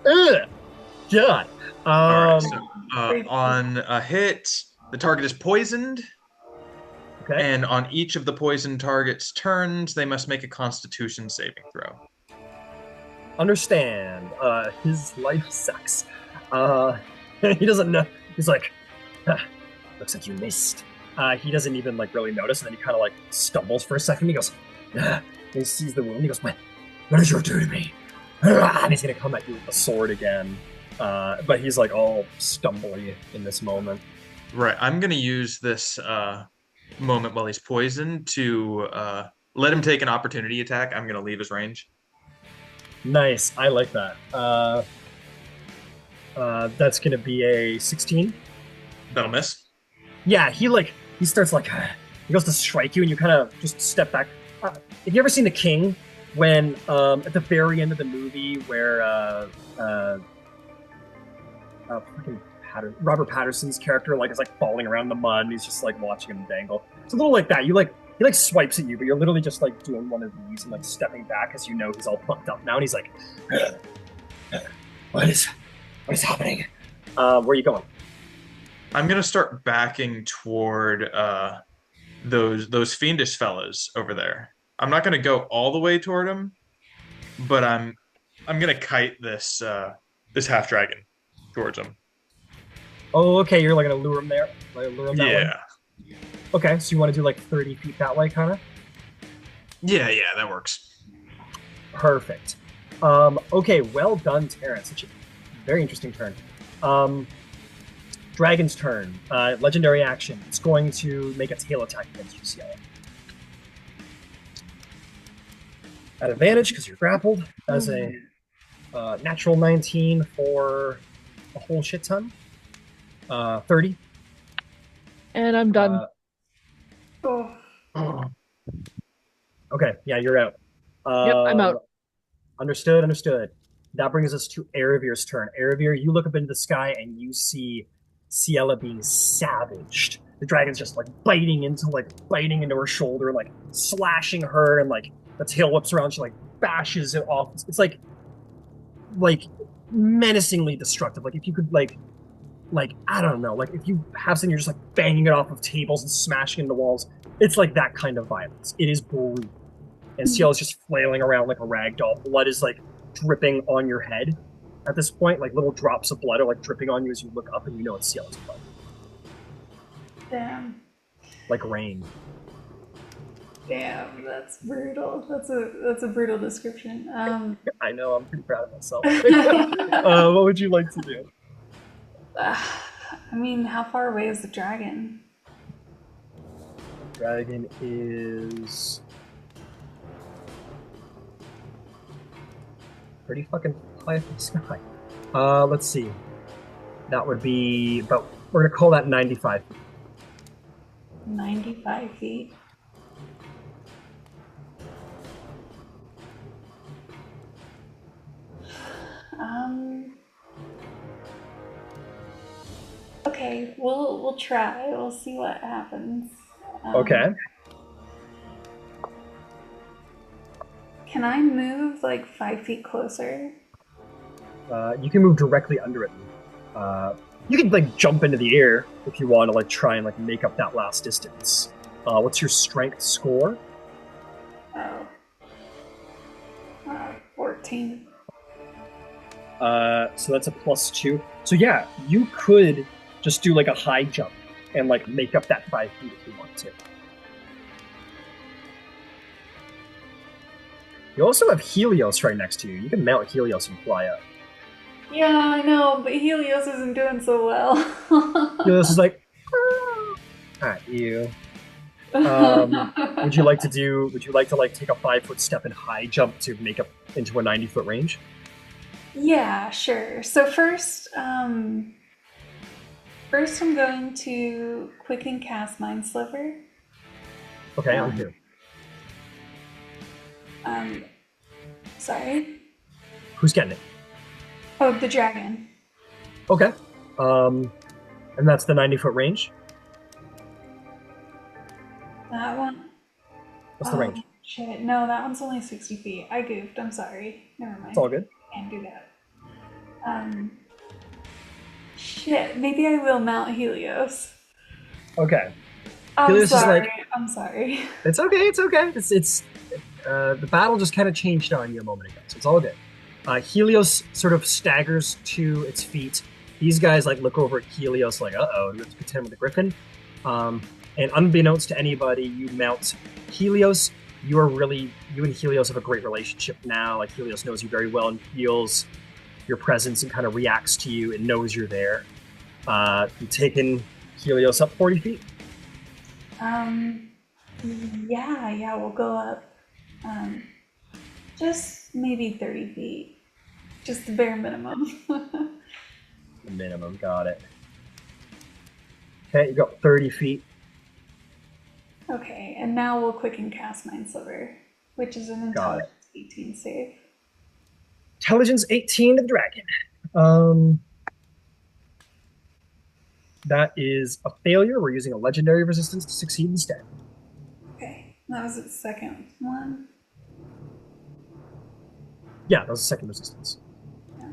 Ugh! God. All right, so on a hit, the target is poisoned. Okay. And on each of the poisoned targets' turns, they must make a Constitution saving throw. Understand. His life sucks. He doesn't know. He's like, "Huh, looks like you missed. He doesn't even like really notice, and then he kind of like stumbles for a second. He goes, and he sees the wound. He goes, what did you do to me? And he's gonna come at you with the sword again. But he's like all stumbly in this moment. Right. I'm gonna use this moment while he's poisoned to let him take an opportunity attack. I'm gonna leave his range. Nice. I like that. That's gonna be a 16. That'll miss. Yeah, he starts like he goes to strike you, and you kind of just step back. Have you ever seen The King when at the very end of the movie where fucking Robert Patterson's character like is like falling around the mud, and he's just like watching him dangle. It's a little like that. He like swipes at you, but you're literally just like doing one of these and like stepping back as you know he's all fucked up now, and he's like, what is happening? Where are you going? I'm gonna start backing toward those fiendish fellas over there. I'm not gonna go all the way toward them, but I'm gonna kite this this half dragon towards him. Oh, okay. You're like gonna lure him there, like lure him that way. Yeah. Okay, so you want to do like 30 feet that way, kind of? Yeah, that works. Perfect. Okay, well done, Terrence. Such a very interesting turn. Dragon's turn. Legendary action. It's going to make a tail attack against you, Ciela. At advantage, because you're grappled, as a natural 19 for a whole shit ton. 30. And I'm done. Okay, yeah, you're out. Yep, I'm out. Understood. That brings us to Aravir's turn. Aravir, you look up into the sky and you see Ciela being savaged. The dragon's just like biting into her shoulder, like slashing her, and like the tail whips around. She like bashes it off. It's like menacingly destructive. Like if you could like I don't know, like if you have something, you're just like banging it off of tables and smashing into walls. It's like that kind of violence. It is brutal. And Ciela's just flailing around like a rag doll. Blood is like dripping on your head at this point. Like little drops of blood are like dripping on you as you look up, and you know it's Ciela's blood. Damn. Like rain. Damn, that's brutal. That's a brutal description. I know, I'm pretty proud of myself. What would you like to do? I mean, how far away is the dragon? Dragon is pretty fucking high up in the sky. Let's see. That would be about, we're gonna call that 95 feet. 95 feet. Okay, we'll try. We'll see what happens. Okay. Can I move like 5 feet closer? You can move directly under it. You can like jump into the air if you want to like try and like make up that last distance. What's your strength score? 14. So that's a +2. So yeah, you could just do like a high jump and like make up that 5 feet if you want to. You also have Helios right next to you. You can mount Helios and fly up. Yeah, I know, but Helios isn't doing so well. Helios is like, at you. Would you like to like take a 5-foot step and high jump to make up into a 90-foot range? Yeah, sure. So first I'm going to quicken cast Mind Sliver. Okay, I'm here. Sorry. Who's getting it? Oh, the dragon. Okay. And that's the 90-foot range? That one. What's the range? Shit, no, that one's only 60 feet. I goofed. I'm sorry. Never mind. It's all good. Can't do that. Shit, maybe I will mount Helios. Okay. I'm sorry. I'm sorry. It's okay. It's the battle just kind of changed on you a moment ago, so it's all good. Helios sort of staggers to its feet, these guys like look over at Helios like, uh-oh, we have to contend with the Griffin. And unbeknownst to anybody, you mount Helios. You and Helios have a great relationship now. Like Helios knows you very well and feels your presence and kind of reacts to you and knows you're there. You taking Helios up 40 feet? Yeah, we'll go up. Just maybe 30 feet. Just the bare minimum. The minimum, got it. Okay, you got 30 feet. Okay, and now we'll quicken cast Mind Sliver, which is an intelligence 18 save. Intelligence 18 to the dragon. That is a failure. We're using a legendary resistance to succeed instead. Okay, that was its second one. Yeah, that was the second resistance. Yeah.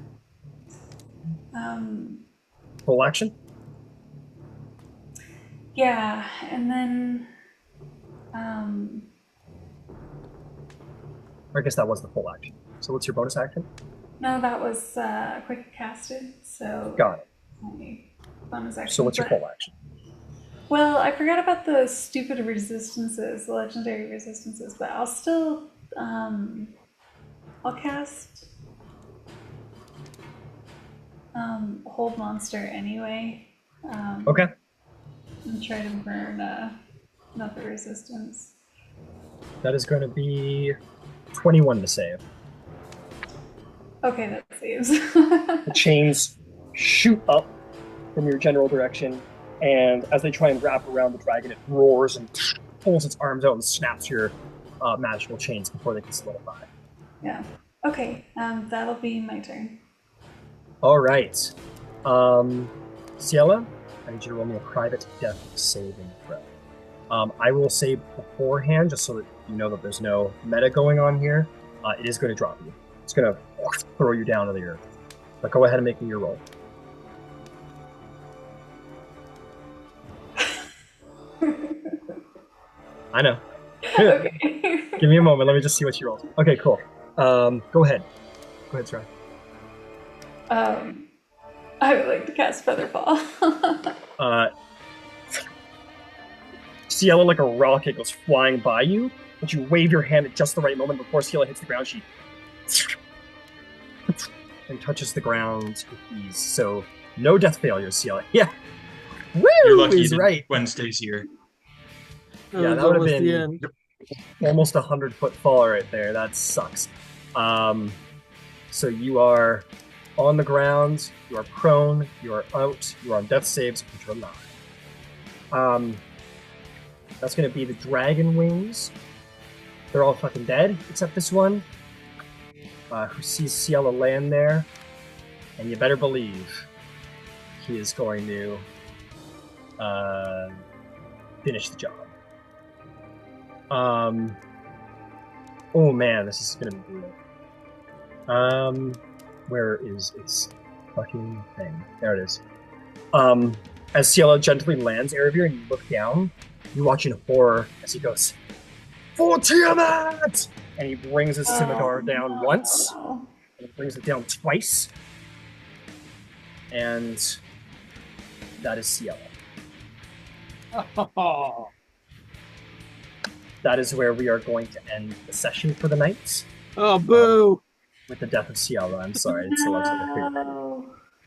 Full action? Yeah, and then I guess that was the full action. So what's your bonus action? no, that was quick casted, so Got it. my bonus action. So what's your full action? Well, I forgot about the stupid resistances, the legendary resistances, but I'll still I'll cast Hold Monster anyway. Okay. And try to burn another resistance. That is going to be 21 to save. Okay, that saves. The chains shoot up from your general direction, and as they try and wrap around the dragon, it roars and pulls its arms out and snaps your magical chains before they can solidify. Yeah. Okay, that'll be my turn. All right. Ciela, I need you to roll me a private death saving throw. I will say beforehand, just so that you know that there's no meta going on here, it is going to drop you. It's going to throw you down to the earth. But go ahead and make me your roll. I know. Okay. Give me a moment. Let me just see what you rolled. Okay, cool. Go ahead. Go ahead, Sarah. I would like to cast Featherfall. Ciela, like a rocket, goes flying by you, but you wave your hand at just the right moment before Ciela hits the ground. She and touches the ground with ease. So no death failures, Ciela. Yeah. Woo! You're lucky is right. Wednesday's here. Yeah, that would have been almost 100-foot fall right there. That sucks. So you are on the ground, you are prone, you are out, you are on death saves, but you're alive. That's going to be the dragon wings. They're all fucking dead, except this one, who sees Ciela land there, and you better believe he is going to finish the job. Oh man, this is gonna be brutal. Where is its fucking thing? There it is. As Ciela gently lands Erebir and you look down, you watch in horror as he goes, "For Tiamat!" And he brings his scimitar down once, and he brings it down twice. And that is Ciela. That is where we are going to end the session for the night. Oh, boo! With the death of Ciela. I'm sorry, it's a lot of